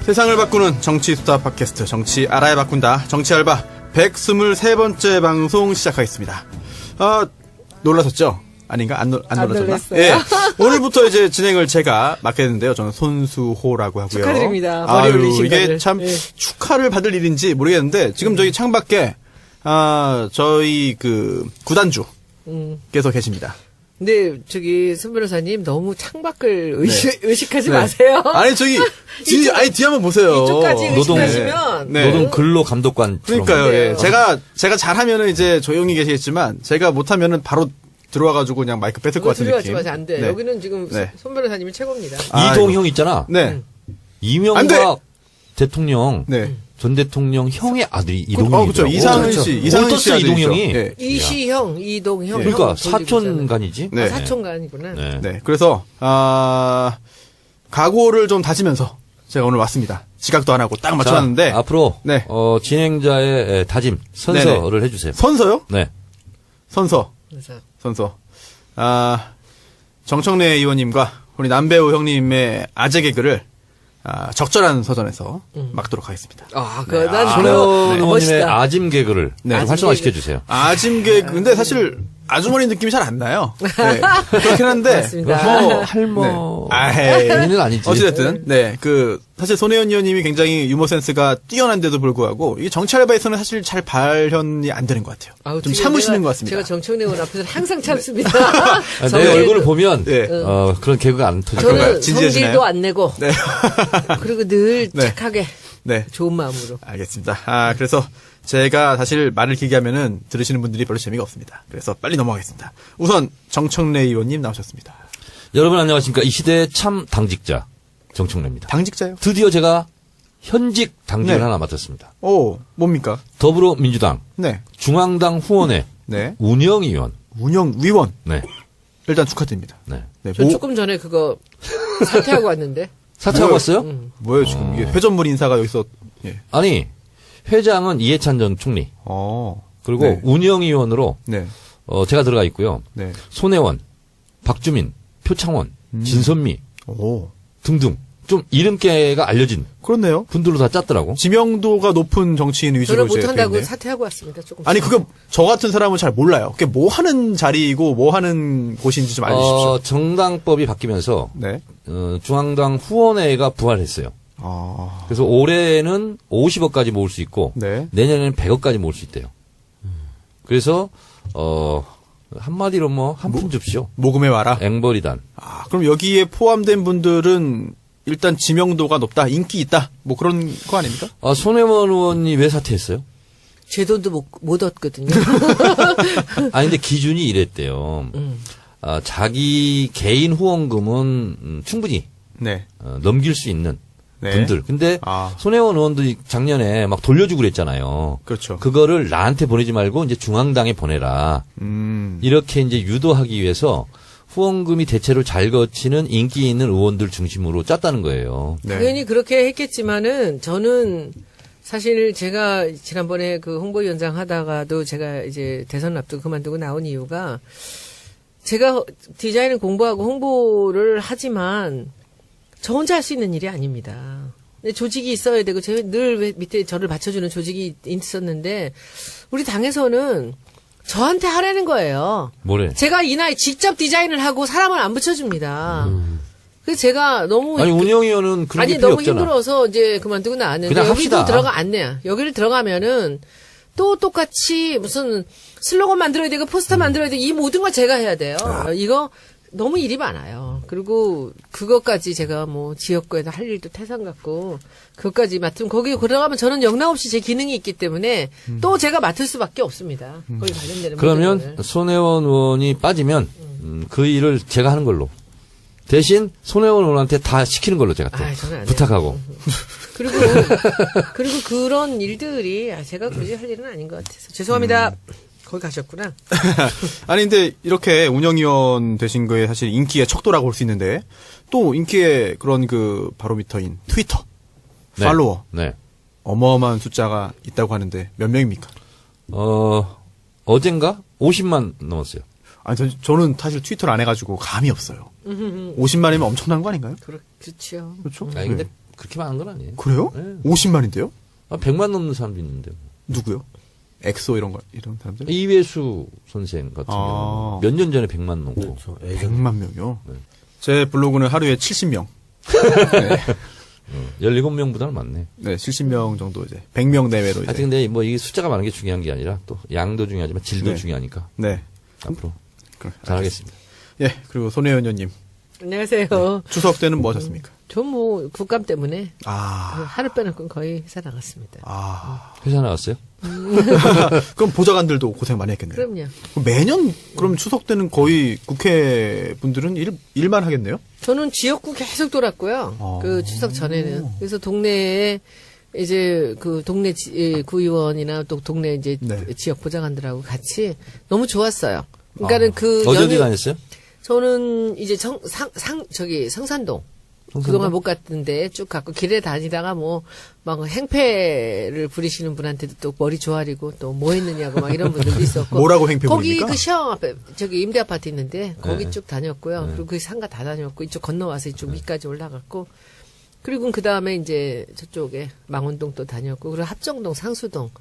Speaker 1: 세상을 바꾸는 정치 수다 팟캐스트 정치 알아야 바꾼다. 정치 알바 123번째 방송 시작하겠습니다. 놀라셨죠? 아닌가? 안 놀라셨나?
Speaker 2: 놀랐어요.
Speaker 1: 예. 오늘부터 이제 진행을 제가 맡게 됐는데요. 저는 손수호라고 하고요.
Speaker 2: 축하드립니다. 머리 올리신
Speaker 1: 이게
Speaker 2: 거를.
Speaker 1: 참
Speaker 2: 예.
Speaker 1: 축하를 받을 일인지 모르겠는데 지금 저희 창밖에 저희 그 구단주께서 계십니다.
Speaker 2: 근데 손 변호사님 너무 창밖을 의식하지
Speaker 1: 네.
Speaker 2: 마세요.
Speaker 1: 아니 저기 뒤 한번 보세요.
Speaker 2: 이쪽까지
Speaker 3: 노동-
Speaker 2: 의식하시면
Speaker 1: 네.
Speaker 3: 노동 근로 감독관.
Speaker 1: 그러니까요. 예.
Speaker 2: 네.
Speaker 1: 제가 잘하면은 이제 조용히 계시겠지만 제가 못하면은 바로 들어와가지고 그냥 마이크 뺏을 것 같은
Speaker 2: 들어가지
Speaker 1: 느낌.
Speaker 2: 마세요. 안 돼.
Speaker 1: 네.
Speaker 2: 여기는 지금
Speaker 1: 네.
Speaker 2: 손 변호사님이 최고입니다.
Speaker 3: 이동형 있잖아.
Speaker 1: 네.
Speaker 2: 음.
Speaker 1: 안 돼!
Speaker 3: 이명박 대통령,
Speaker 1: 네.
Speaker 3: 전 대통령 형의 아들이 이동형이더라고.
Speaker 1: 그렇죠. 이상은 씨, 이상은 씨
Speaker 3: 어떻어
Speaker 1: 아들이죠.
Speaker 3: 이동형이?
Speaker 1: 네.
Speaker 2: 이시형, 이동형.
Speaker 3: 그러니까
Speaker 2: 형 돌리고 있잖아요.
Speaker 3: 사촌간이지.
Speaker 1: 네.
Speaker 2: 사촌간이구나.
Speaker 3: 네.
Speaker 1: 네. 그래서 각오를 좀 다지면서 제가 오늘 왔습니다. 지각도 안 하고 딱 맞춰놨는데
Speaker 3: 자, 앞으로
Speaker 1: 네.
Speaker 3: 진행자의 다짐 선서를 해주세요.
Speaker 1: 선서요?
Speaker 3: 네.
Speaker 1: 선서.
Speaker 2: 그래서
Speaker 1: 정청래 의원님과 우리 남배우 형님의 아재 개그를 적절한 서전에서 막도록 하겠습니다.
Speaker 2: 난
Speaker 3: 손혜원
Speaker 2: 그거
Speaker 3: 의원님의
Speaker 2: 멋있다.
Speaker 3: 아짐 개그를
Speaker 1: 네.
Speaker 3: 좀 활성화시켜 주세요.
Speaker 1: 아짐 개그 근데 사실 아주머니 느낌이 잘 안 나요. 네. 그렇긴 한데
Speaker 2: 맞습니다.
Speaker 1: 뭐
Speaker 3: 할머.
Speaker 1: 아헤이.
Speaker 3: 본인은 아니지.
Speaker 1: 어찌됐든, 네, 사실 손혜원 의원님이 굉장히 유머 센스가 뛰어난데도 불구하고, 이게 정치 알바에서는 사실 잘 발현이 안 되는 것 같아요. 좀
Speaker 2: 어떻게
Speaker 1: 참으시는
Speaker 2: 제가-
Speaker 1: 것 같습니다.
Speaker 2: 제가 정청래 의원 앞에서는 항상 참습니다.
Speaker 3: 내
Speaker 2: 성질도-
Speaker 3: 얼굴을 보면
Speaker 1: 네.
Speaker 3: 그런 개그가 안 터져.
Speaker 1: 그런가요?
Speaker 2: 저는
Speaker 1: 진지해지나요?
Speaker 2: 성질도 안 내고
Speaker 1: 네.
Speaker 2: 그리고 늘
Speaker 1: 네.
Speaker 2: 착하게
Speaker 1: 네.
Speaker 2: 좋은 마음으로.
Speaker 1: 알겠습니다. 그래서 제가 사실 말을 길게 하면은 들으시는 분들이 별로 재미가 없습니다. 그래서 빨리 넘어가겠습니다. 우선 정청래 의원님 나오셨습니다.
Speaker 3: 여러분 안녕하십니까. 이 시대의 참 당직자 정청래입니다.
Speaker 1: 당직자요?
Speaker 3: 드디어 제가 현직 당직을
Speaker 1: 네.
Speaker 3: 하나 맡았습니다.
Speaker 1: 오, 뭡니까?
Speaker 3: 더불어민주당
Speaker 1: 네.
Speaker 3: 중앙당 후원회
Speaker 1: 네.
Speaker 3: 운영위원.
Speaker 1: 운영위원.
Speaker 3: 네.
Speaker 1: 일단 축하드립니다.
Speaker 3: 네.
Speaker 1: 네.
Speaker 2: 저 조금 전에 그거 사퇴하고 왔는데.
Speaker 3: 사퇴하고 왔어요?
Speaker 1: 뭐예요, 지금? 이게 회전물 인사가 여기서, 예.
Speaker 3: 아니 회장은 이해찬 전 총리 그리고
Speaker 1: 네.
Speaker 3: 운영위원으로
Speaker 1: 네.
Speaker 3: 제가 들어가 있고요.
Speaker 1: 네.
Speaker 3: 손혜원, 박주민, 표창원, 진선미
Speaker 1: 오.
Speaker 3: 등등 좀 이름께가 알려진
Speaker 1: 그렇네요.
Speaker 3: 분들로 다 짰더라고.
Speaker 1: 지명도가 높은 정치인 위주로
Speaker 2: 저는
Speaker 1: 이제
Speaker 2: 못한다고
Speaker 1: 돼 있네요.
Speaker 2: 사퇴하고 왔습니다. 조금.
Speaker 1: 아니 그거 저 같은 사람은 잘 몰라요. 그게 뭐 하는 자리이고 뭐 하는 곳인지 좀 알려주십시오.
Speaker 3: 정당법이 바뀌면서
Speaker 1: 네.
Speaker 3: 중앙당 후원회가 부활했어요. 그래서 올해는 50억까지 모을 수 있고
Speaker 1: 네.
Speaker 3: 내년에는 100억까지 모을 수 있대요. 그래서 한마디로 뭐 한 푼 줍쇼.
Speaker 1: 모금해 와라.
Speaker 3: 앵벌이단.
Speaker 1: 아, 그럼 여기에 포함된 분들은 일단 지명도가 높다, 인기 있다, 뭐 그런 거 아닙니까?
Speaker 3: 손혜원 의원이 왜 사퇴했어요?
Speaker 2: 제 돈도 못 얻거든요.
Speaker 3: 아니 근데 기준이 이랬대요. 자기 개인 후원금은 충분히
Speaker 1: 네.
Speaker 3: 넘길 수 있는
Speaker 1: 네.
Speaker 3: 분들. 근데 손혜원 의원도 작년에 막 돌려주고 그랬잖아요.
Speaker 1: 그렇죠.
Speaker 3: 그거를 나한테 보내지 말고 이제 중앙당에 보내라. 이렇게 이제 유도하기 위해서 후원금이 대체로 잘 거치는 인기 있는 의원들 중심으로 짰다는 거예요.
Speaker 1: 네.
Speaker 2: 당연히 그렇게 했겠지만은 저는 사실 제가 지난번에 그 홍보위원장 하다가도 제가 이제 대선 앞두고 그만두고 나온 이유가 제가 디자인을 공부하고 홍보를 하지만 저 혼자 할 수 있는 일이 아닙니다. 근데 조직이 있어야 되고 제가 늘 밑에 저를 받쳐주는 조직이 있었는데 우리 당에서는 저한테 하라는 거예요.
Speaker 3: 뭐래?
Speaker 2: 제가 이 나이 직접 디자인을 하고 사람을 안 붙여줍니다. 그래서 제가 너무
Speaker 3: 아니 운영위원은 그런 게 필요
Speaker 2: 너무
Speaker 3: 없잖아.
Speaker 2: 힘들어서 이제 그만두고 나왔는데
Speaker 3: 그냥
Speaker 2: 여기도
Speaker 3: 합시다.
Speaker 2: 안 내요. 여기를 들어가면은 또 똑같이 무슨 슬로건 만들어야 되고 포스터 만들어야 되고 이 모든 걸 제가 해야 돼요. 이거 너무 일이 많아요. 그리고 그것까지 제가 뭐 지역구에서 할 일도 태산 같고 그것까지 맡으면 거기 들어가면 저는 영락없이 제 기능이 있기 때문에 또 제가 맡을 수밖에 없습니다. 거기 관련되는
Speaker 3: 그러면
Speaker 2: 모든 거를.
Speaker 3: 손혜원 의원이 빠지면 그 일을 제가 하는 걸로. 대신 손혜원 의원한테 다 시키는 걸로 제가 또
Speaker 2: 저는 안
Speaker 3: 부탁하고.
Speaker 2: 그리고 그런 일들이 제가 굳이 할 일은 아닌 것 같아서 죄송합니다. 거기 가셨구나.
Speaker 1: 아니 근데 이렇게 운영위원 되신 거에 사실 인기의 척도라고 볼 수 있는데 또 인기의 그런 그 바로미터인 트위터
Speaker 3: 네.
Speaker 1: 팔로워
Speaker 3: 네.
Speaker 1: 어마어마한 숫자가 있다고 하는데 몇 명입니까?
Speaker 3: 어젠가 50만 넘었어요.
Speaker 1: 아니 저는 사실 트위터를 안 해가지고 감이 없어요. 50만이면 엄청난 거 아닌가요?
Speaker 2: 그렇죠.
Speaker 1: 그렇죠.
Speaker 3: 아니 근데 그렇게 많은 건 아니에요.
Speaker 1: 그래요?
Speaker 3: 네.
Speaker 1: 50만인데요?
Speaker 3: 100만 넘는 사람도 있는데.
Speaker 1: 누구요? 엑소 이런 사람들?
Speaker 3: 이회수 선생 같은 경우 몇 년 전에 100만 넘고.
Speaker 4: 그렇죠.
Speaker 1: 100만 명이요?
Speaker 3: 네.
Speaker 1: 제 블로그는 하루에 70명.
Speaker 3: 17명보다는 많네.
Speaker 1: 네, 70명 정도 이제 100명 내외로 이제.
Speaker 3: 하여튼 근데 뭐 이게 숫자가 많은 게 중요한 게 아니라 또 양도 중요하지만 질도
Speaker 1: 네.
Speaker 3: 중요하니까
Speaker 1: 네.
Speaker 3: 앞으로
Speaker 1: 그럼
Speaker 3: 잘하겠습니다.
Speaker 1: 예, 그리고 손혜원 의원님
Speaker 2: 안녕하세요.
Speaker 1: 추석 때는 뭐 하셨습니까?
Speaker 2: 전 뭐 국감 때문에
Speaker 1: 아,
Speaker 2: 하루 빼놓고 거의 회사 나갔습니다.
Speaker 3: 회사 나갔어요?
Speaker 1: 그럼 보좌관들도 고생 많이 했겠네요.
Speaker 2: 그럼요.
Speaker 1: 매년 그럼 추석 때는 거의 국회 분들은 일만 하겠네요?
Speaker 2: 저는 지역구 계속 돌았고요. 그 추석 전에는. 그래서 동네에 이제 그 동네 구의원이나 또 동네 이제
Speaker 1: 네.
Speaker 2: 지역 보좌관들하고 같이 너무 좋았어요. 그러니까는 그
Speaker 3: 어디 다녔어요?
Speaker 2: 저는 이제 성산동. 그동안 못 갔는데 쭉 갔고 길에 다니다가 뭐 막 행패를 부리시는 분한테도 또 머리 조아리고 또 뭐 했느냐고 막 이런 분들도 있었고
Speaker 1: 뭐라고 행패
Speaker 2: 거기
Speaker 1: 부립니까?
Speaker 2: 그 시험 앞에 저기 임대 아파트 있는데 거기
Speaker 3: 네.
Speaker 2: 쭉 다녔고요. 그리고 그 상가 다 다녔고 이쪽 건너와서 이쪽 위까지 올라갔고 그리고 그 다음에 이제 저쪽에 망원동 또 다녔고 그리고 합정동 상수동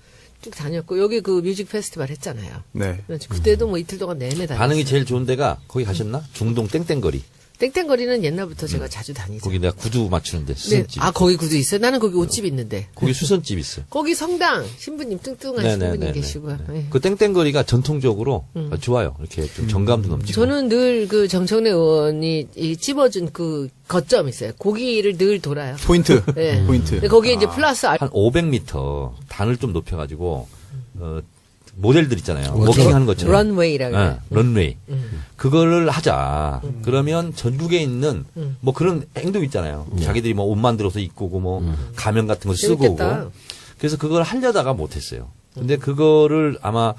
Speaker 2: 쭉 다녔고 여기 그 뮤직 페스티벌 했잖아요.
Speaker 1: 네.
Speaker 2: 그때도 뭐 이틀 동안 내내 다녔어요.
Speaker 3: 반응이 제일 좋은 데가 거기 가셨나? 중동 땡땡거리.
Speaker 2: 땡땡거리는 옛날부터 제가 자주 다니죠.
Speaker 3: 거기 내가 구두 맞추는데
Speaker 2: 네.
Speaker 3: 수선집.
Speaker 2: 아 거기 구두 있어요? 나는 거기 옷집 있는데.
Speaker 3: 거기 수선집 있어요.
Speaker 2: 거기 성당 신부님 뚱뚱한 신부님 계시고요. 네.
Speaker 3: 그 땡땡거리가 전통적으로 좋아요. 이렇게 좀 정감도 넘치고.
Speaker 2: 저는 늘 그 정청래 의원이 이 찝어준 그 거점 있어요. 거기를 늘 돌아요.
Speaker 1: 포인트.
Speaker 2: 네.
Speaker 1: 포인트.
Speaker 2: 근데 거기에 이제 플러스
Speaker 3: 한 500m 단을 좀 높여가지고 모델들 있잖아요. 워킹하는 것처럼.
Speaker 2: 런웨이라고 해요.
Speaker 3: 런웨이. 그거를 하자. 그러면 전국에 있는 뭐 그런 행동 있잖아요. 자기들이 뭐 옷 만들어서 입고 오고 뭐 가면 같은 거 쓰고
Speaker 2: 재밌겠다.
Speaker 3: 오고. 그래서 그걸 하려다가 못했어요. 근데 그거를 아마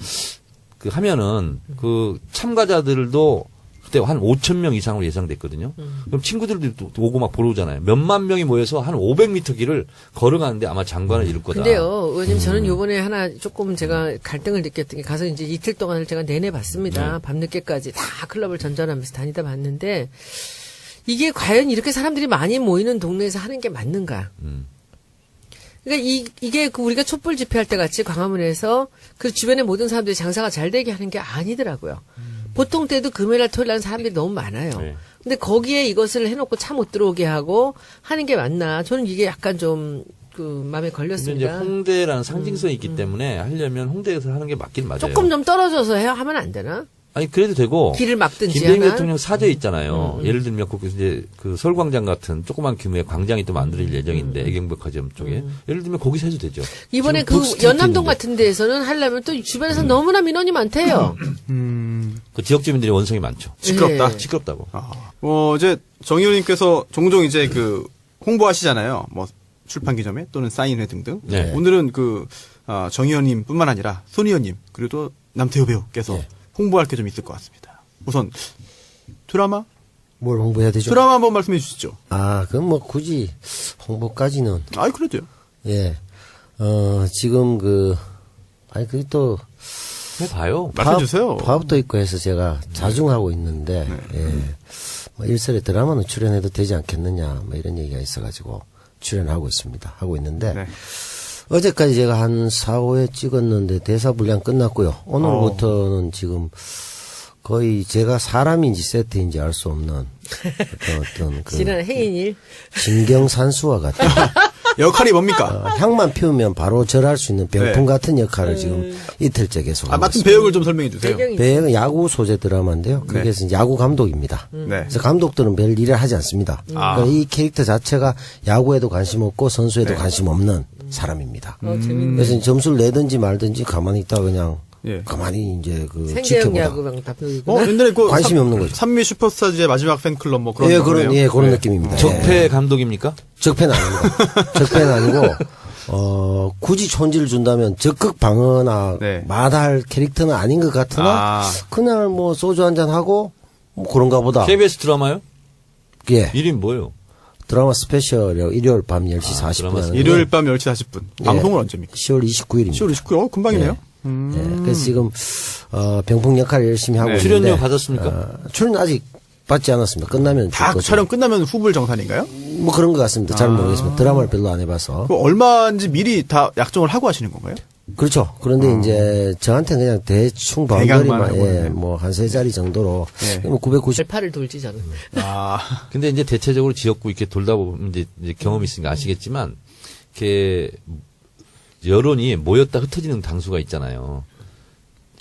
Speaker 3: 그 하면은 그 참가자들도 그때 한 5천 명 이상으로 예상됐거든요. 그럼 친구들도 또 오고 막 보러 오잖아요. 몇만 명이 모여서 한 500m 길을 걸어가는데 아마 장관을 이룰 거다.
Speaker 2: 근데요, 의원님 저는 요번에 하나 조금 제가 갈등을 느꼈던 게 가서 이제 이틀 동안을 제가 내내 봤습니다. 밤늦게까지 다 클럽을 전전하면서 다니다 봤는데 이게 과연 이렇게 사람들이 많이 모이는 동네에서 하는 게 맞는가? 그러니까 이게 그 우리가 촛불 집회할 때 같이 광화문에서 그 주변의 모든 사람들이 장사가 잘 되게 하는 게 아니더라고요. 보통 때도 금요일날 토요일날 사람들이 너무 많아요.
Speaker 3: 네.
Speaker 2: 근데 거기에 이것을 해놓고 차 못 들어오게 하고 하는 게 맞나? 저는 이게 약간 좀 그 마음에
Speaker 3: 근데 이제
Speaker 2: 걸렸습니다.
Speaker 3: 홍대라는 상징성이 있기 때문에 하려면 홍대에서 하는 게 맞긴 맞아요.
Speaker 2: 조금 좀 떨어져서 하면 안 되나?
Speaker 3: 아니 그래도 되고
Speaker 2: 길을 막든지
Speaker 3: 김대중
Speaker 2: 하나?
Speaker 3: 대통령 사저 있잖아요. 예를 들면 거기서 이제 그 서울광장 같은 조그만 규모의 광장이 또 만들어질 예정인데 애경백화점 쪽에 예를 들면 거기서 해도 되죠.
Speaker 2: 이번에
Speaker 3: 지금
Speaker 2: 그
Speaker 3: 북스트리트
Speaker 2: 연남동
Speaker 3: 있는데.
Speaker 2: 같은 데에서는 하려면 또 주변에서 너무나 민원이 많대요.
Speaker 3: 그 지역 주민들이 원성이 많죠.
Speaker 1: 시끄럽다.
Speaker 2: 네.
Speaker 3: 시끄럽다고.
Speaker 1: 이제 정 의원님께서 종종 이제 그 홍보하시잖아요. 뭐 출판기점에 또는 사인회 등등.
Speaker 3: 네.
Speaker 1: 오늘은 정 의원님뿐만 아니라 손 의원님 그리고 또 남태우 배우께서 홍보할 게 좀 있을 것 같습니다. 우선 드라마
Speaker 4: 뭘 홍보해야 되죠?
Speaker 1: 드라마 한번 말씀해 주시죠.
Speaker 4: 아, 그럼 뭐 굳이 홍보까지는.
Speaker 1: 아이 그래도요.
Speaker 4: 예. 지금 그게 또
Speaker 3: 해봐요.
Speaker 1: 말씀해 주세요.
Speaker 4: 파업도 있고 해서 제가 자중하고 있는데, 예. 뭐 일설에 드라마는 출연해도 되지 않겠느냐, 뭐 이런 얘기가 있어가지고 출연하고 있습니다. 하고 있는데,
Speaker 1: 네.
Speaker 4: 어제까지 제가 한 4, 5회 찍었는데 대사 분량 끝났고요. 오늘부터는 지금 거의 제가 사람인지 세트인지 알 수 없는 어떤
Speaker 2: 지난 해인일.
Speaker 4: 진경산수와 같은
Speaker 1: 역할이 뭡니까?
Speaker 4: 향만 피우면 바로 절할 수 있는 병풍
Speaker 1: 네.
Speaker 4: 같은 역할을 지금 이틀째 계속 하고
Speaker 1: 맡은
Speaker 4: 있습니다.
Speaker 1: 배역을 좀 설명해 주세요.
Speaker 2: 배경이
Speaker 4: 배역은 야구 소재 드라마인데요. 거기에서 이제 야구 감독입니다.
Speaker 1: 네.
Speaker 4: 그래서 감독들은 별 일을 하지 않습니다. 그러니까 이 캐릭터 자체가 야구에도 관심 없고 선수에도
Speaker 1: 네.
Speaker 4: 관심 없는 사람입니다.
Speaker 2: 재밌네.
Speaker 4: 그래서 점수를 내든지 말든지 가만히 있다 그냥
Speaker 1: 예.
Speaker 4: 가만히 이제
Speaker 2: 생계형
Speaker 4: 지켜보다.
Speaker 2: 야구방 답변이고.
Speaker 1: 옛날에
Speaker 4: 관심이 없는 거죠.
Speaker 1: 산미 슈퍼스타즈의 마지막 팬클럽 뭐 그런
Speaker 4: 예,
Speaker 1: 거네요.
Speaker 4: 그런
Speaker 1: 네.
Speaker 4: 느낌입니다.
Speaker 3: 적폐 감독입니까?
Speaker 4: 적폐는 아닙니다. 적폐는 아니고, 굳이 촌지를 준다면 적극 방어나
Speaker 1: 네.
Speaker 4: 마다할 캐릭터는 아닌 것 같으나, 그날 뭐 소주 한잔 하고, 뭐 그런가 보다.
Speaker 3: KBS 드라마요?
Speaker 4: 예.
Speaker 3: 이름 뭐예요?
Speaker 4: 드라마 스페셜이요. 일요일 밤 10시 40분.
Speaker 3: 드라마
Speaker 4: 하는데
Speaker 1: 일요일 밤 10시 40분. 방송은 언제입니까?
Speaker 4: 10월 29일입니다.
Speaker 1: 10월 29일. 금방이네요.
Speaker 4: 예. 그래서 지금, 병풍 역할을 열심히 하고
Speaker 1: 네.
Speaker 4: 있는데.
Speaker 3: 출연료 받았습니까?
Speaker 4: 출연 아직 받지 않았습니다. 끝나면.
Speaker 1: 다
Speaker 4: 줄 거죠.
Speaker 1: 촬영 끝나면 후불 정산인가요?
Speaker 4: 뭐 그런 것 같습니다. 잘 모르겠습니다. 드라마를 별로 안 해봐서.
Speaker 1: 그 얼마인지 미리 다 약정을 하고 하시는 건가요?
Speaker 4: 그렇죠. 그런데 이제 저한테 그냥 대충
Speaker 1: 대강만
Speaker 4: 바운더리만
Speaker 1: 하고, 네.
Speaker 4: 뭐 한 세 자리 정도로
Speaker 1: 네.
Speaker 4: 뭐 990.
Speaker 2: 알파를 돌지 저는.
Speaker 3: 근데 이제 대체적으로 지역구 이렇게 돌다 보면 이제 경험이 있으니까 아시겠지만, 이렇게 여론이 모였다 흩어지는 장소가 있잖아요.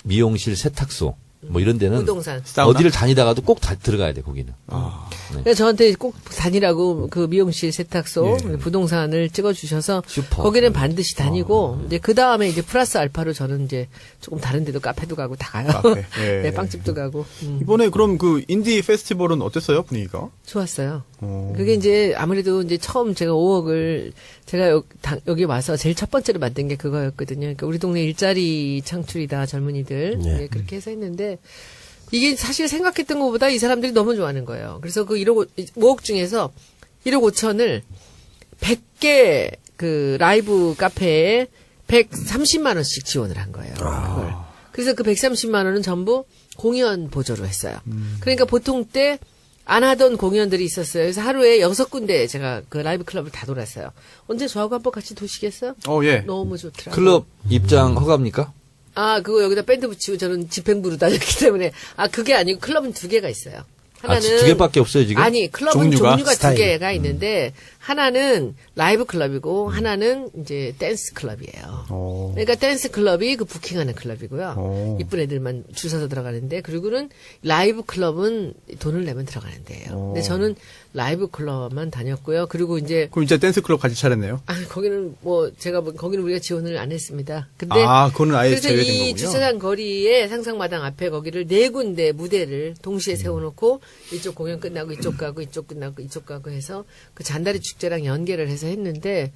Speaker 3: 미용실, 세탁소, 뭐 이런 데는
Speaker 2: 부동산.
Speaker 1: 사우나?
Speaker 3: 어디를 다니다가도 꼭 들어가야 돼, 거기는.
Speaker 2: 그래서 저한테 꼭 다니라고 그 미용실, 세탁소,
Speaker 1: 예.
Speaker 2: 부동산을 찍어주셔서
Speaker 3: 슈퍼.
Speaker 2: 거기는 반드시 다니고 이제 그 다음에 이제 플러스 알파로 저는 이제 조금 다른데도 카페도 가고 다 가요.
Speaker 1: 카페. 예.
Speaker 2: 네, 빵집도 가고.
Speaker 1: 이번에 그럼 그 인디 페스티벌은 어땠어요? 분위기가?
Speaker 2: 좋았어요. 그게 이제 아무래도 이제 처음 제가 5억을 제가 여기 와서 제일 첫 번째로 만든 게 그거였거든요. 그러니까 우리 동네 일자리 창출이다 젊은이들 네, 그렇게 해서 했는데 이게 사실 생각했던 것보다 이 사람들이 너무 좋아하는 거예요. 그래서 그 5억 중에서 1억 5천을 100개 그 라이브 카페에 130만 원씩 지원을 한 거예요. 그걸. 그래서 그 130만 원은 전부 공연 보조로 했어요. 그러니까 보통 때 안 하던 공연들이 있었어요. 그래서 하루에 6군데 제가 그 라이브 클럽을 다 돌았어요. 언제 저하고 한번 같이 도시겠어요?
Speaker 1: 예.
Speaker 2: 너무 좋더라고요.
Speaker 3: 클럽 입장 허가입니까?
Speaker 2: 아, 그거 여기다 밴드 붙이고 저는 집행부로 다녔기 때문에. 아, 그게 아니고 클럽은 2개가 있어요. 하나는.
Speaker 3: 2개밖에 없어요, 지금?
Speaker 2: 아니, 클럽은
Speaker 1: 종류가?
Speaker 2: 종류가
Speaker 4: 스타일.
Speaker 2: 2개가 있는데, 하나는 라이브 클럽이고, 하나는 이제 댄스 클럽이에요. 그러니까 댄스 클럽이 그 부킹하는 클럽이고요. 이쁜 애들만 줄 서서 들어가는데, 그리고는 라이브 클럽은 돈을 내면 들어가는 데예요. 근데 저는 라이브 클럽만 다녔고요. 그리고 이제
Speaker 1: 그럼 이제 댄스 클럽 같이 차렸네요.
Speaker 2: 거기는 뭐 제가 거기는 우리가 지원을 안 했습니다. 근데
Speaker 1: 그거는 아예
Speaker 2: 그래서
Speaker 1: 제외된
Speaker 2: 이
Speaker 1: 거군요.
Speaker 2: 주차장 거리에 상상마당 앞에 거기를 4군데 무대를 동시에 세워놓고 이쪽 공연 끝나고 이쪽 가고 이쪽 끝나고 이쪽 가고 해서 그 잔다리 축제랑 연계를 해서 했는데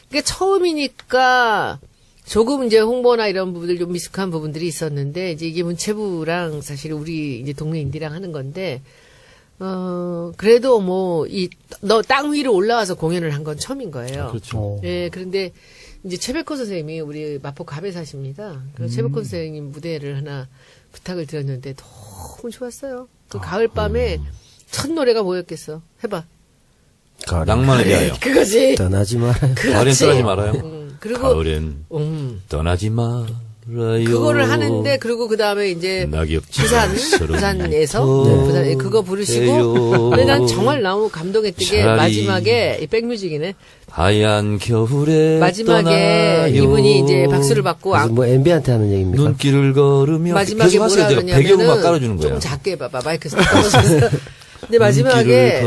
Speaker 2: 그게 처음이니까 조금 이제 홍보나 이런 부분들 좀 미숙한 부분들이 있었는데 이제 이게 문체부랑 사실 우리 이제 동네 인디랑 하는 건데 그래도 뭐, 너 땅 위로 올라와서 공연을 한 건 처음인 거예요.
Speaker 3: 그렇죠.
Speaker 2: 예, 그런데 이제 최백호 선생님이 우리 마포 갑에 사십니다. 그래서 최백호 선생님 무대를 하나 부탁을 드렸는데 너무 좋았어요. 그 가을밤에 첫 노래가 뭐였겠어? 해봐.
Speaker 3: 낭만에 대하여.
Speaker 2: 그거지.
Speaker 4: 떠나지 마라.
Speaker 3: 가을엔 떠나지 말아요.
Speaker 2: 그리고,
Speaker 3: 가을엔 떠나지 마.
Speaker 2: 그거를 하는데 그리고 그 다음에 이제 부산에서 그거 부르시고 근데 난 정말 너무 감동했던 게 마지막에 이 백뮤직이네.
Speaker 3: 하얀 겨울에
Speaker 2: 마지막에 이분이 이제 박수를 받고
Speaker 4: 뭐 MB한테 하는 얘기입니까?
Speaker 3: 눈길을 걸으며
Speaker 2: 마지막에 뭐라
Speaker 3: 배경음악 깔아주는 거예요.
Speaker 2: 좀 작게 해봐봐 마이크 떨어져서. 근데 마지막에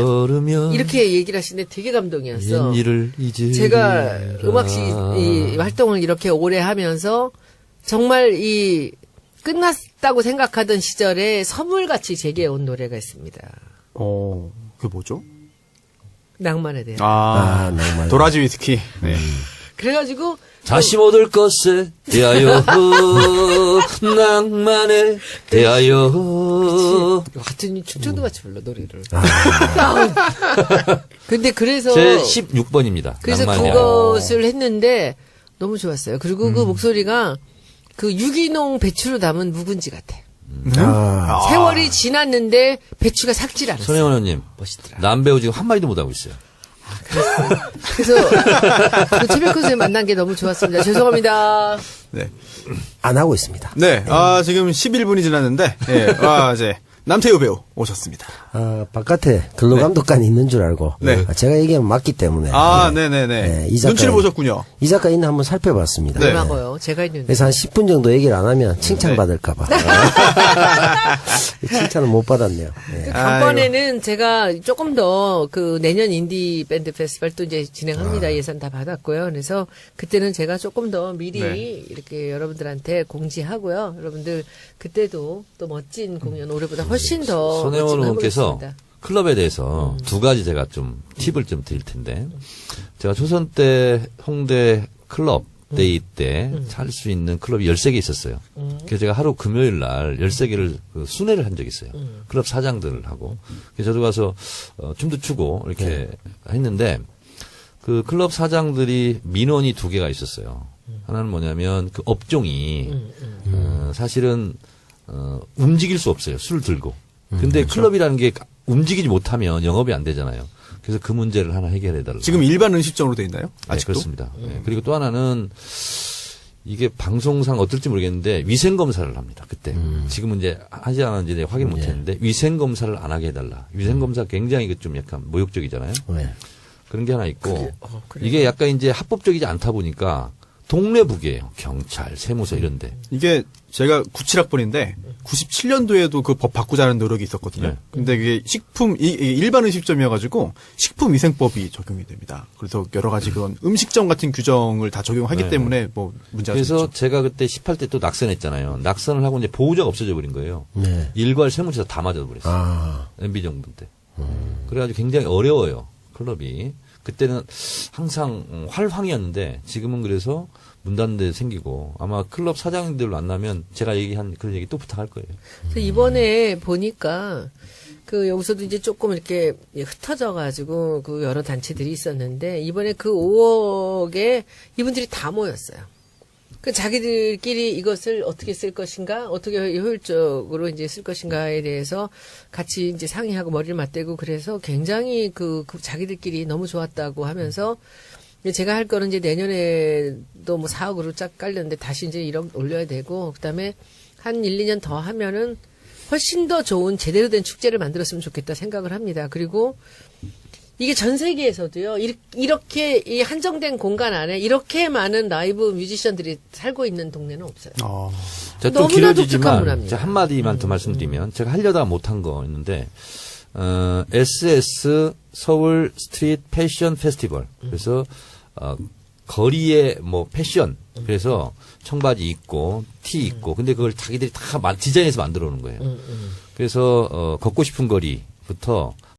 Speaker 2: 이렇게 얘기를 하시는데 되게 감동이었어. 제가 음악시 이 활동을 이렇게 오래 하면서 정말 이 끝났다고 생각하던 시절에 선물같이 제게 온 노래가 있습니다.
Speaker 1: 그게 뭐죠?
Speaker 2: 낭만에 대한.
Speaker 4: 낭만.
Speaker 1: 도라지 위스키. 네.
Speaker 2: 그래가지고
Speaker 3: 다시 못 올 것에 대하여 낭만에 대하여
Speaker 2: 같은 충청도 같이 불러 노래를. 근데 그래서
Speaker 3: 제 16번입니다.
Speaker 2: 그래서 그것을 했는데 너무 좋았어요. 그리고 그 목소리가 그 유기농 배추로 담은 묵은지 같아. 세월이 지났는데 배추가 삭질 않았어.
Speaker 3: 손혜원 의원님,
Speaker 2: 멋있더라.
Speaker 3: 남배우 지금 한마디도 못하고 있어요.
Speaker 2: 그래서 그 최백호 선생님 만난 게 너무 좋았습니다. 죄송합니다.
Speaker 1: 네.
Speaker 4: 안 하고 있습니다.
Speaker 1: 네. 지금 11분이 지났는데, 이제 남태우 배우 오셨습니다.
Speaker 4: 바깥에 근로감독관이 있는 줄 알고.
Speaker 1: 네.
Speaker 4: 제가 얘기하면 맞기 때문에.
Speaker 1: 네네네.
Speaker 4: 이 작가,
Speaker 1: 눈치를 보셨군요.
Speaker 4: 이 작가 있는 한번 살펴봤습니다.
Speaker 1: 네.
Speaker 2: 고마워요. 제가 있는데.
Speaker 4: 그래서 한 10분 정도 얘기를 안 하면 칭찬받을까봐. 칭찬은 못 받았네요. 네.
Speaker 2: 다음번에는 제가 조금 더 그 내년 인디 밴드 페스티벌 또 이제 진행합니다. 예산 다 받았고요. 그래서 그때는 제가 조금 더 미리 이렇게 여러분들한테 공지하고요. 여러분들 그때도 또 멋진 공연 올해보다 훨씬 더
Speaker 3: 손혜원 의원께서
Speaker 2: 해보겠습니다.
Speaker 3: 클럽에 대해서 두 가지 제가 좀 팁을 좀 드릴 텐데 제가 조선 때 홍대 클럽 데이 때 살 수 있는 클럽이 13개 있었어요. 그래서 제가 하루 금요일 날 13개를 순회를 한 적이 있어요. 클럽 사장들하고. 그래서 저도 가서 춤도 추고 이렇게 했는데 그 클럽 사장들이 민원이 2개가 있었어요. 하나는 뭐냐면 그 업종이 사실은 움직일 수 없어요. 술을 들고. 근데
Speaker 1: 그렇죠.
Speaker 3: 클럽이라는 게 움직이지 못하면 영업이 안 되잖아요. 그래서 그 문제를 하나 해결해달라.
Speaker 1: 지금 일반 음식점으로 돼 있나요?
Speaker 3: 네,
Speaker 1: 아직도?
Speaker 3: 그렇습니다. 네. 그리고 또 하나는 이게 방송상 어떨지 모르겠는데 위생검사를 합니다. 그때. 지금은 이제 하지 않았는지 확인 못했는데 위생검사를 안 하게 해달라. 위생검사 굉장히 좀 약간 모욕적이잖아요.
Speaker 4: 네.
Speaker 3: 그런 게 하나 있고 이게 약간 이제 합법적이지 않다 보니까 동네북이에요. 경찰, 세무서 이런데.
Speaker 1: 이게 제가 97학번인데 97년도에도 그 법 바꾸자는 노력이 있었거든요.
Speaker 3: 네.
Speaker 1: 근데 그게 식품 일반 음식점이어가지고 식품위생법이 적용이 됩니다. 그래서 여러 가지 그런 음식점 같은 규정을 다 적용하기
Speaker 3: 네.
Speaker 1: 때문에 뭐 문제가
Speaker 3: 그래서
Speaker 1: 있죠.
Speaker 3: 제가 그때 18대 또 낙선했잖아요. 낙선을 하고 이제 보호자가 없어져 버린 거예요.
Speaker 4: 네.
Speaker 3: 일괄 세무서 다 맞아 버렸어요. MB 정부 때. 그래가지고 굉장히 어려워요. 클럽이. 그때는 항상 활황이었는데 지금은 그래서 문 닫는 데 생기고 아마 클럽 사장님들 만나면 제가 얘기한 그런 얘기 또 부탁할 거예요.
Speaker 2: 그래서 이번에 보니까 그 여기서도 이제 조금 이렇게 흩어져가지고 그 여러 단체들이 있었는데 이번에 그 5억에 이분들이 다 모였어요. 그 자기들끼리 이것을 어떻게 쓸 것인가, 어떻게 효율적으로 이제 쓸 것인가에 대해서 같이 이제 상의하고 머리를 맞대고 그래서 굉장히 그 자기들끼리 너무 좋았다고 하면서 제가 할 거는 이제 내년에도 뭐 4억으로 쫙 깔렸는데 다시 이제 1억 올려야 되고 그다음에 한 1, 2년 더 하면은 훨씬 더 좋은 제대로 된 축제를 만들었으면 좋겠다 생각을 합니다. 그리고 이게 전 세계에서도요, 이렇게 이 한정된 공간 안에 이렇게 많은 라이브 뮤지션들이 살고 있는 동네는 없어요.
Speaker 3: 제가 또
Speaker 2: 너무나 독특한
Speaker 3: 길어지지만
Speaker 2: 문화입니다.
Speaker 3: 제가 한마디만 더 말씀드리면 제가 하려다가 못한 거 있는데 SS 서울 스트리트 패션 페스티벌. 그래서 거리에 뭐 패션. 그래서 청바지 입고 티 입고 근데 그걸 자기들이 다 디자인해서 만들어 오는 거예요. 그래서 걷고 싶은 거리부터